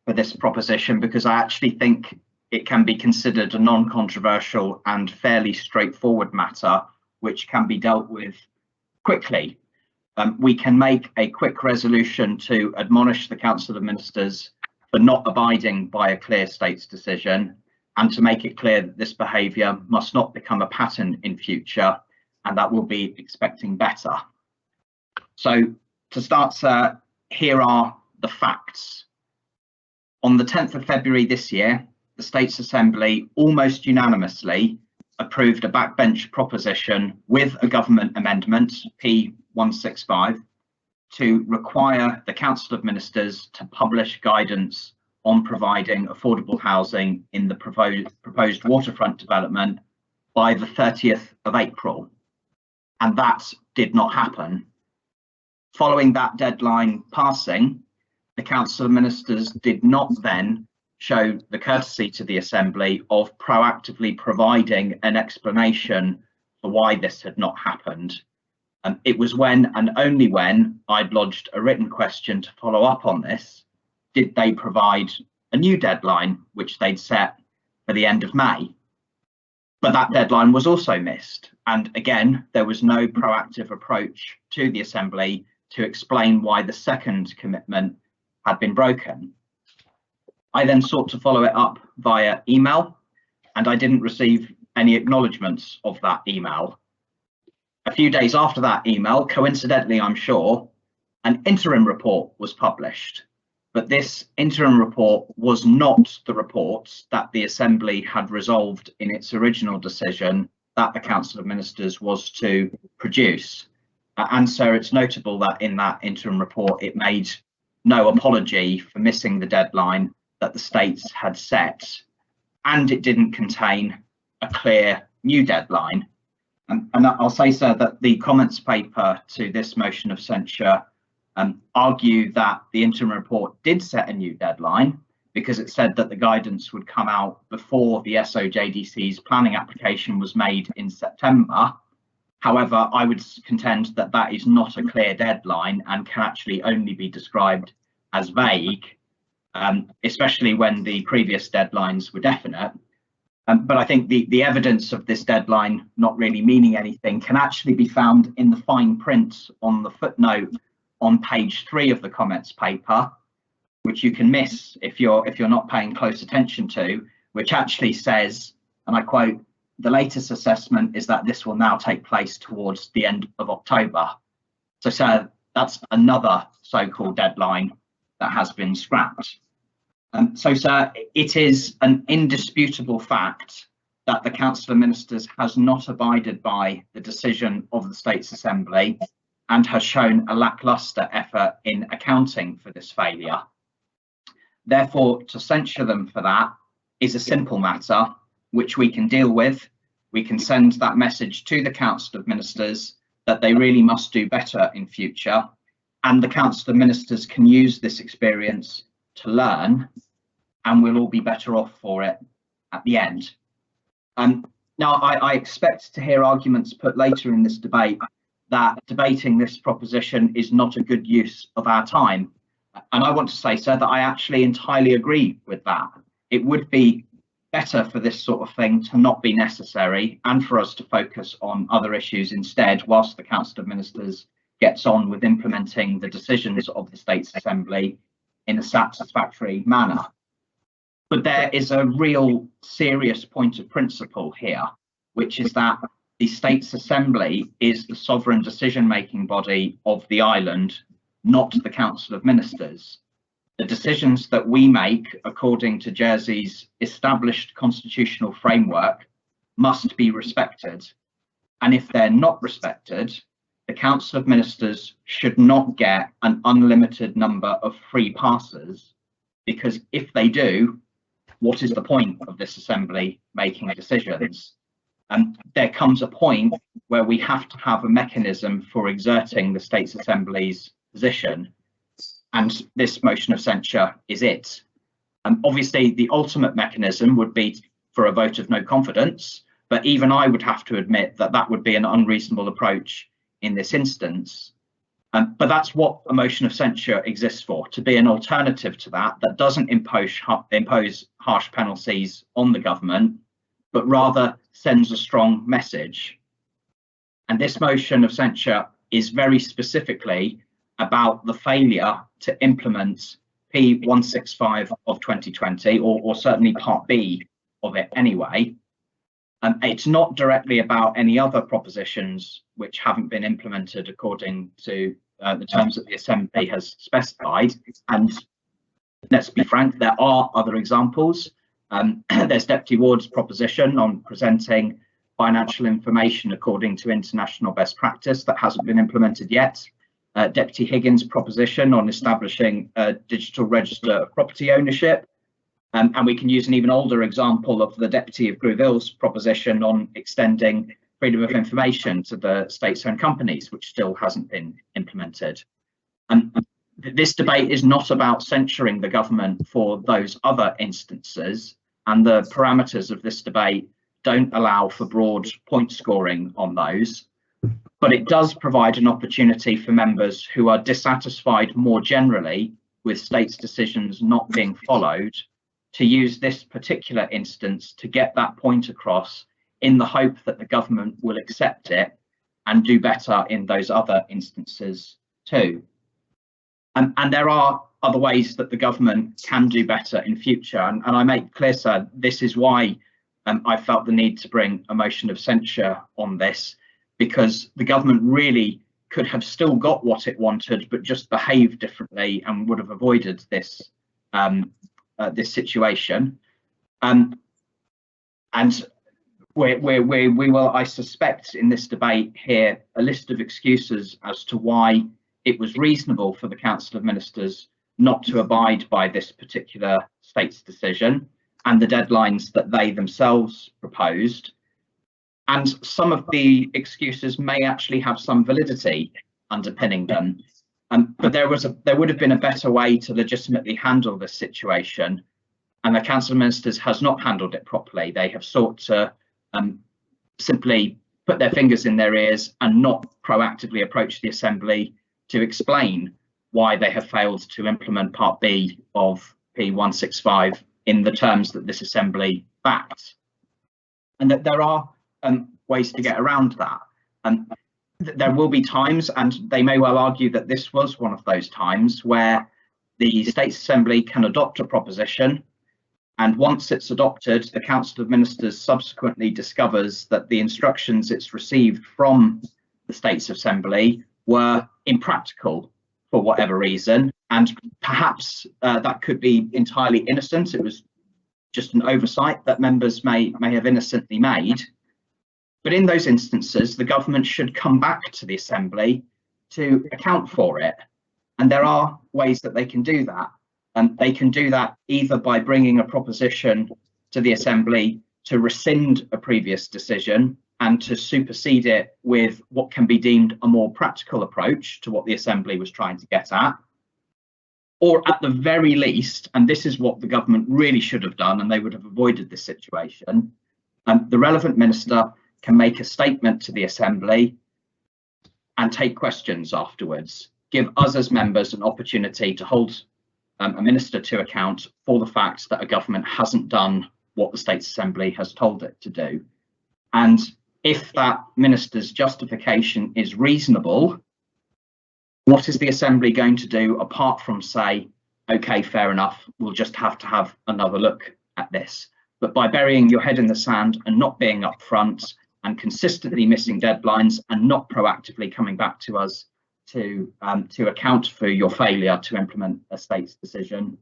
for this proposition, because I actually think it can be considered a non-controversial and fairly straightforward matter, which can be dealt with quickly. We can make a quick resolution to admonish the Council of Ministers for not abiding by a clear State's decision, and to make it clear that this behaviour must not become a pattern in future, and that we'll be expecting better. So to start, sir, here are the facts. On the 10th of February this year, the States Assembly almost unanimously approved a backbench proposition with a government amendment, P165, to require the Council of Ministers to publish guidance on providing affordable housing in the proposed waterfront development by the 30th of April. And that did not happen. Following that deadline passing, the Council of Ministers did not then show the courtesy to the Assembly of proactively providing an explanation for why this had not happened. It was when and only when I'd lodged a written question to follow up on this did they provide a new deadline, which they'd set for the end of May. But that deadline was also missed. And again, there was no proactive approach to the Assembly to explain why the second commitment had been broken. I then sought to follow it up via email, and I didn't receive any acknowledgements of that email. A few days after that email, coincidentally, I'm sure, an interim report was published. But this interim report was not the report that the Assembly had resolved in its original decision that the Council of Ministers was to produce. And so it's notable that in that interim report, it made no apology for missing the deadline that the states had set, and it didn't contain a clear new deadline. And I'll say, sir, that the comments paper to this motion of censure argue that the interim report did set a new deadline because it said that the guidance would come out before the SOJDC's planning application was made in September. However, I would contend that that is not a clear deadline and can actually only be described as vague, especially when the previous deadlines were definite. But I think the evidence of this deadline not really meaning anything can actually be found in the fine print on the footnote on page 3 of the comments paper, which you can miss if you're not paying close attention to, which actually says, and I quote, "The latest assessment is that this will now take place towards the end of October." So, sir, that's another so-called deadline that has been scrapped. So, sir, it is an indisputable fact that the Council of Ministers has not abided by the decision of the States Assembly and has shown a lacklustre effort in accounting for this failure. Therefore, to censure them for that is a simple matter, which we can deal with. We can send that message to the Council of Ministers that they really must do better in future, and the Council of Ministers can use this experience to learn, and we'll all be better off for it at the end. Now, I expect to hear arguments put later in this debate that debating this proposition is not a good use of our time. And I want to say, sir, that I actually entirely agree with that. It would be better for this sort of thing to not be necessary and for us to focus on other issues instead, whilst the Council of Ministers gets on with implementing the decisions of the States Assembly in a satisfactory manner. But there is a real serious point of principle here, which is that the States Assembly is the sovereign decision-making body of the island, not the Council of Ministers. The decisions that we make according to Jersey's established constitutional framework must be respected. And if they're not respected, the Council of Ministers should not get an unlimited number of free passes, because if they do, what is the point of this Assembly making decisions? And there comes a point where we have to have a mechanism for exerting the States Assembly's position, and this motion of censure is it. Obviously, the ultimate mechanism would be for a vote of no confidence, but even I would have to admit that that would be an unreasonable approach in this instance. But that's what a motion of censure exists for, to be an alternative to that doesn't impose harsh penalties on the government, but rather sends a strong message. And this motion of censure is very specifically about the failure to implement P165 of 2020, or certainly Part B of it anyway. It's not directly about any other propositions which haven't been implemented according to the terms that the Assembly has specified. And let's be frank, there are other examples. There's Deputy Ward's proposition on presenting financial information according to international best practice that hasn't been implemented yet. Deputy Higgins' proposition on establishing a digital register of property ownership. And we can use an even older example of the Deputy of Grouville's proposition on extending freedom of information to the state-owned companies, which still hasn't been implemented. And this debate is not about censuring the government for those other instances, and the parameters of this debate don't allow for broad point scoring on those. But it does provide an opportunity for members who are dissatisfied more generally with states' decisions not being followed to use this particular instance to get that point across, in the hope that the government will accept it and do better in those other instances too. And there are other ways that the government can do better in future. And I make clear, sir, this is why I felt the need to bring a motion of censure on this, because the government really could have still got what it wanted, but just behaved differently and would have avoided this this situation. And we will, I suspect, in this debate hear a list of excuses as to why it was reasonable for the Council of Ministers not to abide by this particular state's decision and the deadlines that they themselves proposed. And some of the excuses may actually have some validity underpinning them. But there would have been a better way to legitimately handle this situation, and the Council of Ministers has not handled it properly. They have sought to simply put their fingers in their ears and not proactively approach the Assembly to explain why they have failed to implement Part B of P165 in the terms that this Assembly backed. And that there are ways to get around that. There will be times, and they may well argue that this was one of those times, where the States Assembly can adopt a proposition, and once it's adopted, the Council of Ministers subsequently discovers that the instructions it's received from the States Assembly were impractical for whatever reason, and perhaps that could be entirely innocent. It was just an oversight that members may have innocently made. But in those instances, the government should come back to the Assembly to account for it. And there are ways that they can do that. And they can do that either by bringing a proposition to the Assembly to rescind a previous decision and to supersede it with what can be deemed a more practical approach to what the Assembly was trying to get at. Or at the very least, and this is what the government really should have done, and they would have avoided this situation, the relevant minister can make a statement to the Assembly and take questions afterwards. Give us as members an opportunity to hold a minister to account for the fact that a government hasn't done what the States Assembly has told it to do. And if that minister's justification is reasonable, what is the Assembly going to do apart from say, okay, fair enough, we'll just have to have another look at this? But by burying your head in the sand and not being upfront and consistently missing deadlines and not proactively coming back to us to account for your failure to implement a state's decision,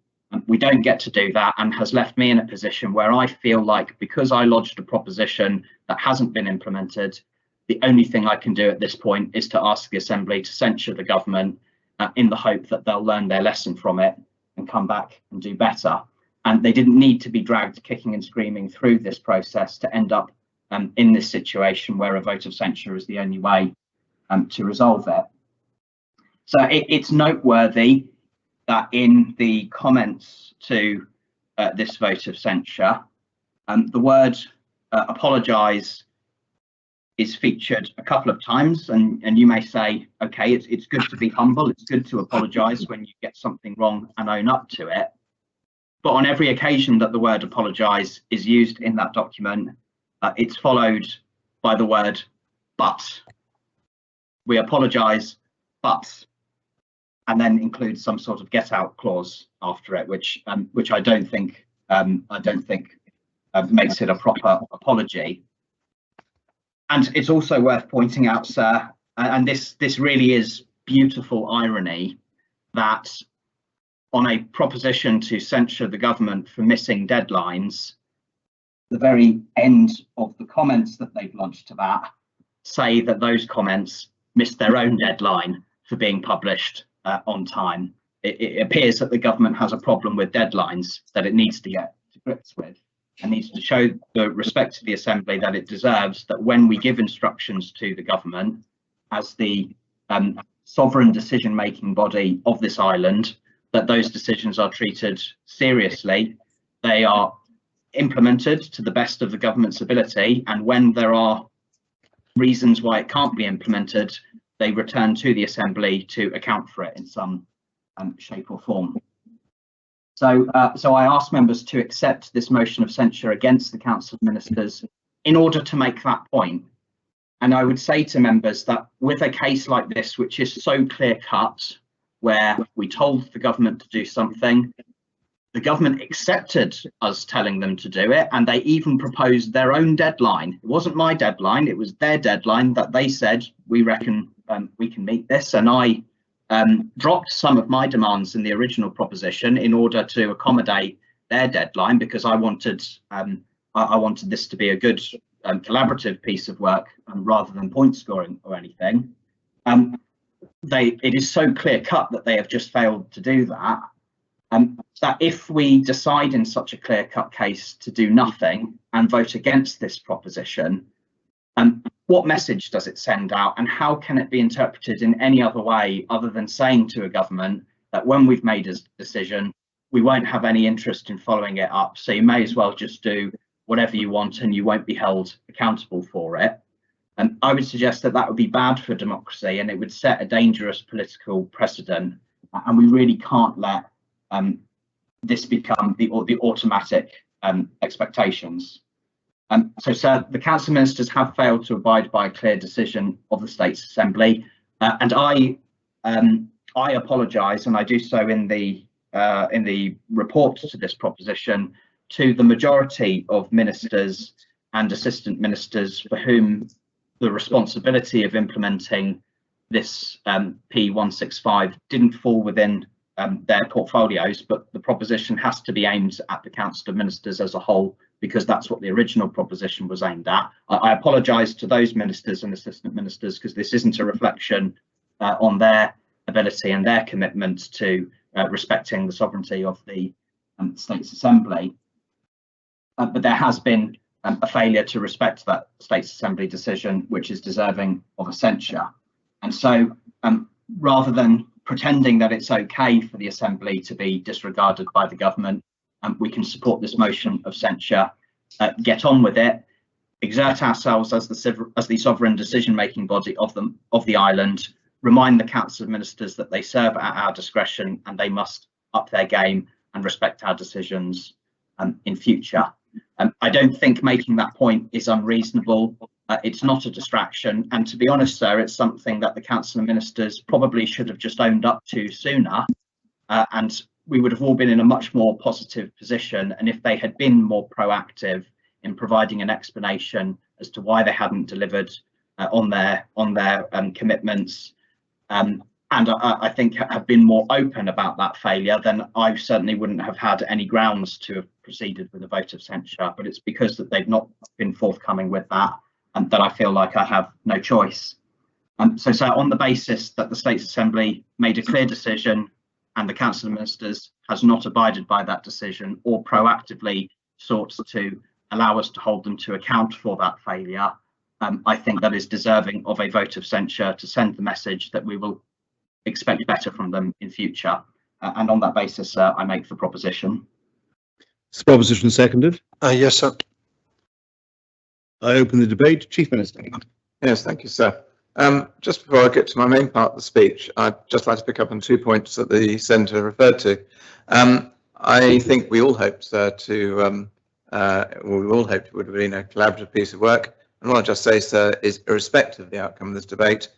we don't get to do that, and has left me in a position where I feel like, because I lodged a proposition that hasn't been implemented, the only thing I can do at this point is to ask the Assembly to censure the government in the hope that they'll learn their lesson from it and come back and do better. And they didn't need to be dragged kicking and screaming through this process to end up in this situation where a vote of censure is the only way to resolve it. So it's noteworthy that in the comments to this vote of censure, the word apologise is featured a couple of times, and you may say, okay, it's good to be humble, it's good to apologise when you get something wrong and own up to it. But on every occasion that the word apologise is used in that document, it's followed by the word but. We apologise, but, and then includes some sort of get out clause after it, which I don't think makes it a proper apology. And it's also worth pointing out, sir, and this really is beautiful irony, that on a proposition to censure the government for missing deadlines, the very end of the comments that they've launched to that say that those comments missed their own deadline for being published on time. It appears that the government has a problem with deadlines that it needs to get to grips with, and needs to show the respect to the Assembly that it deserves, that when we give instructions to the government as the sovereign decision-making body of this island, that those decisions are treated seriously, they are implemented to the best of the government's ability, and when there are reasons why it can't be implemented, they return to the Assembly to account for it in some shape or form. So I ask members to accept this motion of censure against the Council of Ministers in order to make that point. And I would say to members that with a case like this, which is so clear cut, where we told the government to do something, The government accepted us telling them to do it, and they even proposed their own deadline. It wasn't my deadline, it was their deadline that they said, we reckon we can meet this. And I dropped some of my demands in the original proposition in order to accommodate their deadline, because I wanted this to be a good collaborative piece of work rather than point scoring or anything. It is so clear cut that they have just failed to do that. That if we decide in such a clear-cut case to do nothing and vote against this proposition, what message does it send out, and how can it be interpreted in any other way other than saying to a government that when we've made a decision, we won't have any interest in following it up, so you may as well just do whatever you want and you won't be held accountable for it. And I would suggest that that would be bad for democracy, and it would set a dangerous political precedent, and we really can't let this become the automatic expectations. So, sir, the council ministers have failed to abide by a clear decision of the States Assembly, and I apologise, and I do so in the report to this proposition, to the majority of ministers and assistant ministers for whom the responsibility of implementing this P165 didn't fall within their portfolios, but the proposition has to be aimed at the Council of Ministers as a whole, because that's what the original proposition was aimed at. I apologise to those ministers and assistant ministers, because this isn't a reflection on their ability and their commitment to respecting the sovereignty of the States Assembly. But there has been a failure to respect that States Assembly decision, which is deserving of a censure. And so rather than pretending that it's okay for the Assembly to be disregarded by the government, we can support this motion of censure, get on with it, exert ourselves as the sovereign decision-making body of the island, remind the Council of Ministers that they serve at our discretion and they must up their game and respect our decisions in future. I don't think making that point is unreasonable. It's not a distraction, and to be honest, sir, it's something that the Council of Ministers probably should have just owned up to sooner, and we would have all been in a much more positive position. And if they had been more proactive in providing an explanation as to why they hadn't delivered on their commitments, and I think have been more open about that failure, then I certainly wouldn't have had any grounds to have proceeded with a vote of censure. But it's because that they've not been forthcoming with that, and that I feel like I have no choice. So on the basis that the States Assembly made a clear decision and the Council of Ministers has not abided by that decision or proactively sought to allow us to hold them to account for that failure, I think that is deserving of a vote of censure to send the message that we will expect better from them in future. And on that basis, I make the proposition. Is the proposition seconded? Yes, sir. I open the debate. Chief Minister. Yes, thank you, sir. Just before I get to my main part of the speech, I'd just like to pick up on 2 points that the Senator referred to. I think we all hoped, sir, we all hoped it would have been a collaborative piece of work. And what I just say, sir, is irrespective of the outcome of this debate,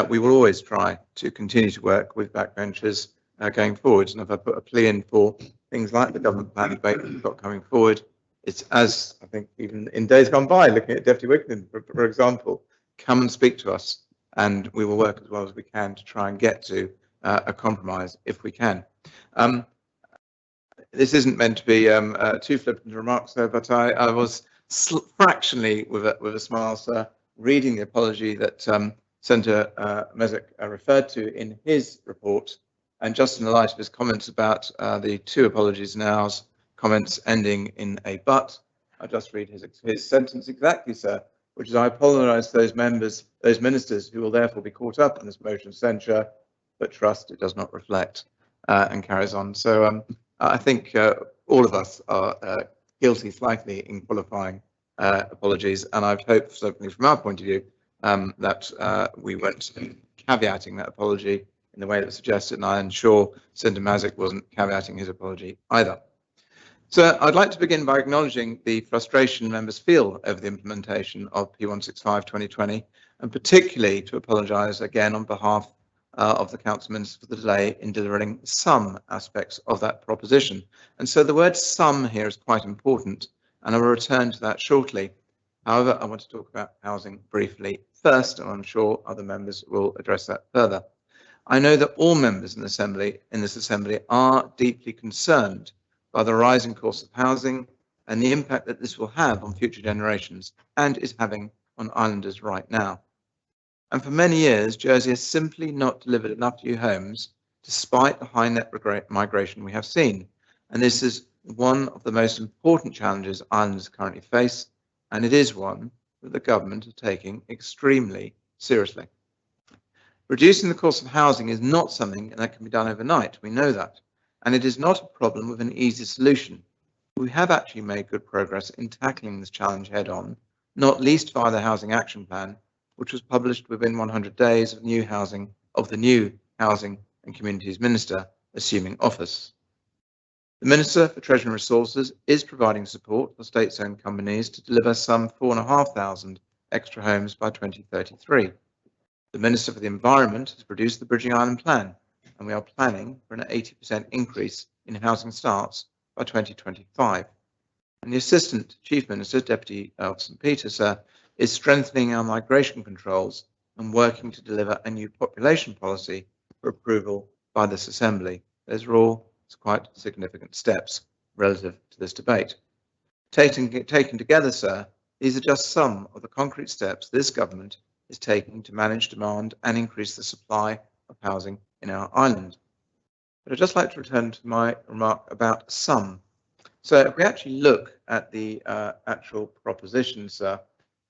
we will always try to continue to work with backbenchers going forwards. And if I put a plea in for things like the government plan debate that we've got coming forward, it's as I think even in days gone by, looking at Deputy Wigton, for example, come and speak to us and we will work as well as we can to try and get to a compromise if we can. This isn't meant to be too flippant remarks there, but I was fractionally with a smile, sir, reading the apology that Senator Mezek referred to in his report, and just in the light of his comments about the two apologies now, comments ending in a but, I'll just read his sentence exactly, sir, which is, I apologise to those ministers who will therefore be caught up in this motion of censure, but trust it does not reflect, and carries on. So I think all of us are guilty slightly in qualifying apologies, and I've hoped, certainly from our point of view, that we weren't caveating that apology in the way that was suggested, and I'm sure Senator Mazik wasn't caveating his apology either. So I'd like to begin by acknowledging the frustration members feel over the implementation of P165 2020, and particularly to apologise again on behalf of the council ministers for the delay in delivering some aspects of that proposition. And so the word some here is quite important, and I will return to that shortly. However, I want to talk about housing briefly first, and I'm sure other members will address that further. I know that all members in this assembly are deeply concerned by the rising cost of housing and the impact that this will have on future generations and is having on islanders right now. And for many years, Jersey has simply not delivered enough new homes despite the high net migration we have seen. And this is one of the most important challenges islanders currently face, and it is one that the government is taking extremely seriously. Reducing the cost of housing is not something that can be done overnight, we know that, and it is not a problem with an easy solution. We have actually made good progress in tackling this challenge head on, not least via the Housing Action Plan, which was published within 100 days of the new Housing and Communities Minister assuming office. The Minister for Treasury and Resources is providing support for state-owned companies to deliver some 4,500 extra homes by 2033. The Minister for the Environment has produced the Bridging Island Plan, and we are planning for an 80% increase in housing starts by 2025. And the Assistant Chief Minister, Deputy of St Peter, is strengthening our migration controls and working to deliver a new population policy for approval by this Assembly. Those are all quite significant steps relative to this debate. Taken together, sir, these are just some of the concrete steps this government is taking to manage demand and increase the supply of housing in our island. But I'd just like to return to my remark about some. So if we actually look at the actual proposition, sir,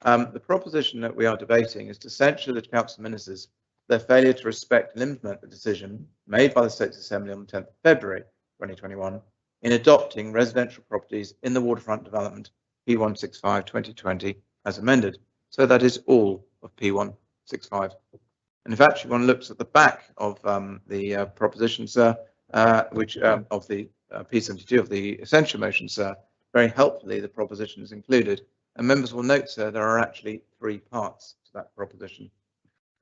the proposition that we are debating is to censure the council ministers for their failure to respect and implement the decision made by the States Assembly on the 10th of February 2021 in adopting residential properties in the waterfront development P165/2020 as amended. So that is all of P165. And if actually one looks at the back of the proposition, sir, which of the P72 of the essential motion, sir, very helpfully the proposition is included. And members will note, sir, there are actually 3 parts to that proposition.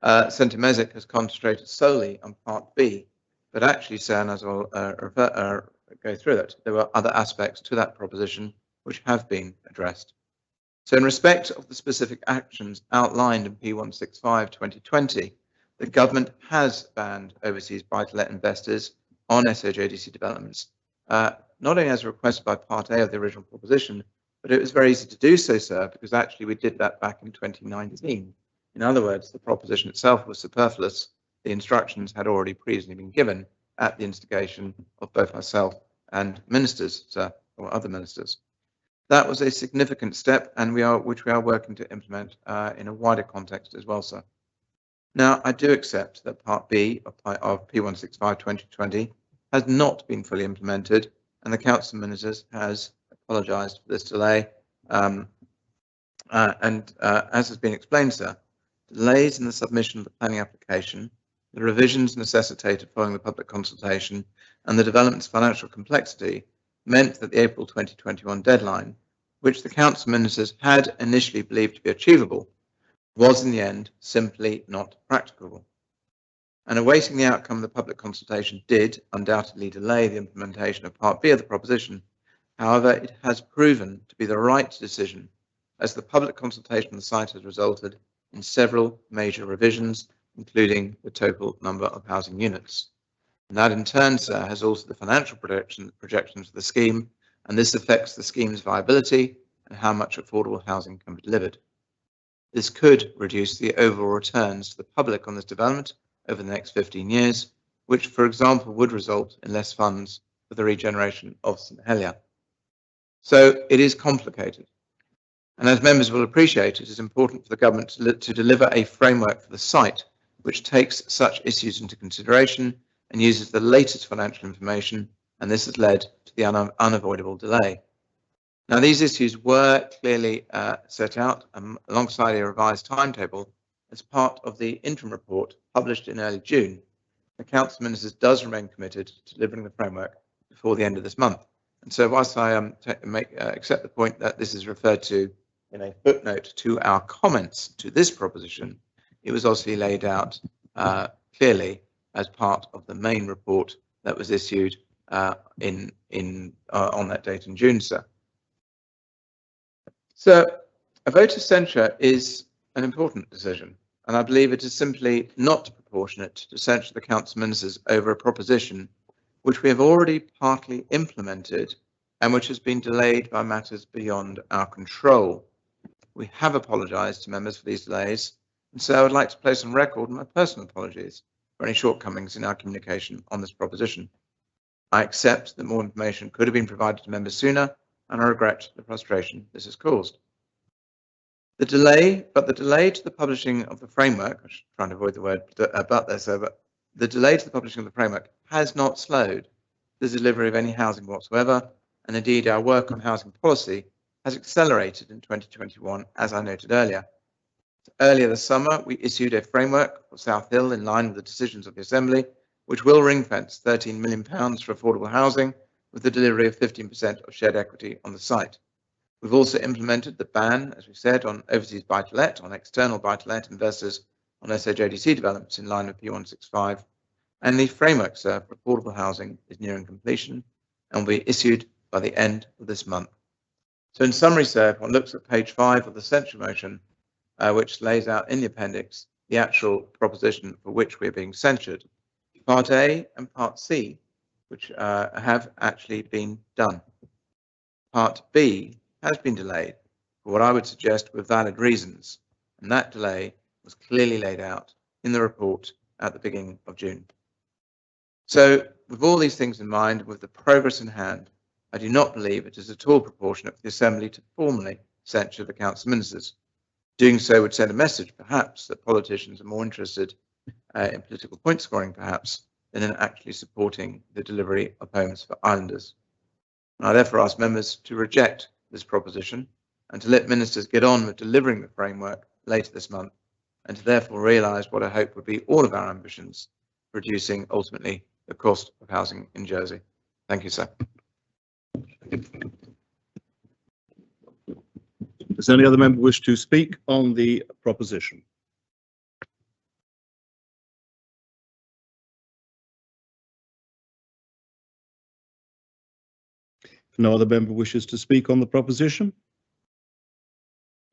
Senator Mesic has concentrated solely on Part B, but actually, sir, and as I'll go through it, there were other aspects to that proposition which have been addressed. So in respect of the specific actions outlined in P165/2020, the government has banned overseas buy-to-let investors on SOJDC developments, not only as requested by Part A of the original proposition, but it was very easy to do so, sir, because actually we did that back in 2019. In other words, the proposition itself was superfluous. The instructions had already previously been given at the instigation of both myself and ministers, sir, or other ministers. That was a significant step, and which we are working to implement in a wider context as well, sir. Now, I do accept that Part B of P165/2020 has not been fully implemented, and the Council of Ministers has apologised for this delay. As has been explained, sir, delays in the submission of the planning application, the revisions necessitated following the public consultation, and the development's financial complexity meant that the April 2021 deadline, which the Council of Ministers had initially believed to be achievable, was in the end simply not practicable. And awaiting the outcome of the public consultation did undoubtedly delay the implementation of Part B of the proposition. However, it has proven to be the right decision, as the public consultation on the site has resulted in several major revisions, including the total number of housing units. And that in turn, sir, has altered the financial projections of the scheme, and this affects the scheme's viability and how much affordable housing can be delivered. This could reduce the overall returns to the public on this development over the next 15 years, which, for example, would result in less funds for the regeneration of St Helier. So it is complicated. And as members will appreciate, it is important for the government to deliver a framework for the site which takes such issues into consideration and uses the latest financial information, and this has led to the unavoidable delay. Now, these issues were clearly set out alongside a revised timetable as part of the interim report published in early June. The Council of Ministers does remain committed to delivering the framework before the end of this month. And so whilst I accept the point that this is referred to in a footnote to our comments to this proposition, it was obviously laid out clearly as part of the main report that was issued on that date in June, sir. So a vote of censure is an important decision, and I believe it is simply not proportionate to censure the Council Ministers over a proposition which we have already partly implemented and which has been delayed by matters beyond our control. We have apologised to members for these delays, and so I would like to place on record my personal apologies for any shortcomings in our communication on this proposition. I accept that more information could have been provided to members sooner, and I regret the frustration this has caused. The delay to the publishing of the framework, I'm trying to avoid the word but there, sir, but the delay to the publishing of the framework has not slowed the delivery of any housing whatsoever, and indeed our work on housing policy has accelerated in 2021, as I noted earlier. Earlier this summer, we issued a framework for South Hill in line with the decisions of the Assembly, which will ring-fence £13 million for affordable housing with the delivery of 15% of shared equity on the site. We've also implemented the ban, as we said, on overseas buy-to-let, on external buy-to-let investors on SHODC developments in line with P165. And the framework, sir, for affordable housing is nearing completion and will be issued by the end of this month. So in summary, sir, if one looks at page 5 of the censure motion, which lays out in the appendix the actual proposition for which we are being censured, Part A and Part C, which have actually been done. Part B has been delayed for what I would suggest were valid reasons, and that delay was clearly laid out in the report at the beginning of June. So with all these things in mind, with the progress in hand, I do not believe it is at all proportionate for the Assembly to formally censure the Council Ministers. Doing so would send a message, perhaps, that politicians are more interested in political point scoring, perhaps, than in actually supporting the delivery of homes for islanders. And I therefore ask members to reject this proposition and to let ministers get on with delivering the framework later this month, and to therefore realise what I hope would be all of our ambitions, reducing ultimately the cost of housing in Jersey. Thank you, sir. Does any other member wish to speak on the proposition? If no other member wishes to speak on the proposition,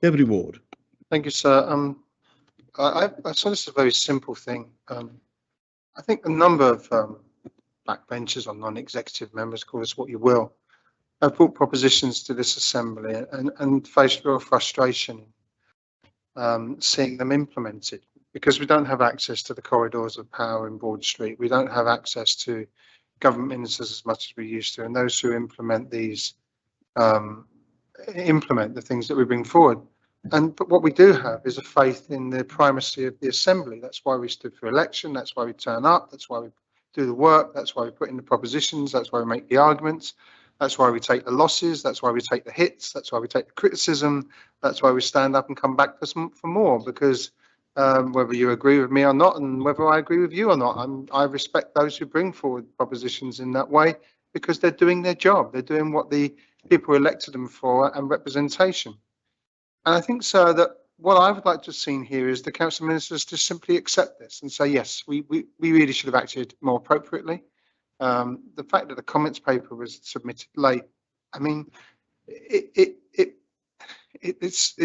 Deputy Ward. Thank you, sir. I saw this as a very simple thing. I think a number of backbenchers or non-executive members, call this what you will, have brought propositions to this Assembly and faced real frustration seeing them implemented, because we don't have access to the corridors of power in Broad Street. We don't have access to government ministers as much as we used to, and those who implement these implement the things that we bring forward. But what we do have is a faith in the primacy of the Assembly. That's why we stood for election. That's why we turn up. That's why we do the work. That's why we put in the propositions. That's why we make the arguments. That's why we take the losses. That's why we take the hits. That's why we take the criticism. That's why we stand up and come back for more, because whether you agree with me or not, and whether I agree with you or not, I respect those who bring forward propositions in that way, because they're doing their job. They're doing what the people elected them for, and representation. And I think, sir, that what I would like to have seen here is the Council Ministers to simply accept this and say, yes, we really should have acted more appropriately. The fact that the comments paper was submitted late, I mean, it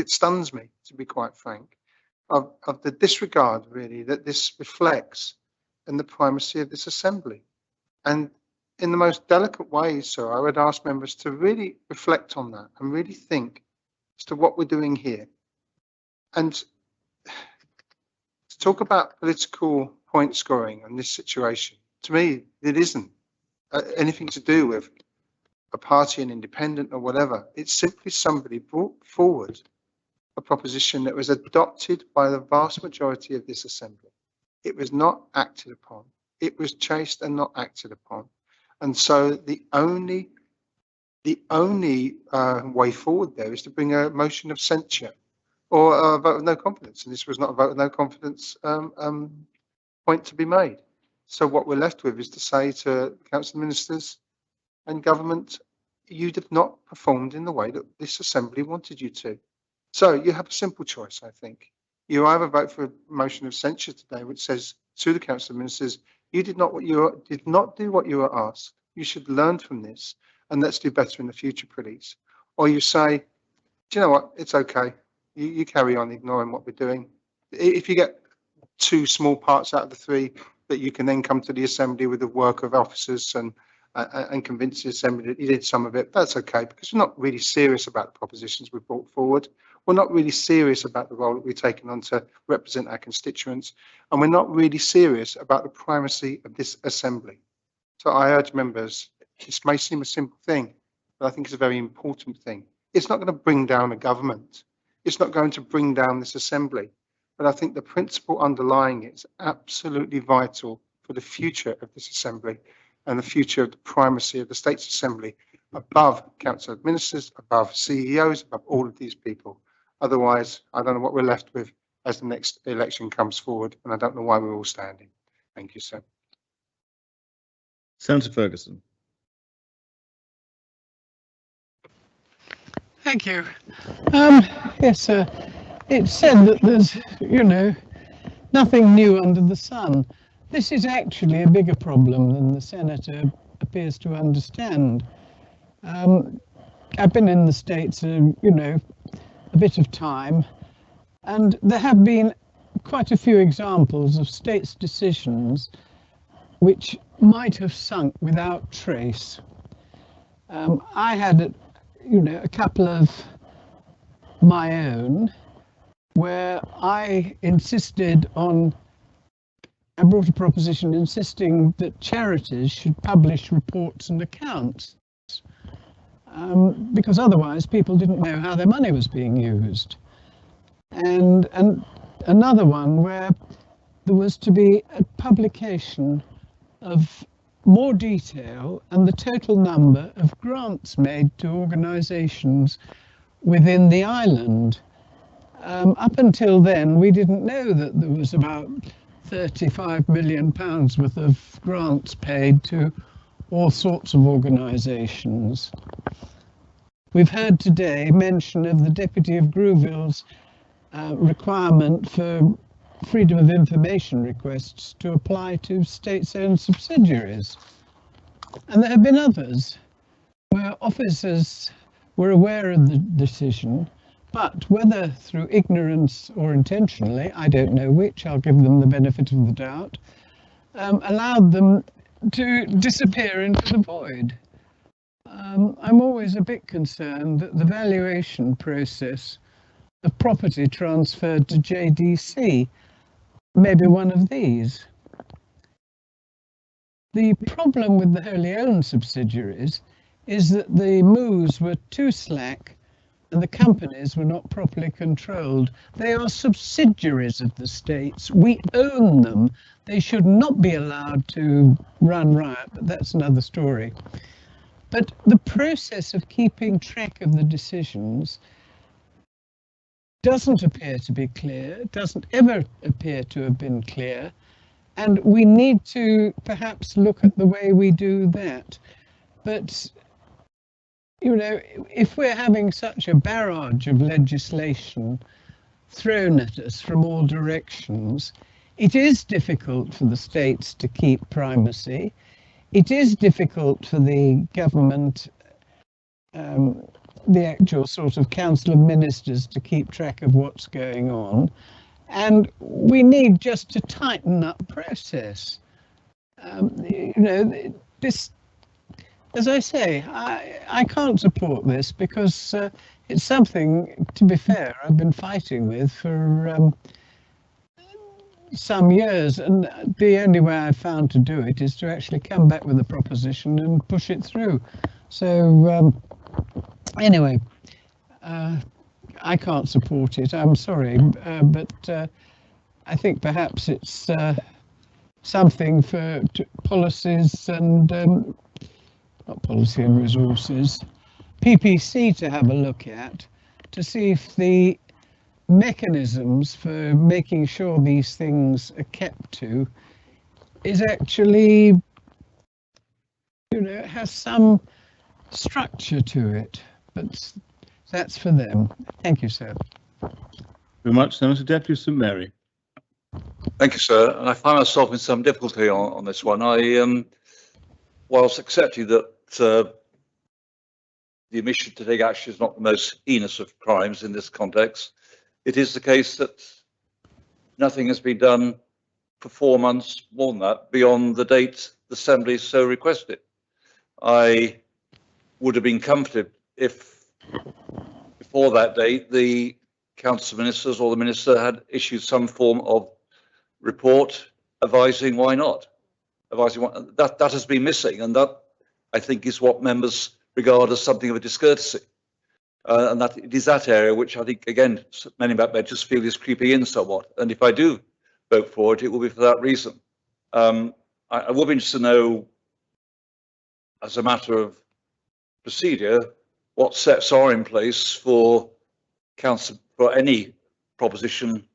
stuns me, to be quite frank, of the disregard, really, that this reflects in the primacy of this Assembly. And in the most delicate ways, sir, I would ask members to really reflect on that and really think as to what we're doing here. And to talk about political point scoring on this situation, to me, it isn't anything to do with a party, an independent or whatever. It's simply somebody brought forward a proposition that was adopted by the vast majority of this Assembly. It was not acted upon. It was chased and not acted upon. And so the only way forward there is to bring a motion of censure or a vote of no confidence. And this was not a vote of no confidence point to be made. So what we're left with is to say to Council Ministers and government, you have not performed in the way that this Assembly wanted you to. So you have a simple choice, I think. You either vote for a motion of censure today, which says to the Council Ministers, You did not do what you were asked. You should learn from this, and let's do better in the future, please. Or you say, do you know what? It's okay. You carry on ignoring what we're doing. If you get 2 small parts out of the 3, that you can then come to the Assembly with the work of officers and convince the Assembly that you did some of it, that's okay, because we're not really serious about the propositions we brought forward. We're not really serious about the role that we're taking on to represent our constituents, and we're not really serious about the primacy of this Assembly. So I urge members, this may seem a simple thing, but I think it's a very important thing. It's not going to bring down a government. It's not going to bring down this Assembly. But I think the principle underlying it is absolutely vital for the future of this Assembly and the future of the primacy of the States Assembly above Council of Ministers, above CEOs, above all of these people. Otherwise, I don't know what we're left with as the next election comes forward, and I don't know why we're all standing. Thank you, sir. Senator Ferguson. Thank you. Yes, sir. It's said that there's, nothing new under the sun. This is actually a bigger problem than the Senator appears to understand. I've been in the States, a bit of time, and there have been quite a few examples of States' decisions which might have sunk without trace. I had, a couple of my own, where I brought a proposition insisting that charities should publish reports and accounts, because otherwise people didn't know how their money was being used. And another one where there was to be a publication of more detail and the total number of grants made to organisations within the island. Up until then, we didn't know that there was about £35 million worth of grants paid to all sorts of organisations. We've heard today mention of the Deputy of Grouville's requirement for freedom of information requests to apply to state-owned subsidiaries. And there have been others where officers were aware of the decision, but whether through ignorance or intentionally, I don't know which, I'll give them the benefit of the doubt, allowed them to disappear into the void. I'm always a bit concerned that the valuation process of property transferred to JDC may be one of these. The problem with the wholly owned subsidiaries is that the moves were too slack and the companies were not properly controlled. They are subsidiaries of the states. We own them. They should not be allowed to run riot, but that's another story. But the process of keeping track of the decisions doesn't appear to be clear, doesn't ever appear to have been clear, and we need to perhaps look at the way we do that. But if we're having such a barrage of legislation thrown at us from all directions, it is difficult for the states to keep primacy. It is difficult for the government, the actual sort of Council of Ministers, to keep track of what's going on. And we need just to tighten up process. This, as I say, I can't support this because it's something, to be fair, I've been fighting with for some years, and the only way I've found to do it is to actually come back with a proposition and push it through. So anyway, I can't support it, I'm sorry, but I think perhaps it's something for policies and not policy and resources, PPC to have a look at, to see if the mechanisms for making sure these things are kept to is actually, has some structure to it, but that's for them. Thank you, sir. Very much, Senator. Deputy St Mary. Thank you, sir. And I find myself in some difficulty on this one. Whilst accepting that the omission to take action is not the most heinous of crimes in this context, it is the case that nothing has been done for 4 months, more than that, beyond the date the Assembly so requested. I would have been comforted if before that date the Council of Ministers or the Minister had issued some form of report advising why not. That has been missing, and that I think is what members regard as something of a discourtesy. And that it is that area which I think, again, many backbenchers feel is creeping in somewhat. And if I do vote for it, it will be for that reason. I would be interested to know, as a matter of procedure, what steps are in place for council for any proposition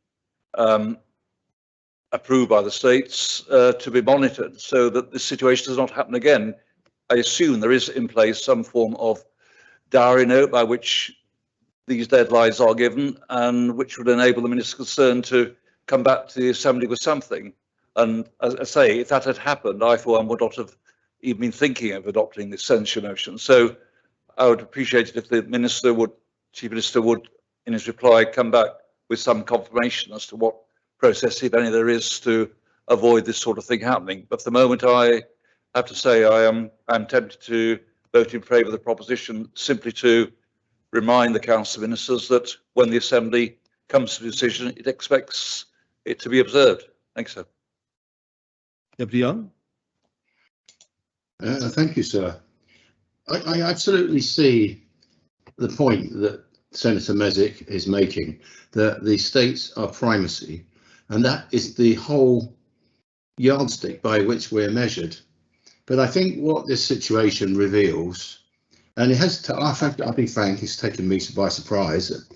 approved by the states to be monitored, so that this situation does not happen again. I assume there is in place some form of diary note by which these deadlines are given, and which would enable the minister concerned to come back to the Assembly with something. And as I say, if that had happened, I for one would not have even been thinking of adopting this censure motion. So I would appreciate it if the minister would, Chief Minister would, in his reply, come back with some confirmation as to what process, if any, there is to avoid this sort of thing happening. But for the moment, I have to say I'm tempted to vote in favour of the proposition, simply to remind the Council of Ministers that when the Assembly comes to a decision, it expects it to be observed. Thanks, sir. Deputy Young. Thank you, sir. I absolutely see the point that Senator Mesic is making, that the states are primacy, and that is the whole yardstick by which we're measured. But I think what this situation reveals, and it has, I'll be frank, it's taken me by surprise, and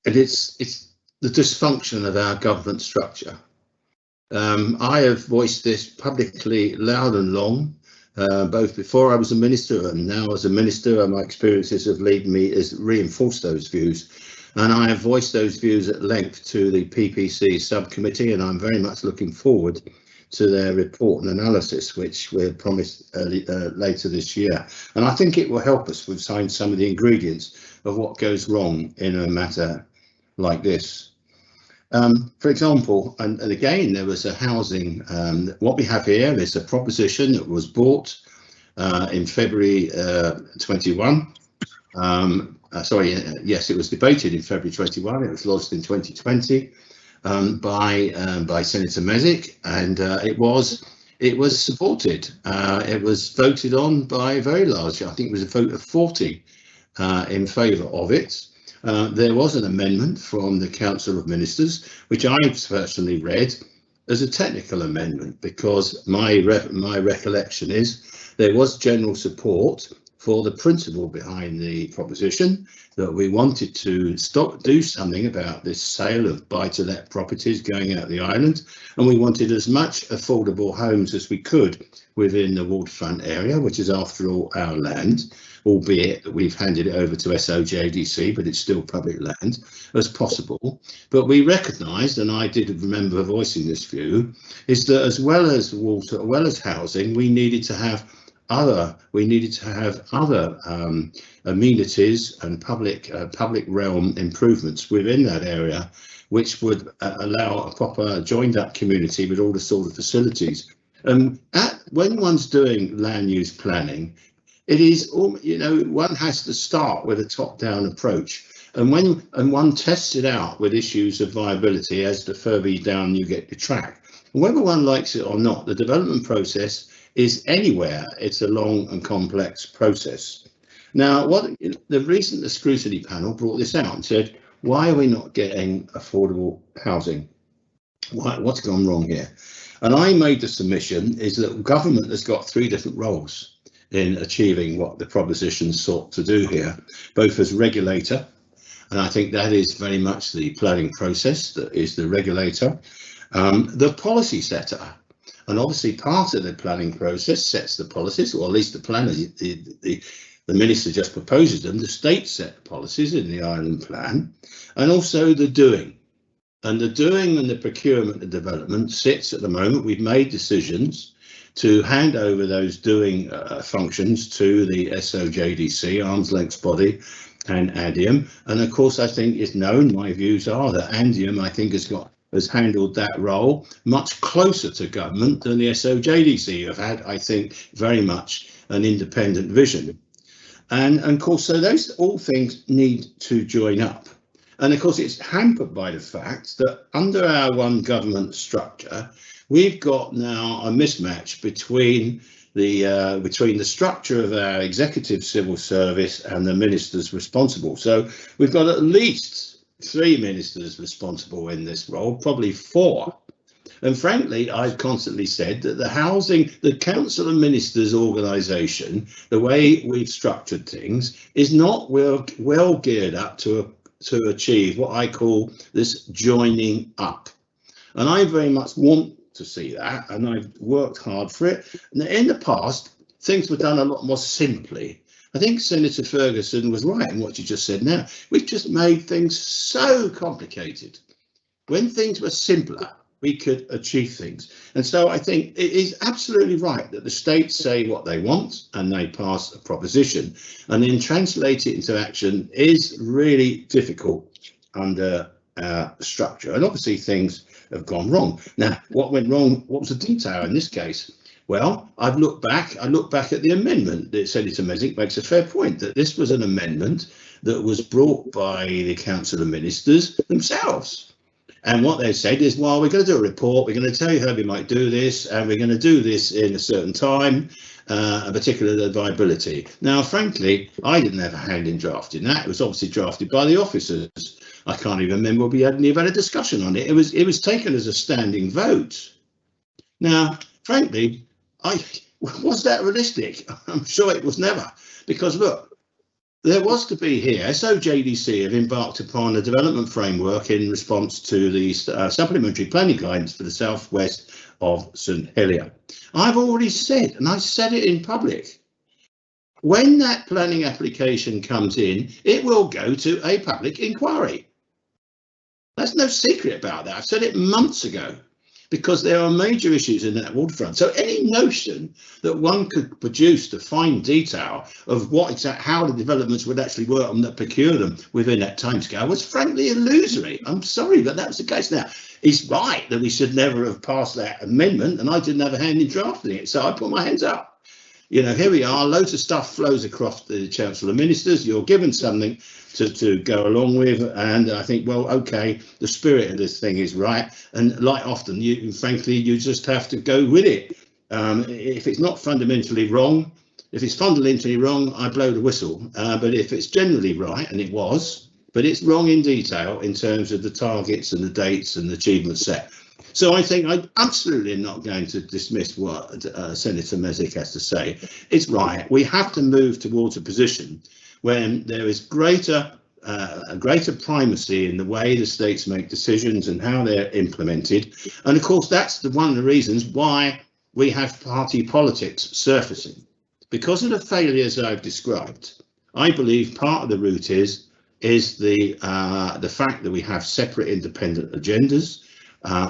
it's the dysfunction of our government structure. I have voiced this publicly loud and long, both before I was a minister and now as a minister, and my experiences have led me is reinforced those views. And I have voiced those views at length to the PPC subcommittee, and I'm very much looking forward to their report and analysis, which we're promised later this year. And I think it will help us with some of the ingredients of what goes wrong in a matter like this. For example, and again, there was a housing, what we have here is a proposition that was brought in February 21. Yes, it was debated in February 21. It was lodged in 2020 by Senator Mesic, and it was supported. It was voted on by a very large, I think it was a vote of 40 in favour of it. There was an amendment from the Council of Ministers, which I personally read as a technical amendment, because my recollection is there was general support for the principle behind the proposition, that we wanted to do something about this sale of buy-to-let properties going out the island, and we wanted as much affordable homes as we could within the waterfront area, which is after all our land, albeit that we've handed it over to SOJDC, but it's still public land, as possible. But we recognised, and I did remember voicing this view, is that as well as water, as well as housing, we needed to have other amenities and public realm improvements within that area, which would allow a proper joined up community with all the sort of facilities. When one's doing land use planning, it is, one has to start with a top-down approach, and one tests it out with issues of viability as the further down you get the track. And whether one likes it or not, the development process is anywhere. It's a long and complex process. Now, the scrutiny panel brought this out and said, why are we not getting affordable housing? What's gone wrong here? And I made the submission is that government has got three different roles in achieving what the proposition sought to do here, both as regulator, and I think that is very much the planning process that is the regulator, the policy setter. And obviously part of the planning process sets the policies, or at least the planner, the minister just proposes them. The state set the policies in the island plan, and also the doing. And the doing and the procurement and development sits at the moment. We've made decisions to hand over those doing functions to the SOJDC, arm's length body, and ANDIUM. And of course, I think it's known, my views are that ANDIUM, I think, has handled that role much closer to government than the SOJDC have had, I think, very much an independent vision. And of course, so those all things need to join up. And of course, it's hampered by the fact that under our one government structure, we've got now a mismatch between the structure of our executive civil service and the ministers responsible. So we've got at least 3 ministers responsible in this role, probably 4. And frankly, I've constantly said that the Council of Ministers organisation, the way we've structured things, is not well geared up to achieve what I call this joining up. And I very much want to see that, and I've worked hard for it. And in the past, things were done a lot more simply. I think Senator Ferguson was right in what you just said now. We've just made things so complicated. When things were simpler, we could achieve things. And so I think it is absolutely right that the states say what they want and they pass a proposition, and then translate it into action is really difficult under our structure. And obviously things have gone wrong. Now, what went wrong? What was the detail in this case? Well, I look back at the amendment that Senator Mesic makes a fair point, that this was an amendment that was brought by the Council of Ministers themselves. And what they said is, well, we're going to do a report, we're going to tell you how we might do this, and we're going to do this in a certain time, particularly the viability. Now, frankly, I didn't have a hand in drafting that. It was obviously drafted by the officers. I can't even remember we had a discussion on it. It was taken as a standing vote. Now, frankly, was that realistic? I'm sure it was never, because look, there was to be here, SOJDC have embarked upon a development framework in response to the supplementary planning guidance for the southwest of St Helier. I've already said, and I said it in public, when that planning application comes in, it will go to a public inquiry. There's no secret about that. I've said it months ago, because there are major issues in that waterfront. So any notion that one could produce the fine detail of how the developments would actually work and that procure them within that timescale was frankly illusory. I'm sorry, but that was the case. Now, he's right that we should never have passed that amendment, and I didn't have a hand in drafting it, so I put my hands up. You know, here we are, loads of stuff flows across the Council of Ministers, you're given something to go along with, and I think, well, okay, the spirit of this thing is right, and like often, frankly, you just have to go with it. If it's not fundamentally wrong, I blow the whistle, but if it's generally right, and it was, but it's wrong in detail in terms of the targets and the dates and the achievements set. So I think I'm absolutely not going to dismiss what Senator Mesic has to say. It's right. We have to move towards a position when there is greater primacy in the way the states make decisions and how they're implemented. And of course, that's one of the reasons why we have party politics surfacing. Because of the failures I've described, I believe part of the root is the fact that we have separate independent agendas.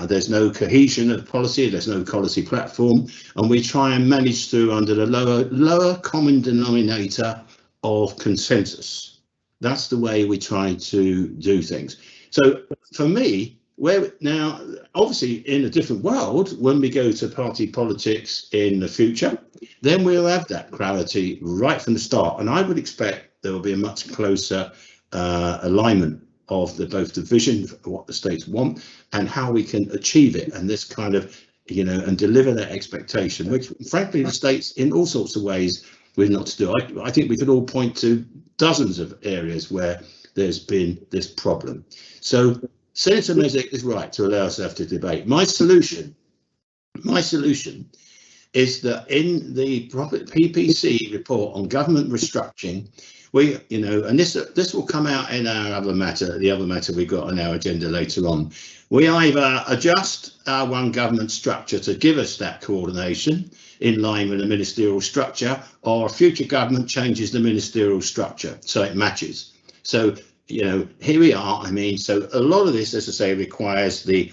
There's no cohesion of policy, there's no policy platform, and we try and manage through under the lower common denominator of consensus. That's the way we try to do things. So for me, now, obviously in a different world, when we go to party politics in the future, then we'll have that clarity right from the start. And I would expect there will be a much closer alignment of both the vision for what the states want and how we can achieve it, and this kind of, and deliver that expectation, which frankly the states in all sorts of ways we're not to do. I think we could all point to dozens of areas where there's been this problem. So Senator Mesic is right to allow us to have to debate. My solution is that in the PPC report on government restructuring, and this will come out in our other matter, the other matter we've got on our agenda later on. We either adjust our one government structure to give us that coordination in line with the ministerial structure, or future government changes the ministerial structure so it matches. So you know, here we are. I mean, so a lot of this, as I say, requires the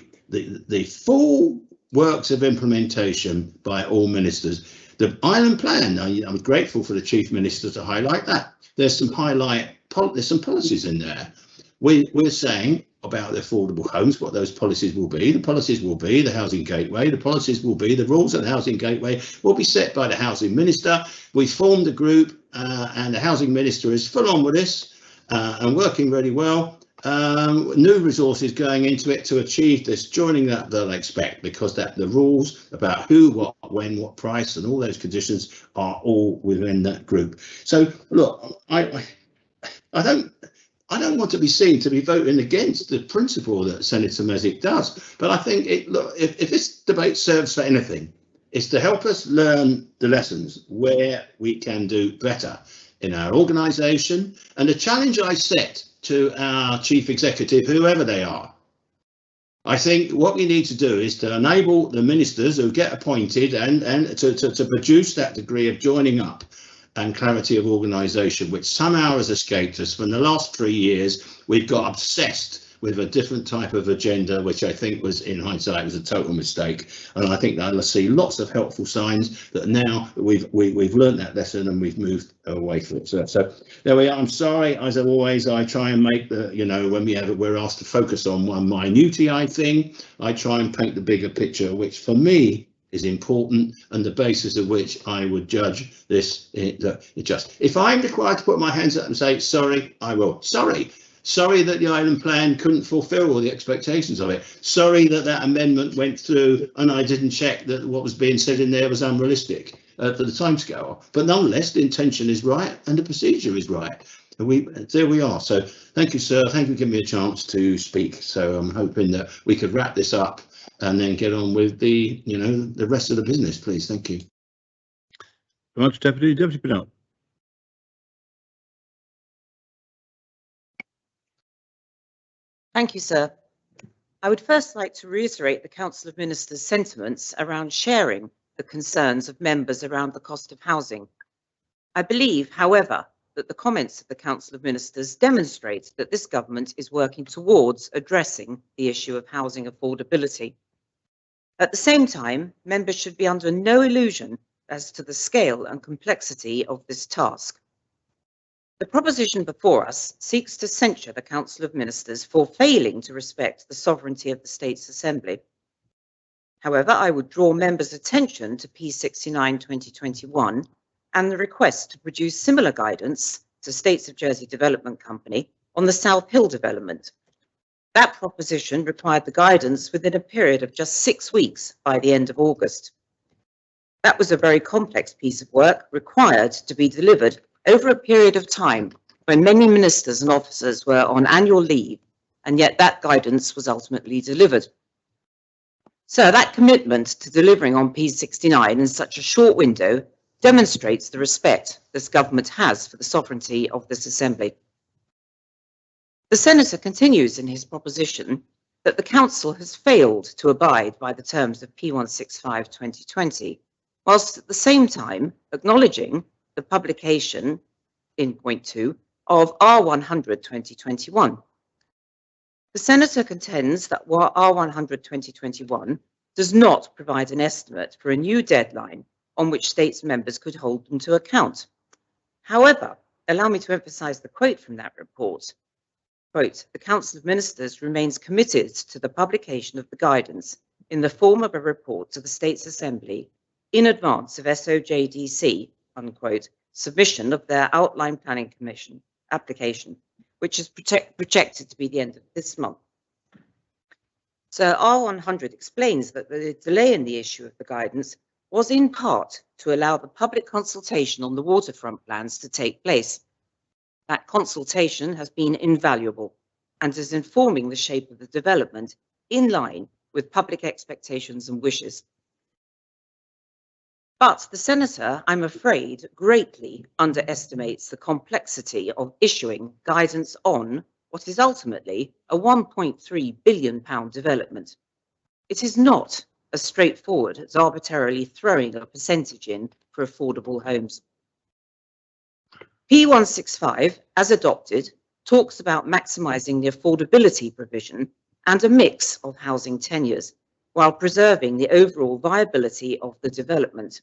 full works of implementation by all ministers. The island plan, I'm grateful for the Chief Minister to highlight that. There's some policies in there. We're saying about the affordable homes, what those policies will be. The policies will be the housing gateway. The policies will be the rules of the housing gateway will be set by the housing minister. We formed a group and the housing minister is full on with this and working really well. New resources going into it to achieve this, joining that they'll expect, because that the rules about who, what, when, what price and all those conditions are all within that group. So look, I don't want to be seen to be voting against the principle that Senator Mesic does, but I think if this debate serves for anything, it's to help us learn the lessons where we can do better in our organisation. And the challenge I set to our chief executive, whoever they are, I think what we need to do is to enable the ministers who get appointed and to produce that degree of joining up and clarity of organisation, which somehow has escaped us. From the last 3 years, we've got obsessed with a different type of agenda, which I think was, in hindsight, was a total mistake. And I think that I'll see lots of helpful signs that now we've learned that lesson and we've moved away from it. So there we are. I'm sorry, as always, I try and make the, you know, when we're asked to focus on one minutiae thing, I try and paint the bigger picture, which for me is important, and the basis of which I would judge this. If I'm required to put my hands up and say sorry, I will. Sorry that the island plan couldn't fulfil all the expectations of it. Sorry that that amendment went through and I didn't check that what was being said in there was unrealistic for the timescale. But nonetheless, the intention is right and the procedure is right. And there we are. So thank you, sir. Thank you for giving me a chance to speak. So I'm hoping that we could wrap this up and then get on with the, you know, the rest of the business, please. Thank you. Much, Deputy Penel. Thank you, sir. I would first like to reiterate the Council of Ministers' sentiments around sharing the concerns of members around the cost of housing. I believe, however, that the comments of the Council of Ministers demonstrate that this government is working towards addressing the issue of housing affordability. At the same time, members should be under no illusion as to the scale and complexity of this task. The proposition before us seeks to censure the Council of Ministers for failing to respect the sovereignty of the States Assembly. However, I would draw members' attention to P69/2021 and the request to produce similar guidance to States of Jersey Development Company on the South Hill development. That proposition required the guidance within a period of just 6 weeks by the end of August. That was a very complex piece of work required to be delivered over a period of time when many ministers and officers were on annual leave, and yet that guidance was ultimately delivered. So that commitment to delivering on P69 in such a short window demonstrates the respect this government has for the sovereignty of this Assembly. The Senator continues in his proposition that the Council has failed to abide by the terms of P165/2020, whilst at the same time acknowledging the publication in point 2 of R100/2021. The Senator contends that R100/2021 does not provide an estimate for a new deadline on which states members could hold them to account. However, allow me to emphasise the quote from that report. Quote, "The Council of Ministers remains committed to the publication of the guidance in the form of a report to the States Assembly in advance of SOJDC, unquote, submission of their Outline Planning Commission application, which is projected to be the end of this month." So R100 explains that the delay in the issue of the guidance was in part to allow the public consultation on the waterfront plans to take place. That consultation has been invaluable and is informing the shape of the development in line with public expectations and wishes. But the Senator, I'm afraid, greatly underestimates the complexity of issuing guidance on what is ultimately a £1.3 billion development. It is not as straightforward as arbitrarily throwing a percentage in for affordable homes. P165, as adopted, talks about maximising the affordability provision and a mix of housing tenures while preserving the overall viability of the development.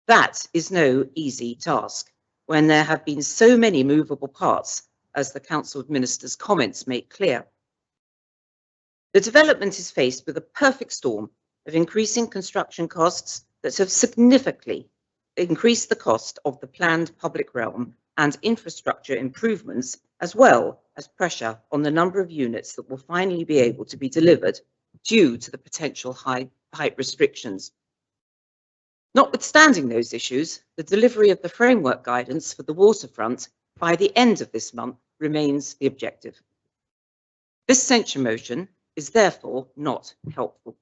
That is no easy task when there have been so many movable parts, as the Council of Ministers' comments make clear. The development is faced with a perfect storm of increasing construction costs that have significantly increased the cost of the planned public realm and infrastructure improvements, as well as pressure on the number of units that will finally be able to be delivered due to the potential height restrictions. Notwithstanding those issues, the delivery of the framework guidance for the waterfront by the end of this month remains the objective. This censure motion is therefore not helpful.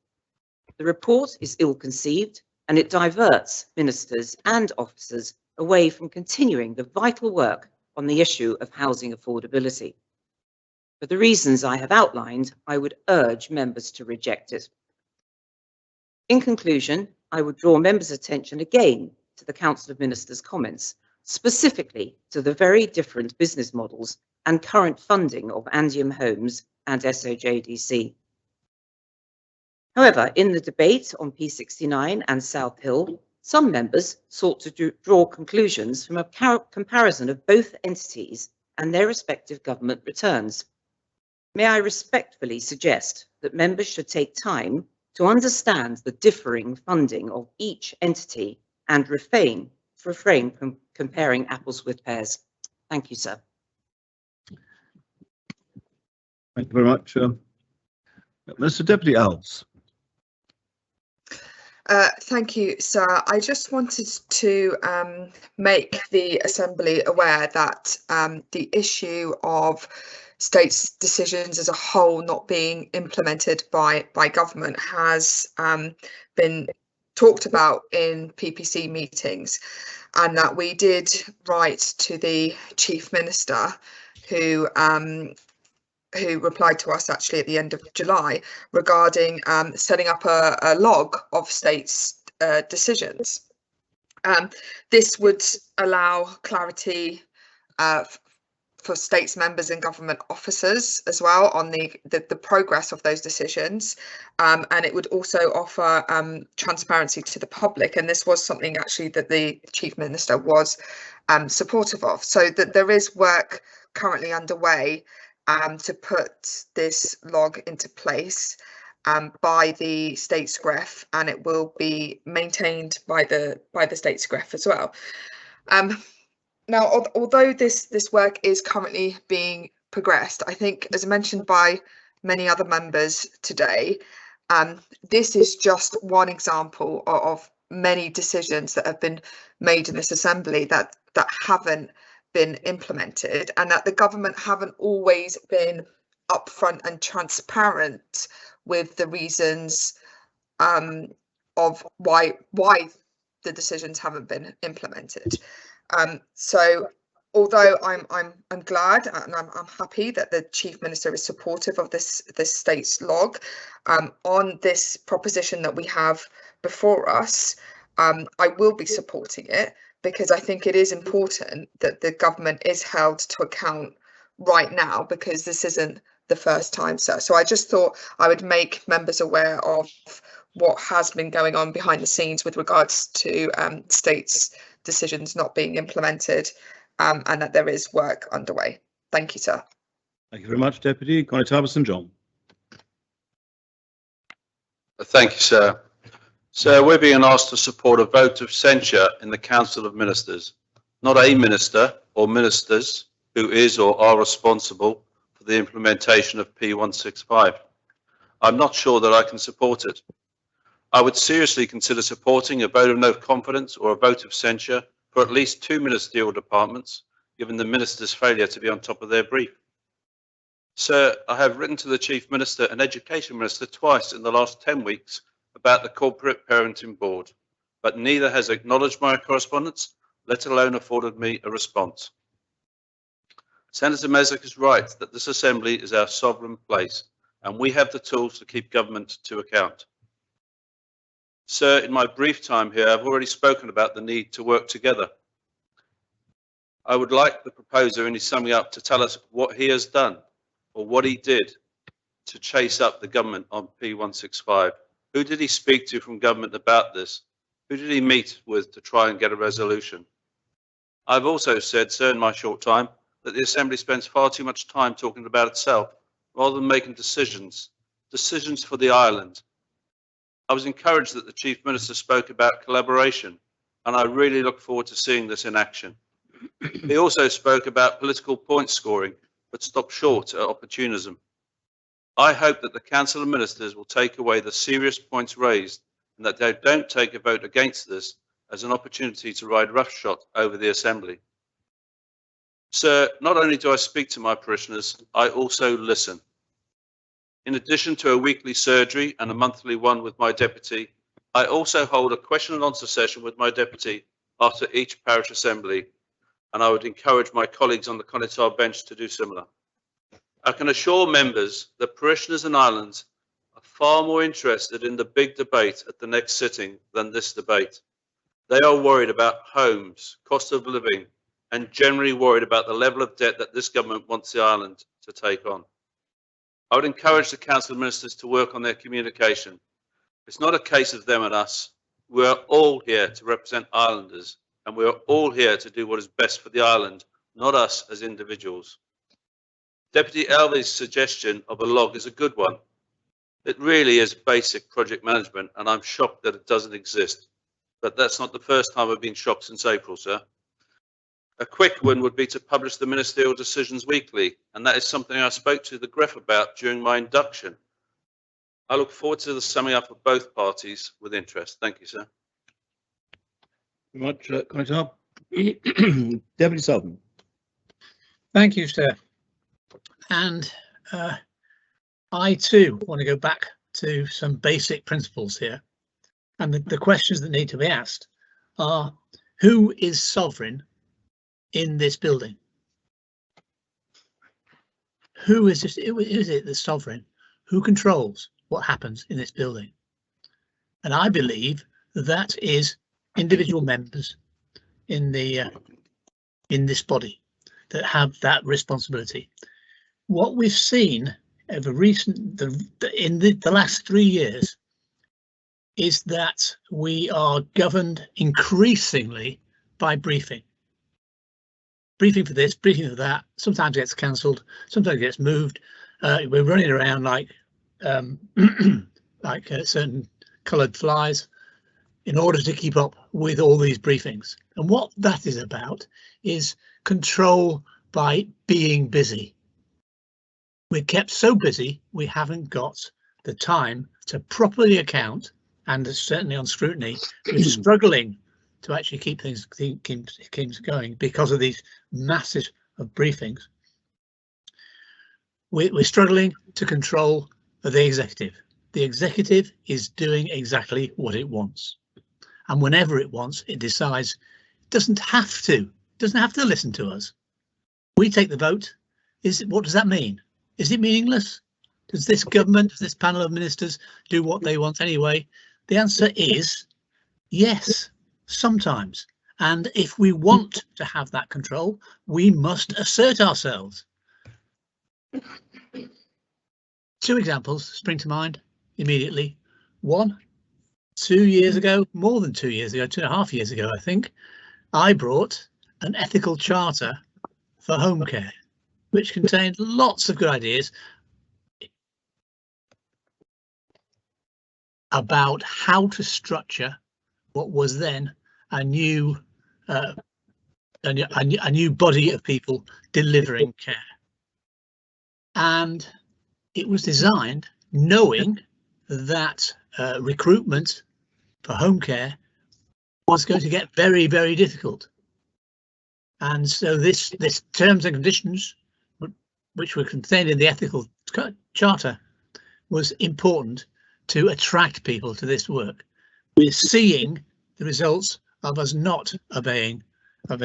The report is ill-conceived and it diverts ministers and officers away from continuing the vital work on the issue of housing affordability. For the reasons I have outlined, I would urge members to reject it. In conclusion, I would draw members' attention again to the Council of Ministers' comments, specifically to the very different business models and current funding of Andium Homes and SOJDC. However, in the debate on P69 and South Hill, some members sought to draw conclusions from a comparison of both entities and their respective government returns. May I respectfully suggest that members should take time to understand the differing funding of each entity and refrain from comparing apples with pears. Thank you, sir. Thank you very much. Mr. Deputy Alves. Thank you, sir. I just wanted to make the Assembly aware that the issue of states' decisions as a whole not being implemented by government has been talked about in PPC meetings, and that we did write to the Chief Minister, who replied to us actually at the end of July regarding setting up a log of states' decisions. This would allow clarity for states members and government officers as well on the progress of those decisions, and it would also offer transparency to the public, and this was something actually that the Chief Minister was supportive of. So that there is work currently underway to put this log into place by the State SCREF, and it will be maintained by the State SCREF as well. Now, although this work is currently being progressed, I think, as mentioned by many other members today, this is just one example of many decisions that have been made in this Assembly that haven't been implemented, and that the government haven't always been upfront and transparent with the reasons of why the decisions haven't been implemented. So although I'm glad and I'm happy that the Chief Minister is supportive of this state's log on this proposition that we have before us, I will be supporting it, because I think it is important that the government is held to account right now, because this isn't the first time, sir. So I just thought I would make members aware of what has been going on behind the scenes with regards to states' decisions not being implemented, and that there is work underway. Thank you, sir. Thank you very much, Deputy. Constable St John. Thank you, sir. So we're being asked to support a vote of censure in the Council of Ministers, not a minister or ministers who is or are responsible for the implementation of P165. I'm not sure that I can support it. I would seriously consider supporting a vote of no confidence or a vote of censure for at least 2 ministerial departments, given the minister's failure to be on top of their brief. Sir, I have written to the Chief Minister and Education Minister twice in the last 10 weeks about the Corporate Parenting Board, but neither has acknowledged my correspondence, let alone afforded me a response. Senator Mezek is right that this Assembly is our sovereign place, and we have the tools to keep government to account. Sir, in my brief time here, I've already spoken about the need to work together. I would like the proposer in his summing up to tell us what he has done or what he did to chase up the government on P165. Who did he speak to from government about this? Who did he meet with to try and get a resolution? I've also said, sir, in my short time, that the Assembly spends far too much time talking about itself rather than making decisions for the island. I was encouraged that the Chief Minister spoke about collaboration, and I really look forward to seeing this in action. He also spoke about political point scoring, but stopped short at opportunism. I hope that the Council of Ministers will take away the serious points raised and that they don't take a vote against this as an opportunity to ride roughshod over the Assembly. Sir, not only do I speak to my parishioners, I also listen. In addition to a weekly surgery and a monthly one with my deputy, I also hold a question and answer session with my deputy after each parish assembly, and I would encourage my colleagues on the Conitar bench to do similar. I can assure members that parishioners and islands are far more interested in the big debate at the next sitting than this debate. They are worried about homes, cost of living, and generally worried about the level of debt that this government wants the island to take on. I would encourage the Council of Ministers to work on their communication. It's not a case of them and us. We are all here to represent islanders, and we are all here to do what is best for the island, not us as individuals. Deputy Elvey's suggestion of a log is a good one. It really is basic project management, and I'm shocked that it doesn't exist. But that's not the first time I've been shocked since April, sir. A quick one would be to publish the ministerial decisions weekly, and that is something I spoke to the GREF about during my induction. I look forward to the summing up of both parties with interest. Thank you, sir. Very much, Conitar. Deputy Sullivan. Thank you, sir. And I too want to go back to some basic principles here. And the questions that need to be asked are, who is sovereign in this building? Who is this? Is it the sovereign? Who controls what happens in this building? And I believe that is individual members in this body that have that responsibility. What we've seen over in the last 3 years is that we are governed increasingly by briefing. Briefing for this, briefing for that. Sometimes it gets cancelled, sometimes it gets moved. We're running around like certain coloured flies in order to keep up with all these briefings. And what that is about is control by being busy. We're kept so busy we haven't got the time to properly account, and certainly on scrutiny we're struggling to actually keep things going because of these masses of briefings. We're struggling to control the executive. The executive is doing exactly what it wants, and whenever it wants, it decides it doesn't have to listen to us. We take the vote. What does that mean? Is it meaningless? Does this government, does this panel of ministers do what they want anyway? The answer is yes, sometimes. And if we want to have that control, we must assert ourselves. 2 examples spring to mind immediately. One, 2 years ago, more than 2 years ago, 2.5 years ago, I think, I brought an ethical charter for home care, which contained lots of good ideas about how to structure what was then a new body of people delivering care. And it was designed knowing that recruitment for home care was going to get very, very difficult. And so this terms and conditions, which were contained in the ethical charter, was important to attract people to this work. We're seeing the results of us not obeying, or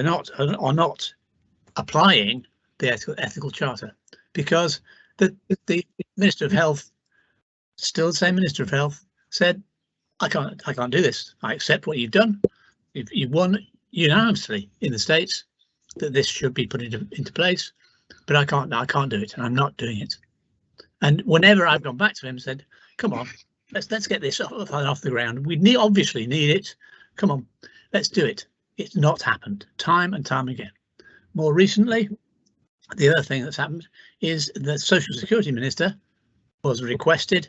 not applying the ethical charter, because the Minister of Health, still the same Minister of Health, said, I can't do this. I accept what you've done. You've won unanimously in the States. that this should be put into place, but I can't do it, and I'm not doing it. And whenever I've gone back to him and said, come on, let's get this off the ground. We obviously need it. Come on, let's do it. It's not happened time and time again. More recently, the other thing that's happened is the Social Security Minister was requested.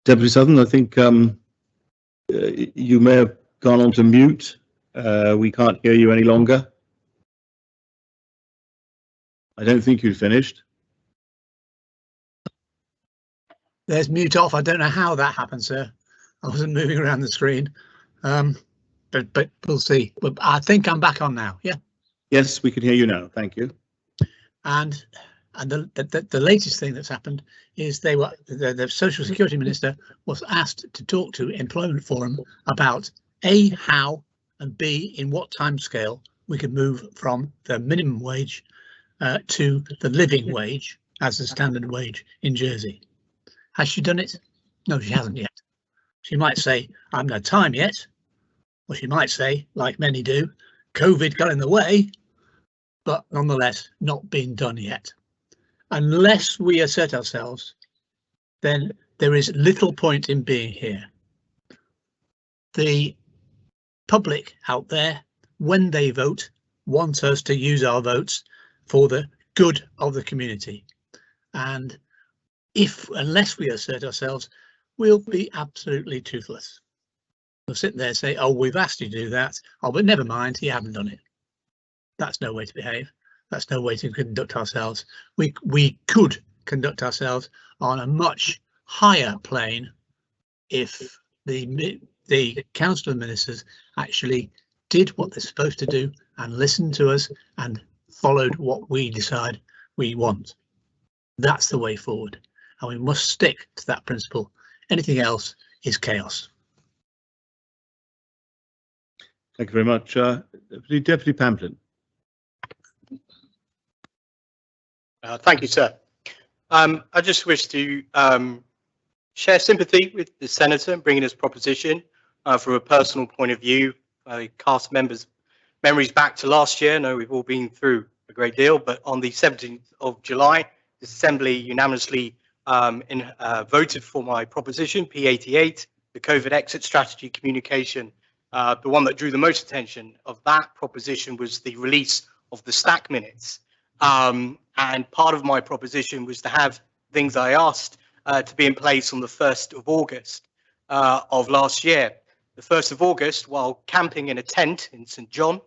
Deputy Southern, I think you may have gone on to mute. We can't hear you any longer. I don't think you finished. There's mute off. I don't know how that happened, sir. I wasn't moving around the screen, but we'll see. But I think I'm back on now. Yeah. Yes, we can hear you now. Thank you. And the latest thing that's happened is the Social Security Minister was asked to talk to Employment Forum about A, how, and B, in what timescale we could move from the minimum wage to the living wage as the standard wage in Jersey. Has she done it? No, she hasn't yet. She might say, I haven't had time yet. Or she might say, like many do, COVID got in the way, but nonetheless not being done yet. Unless we assert ourselves, then there is little point in being here. The public out there, when they vote, want us to use our votes for the good of the community. And unless we assert ourselves, we'll be absolutely toothless. We'll sit there and say, oh, we've asked you to do that. Oh, but never mind, you haven't done it. That's no way to behave. That's no way to conduct ourselves. We could conduct ourselves on a much higher plane if the Council of Ministers actually did what they're supposed to do and listened to us and followed what we decide we want. That's the way forward, and we must stick to that principle. Anything else is chaos. Thank you very much. Deputy Pamplin. Thank you, sir. I just wish to share sympathy with the Senator in bringing this proposition from a personal point of view. I cast members' memories back to last year. I know we've all been through a great deal, but on the 17th of July, the Assembly unanimously voted for my proposition, P88, the COVID exit strategy communication. The one that drew the most attention of that proposition was the release of the stack minutes. And part of my proposition was to have things I asked to be in place on the 1st of August of last year. The 1st of August, while camping in a tent in St. John,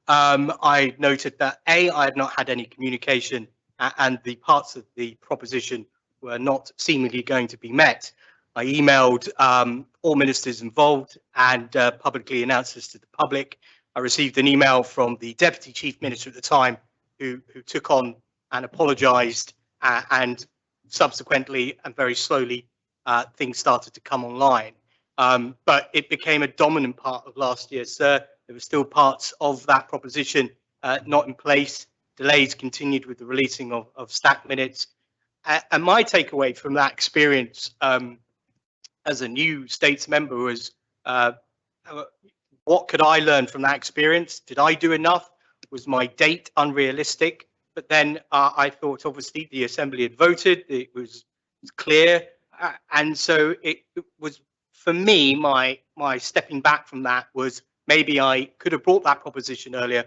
I noted that A, I had not had any communication and the parts of the proposition were not seemingly going to be met. I emailed all ministers involved and publicly announced this to the public. I received an email from the Deputy Chief Minister at the time who took on and apologised, and subsequently and very slowly things started to come online. But it became a dominant part of last year, sir. There were still parts of that proposition not in place. Delays continued with the releasing of stack minutes. And my takeaway from that experience as a new States member was, what could I learn from that experience? Did I do enough? Was my date unrealistic? But then I thought, obviously, the Assembly had voted. It was clear. And so it was, for me, my stepping back from that was maybe I could have brought that proposition earlier,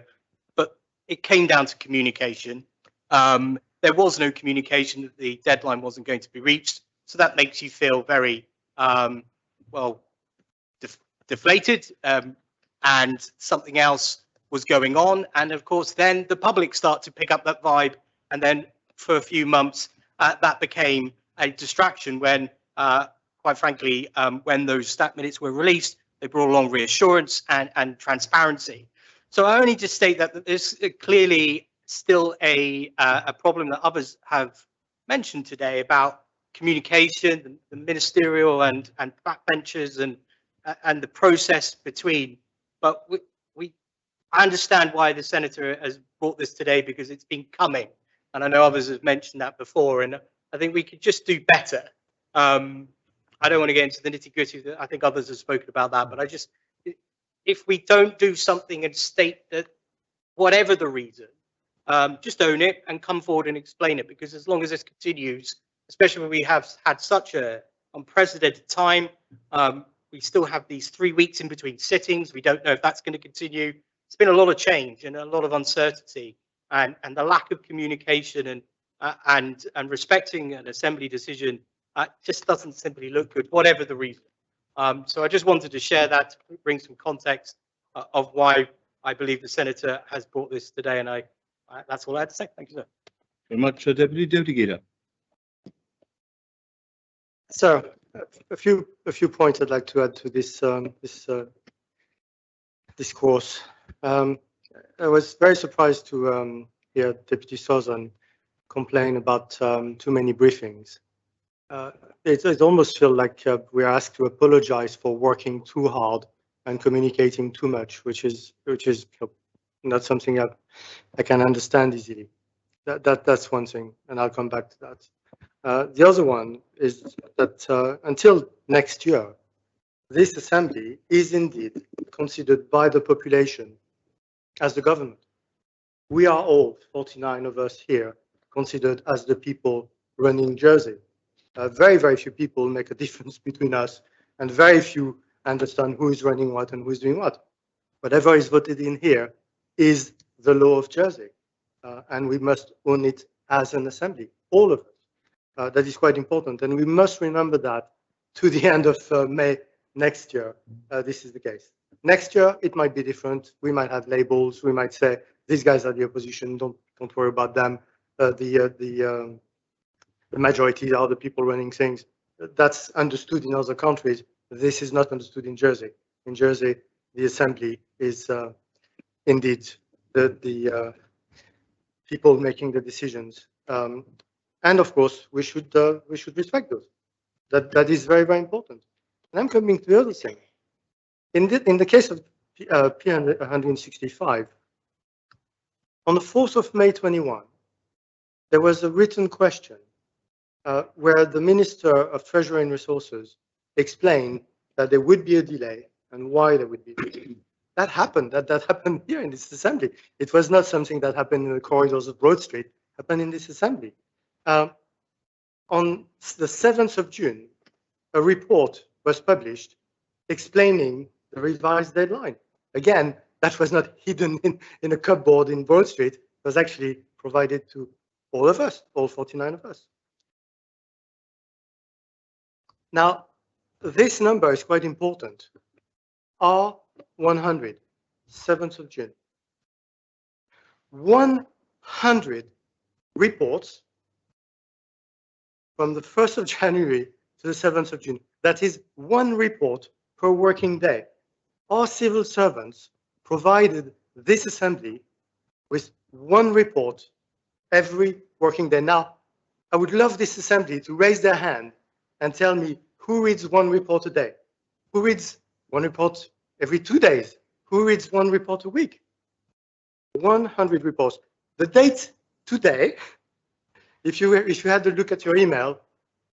but it came down to communication. There was no communication that the deadline wasn't going to be reached. So that makes you feel very, well, deflated, and something else was going on. And of course, then the public start to pick up that vibe. And then for a few months, that became a distraction when, quite frankly, when those stat minutes were released, they brought along reassurance and transparency. So I only just state that there's clearly still a problem that others have mentioned today about communication, the ministerial and backbenchers and the process between. But I understand why the Senator has brought this today, because it's been coming. And I know others have mentioned that before. And I think we could just do better. I don't want to get into the nitty-gritty. I think others have spoken about that, but if we don't do something and state that whatever the reason, just own it and come forward and explain it, because as long as this continues, especially when we have had such a unprecedented time, we still have these 3 weeks in between sittings. We don't know if that's going to continue. It's been a lot of change and a lot of uncertainty, and the lack of communication and respecting an assembly decision just doesn't simply look good, whatever the reason. So I just wanted to share that to bring some context of why I believe the Senator has brought this today, and that's all I had to say. Thank you, sir. Very much, Deputy Gita. So a few points I'd like to add to this discourse. I was very surprised to hear Deputy Southern complain about too many briefings. It almost feels like we are asked to apologize for working too hard and communicating too much, which is not something I can understand easily. That's one thing, and I'll come back to that. The other one is that until next year, this assembly is indeed considered by the population as the government. We are all, 49 of us here, considered as the people running Jersey. Very, very few people make a difference between us, and very few understand who is running what and who is doing what. Whatever is voted in here is the law of Jersey, and we must own it as an assembly, all of us. That is quite important, and we must remember that to the end of May next year, this is the case. Next year, it might be different. We might have labels. We might say, these guys are the opposition, don't worry about them. The majority are the people running things. That's understood in other countries. This is not understood in Jersey. In Jersey, the assembly is indeed the people making the decisions. And of course, we should respect those. That is very, very important. And I'm coming to the other thing. In the case of P165, on the 4th of May 21, there was a written question where the Minister of Treasury and Resources explained that there would be a delay and why there would be a delay. That happened. That happened here in this assembly. It was not something that happened in the corridors of Broad Street. It happened in this assembly. On the 7th of June, a report was published explaining the revised deadline. Again, that was not hidden in a cupboard in Broad Street. It was actually provided to all of us, all 49 of us. Now, this number is quite important. R100, 7th of June. 100 reports from the 1st of January to the 7th of June. That is one report per working day. Our civil servants provided this assembly with one report every working day. Now, I would love this assembly to raise their hand and tell me who reads one report a day, who reads one report every 2 days, who reads one report a week. 100 reports. The date today, if you had to look at your email,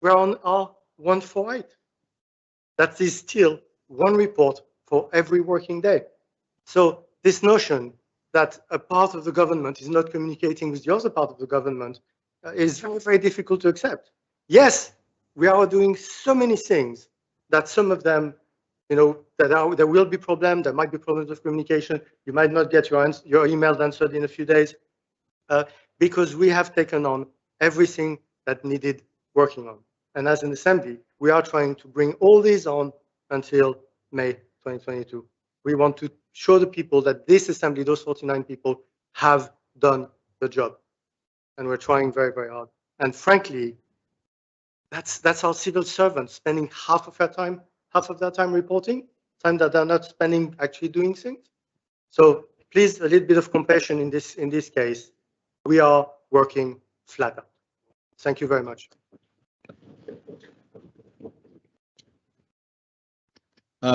we're on R148. That is still one report for every working day. So this notion that a part of the government is not communicating with the other part of the government is very, very difficult to accept. Yes, we are doing so many things that some of them, there will be problems. There might be problems of communication. You might not get your email answered in a few days because we have taken on everything that needed working on. And as an assembly, we are trying to bring all these on until May 2022. We want to show the people that this assembly, those 49 people, have done the job. And we're trying very, very hard. And frankly, that's our civil servants spending half of their time reporting, time that they're not spending actually doing things. So please, a little bit of compassion in this case. We are working flat out. Thank you very much.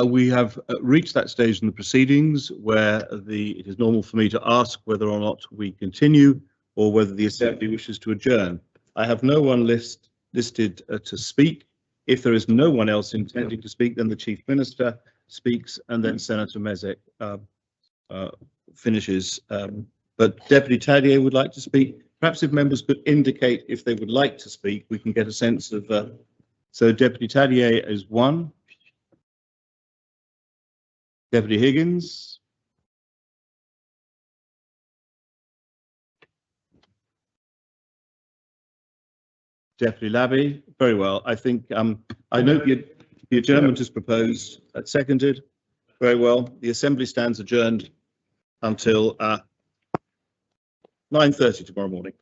We have reached that stage in the proceedings where it is normal for me to ask whether or not we continue or whether the Assembly wishes to adjourn. I have no one listed to speak, If there is no one else intending to speak, then the Chief Minister speaks, and then Senator Mezek finishes. But Deputy Tadier would like to speak. Perhaps if members could indicate if they would like to speak, we can get a sense of. So Deputy Tadier is one. Deputy Higgins. Deputy Labby, very well. I think I note the adjournment is proposed. That's seconded. Very well. The Assembly stands adjourned until 9:30 tomorrow morning.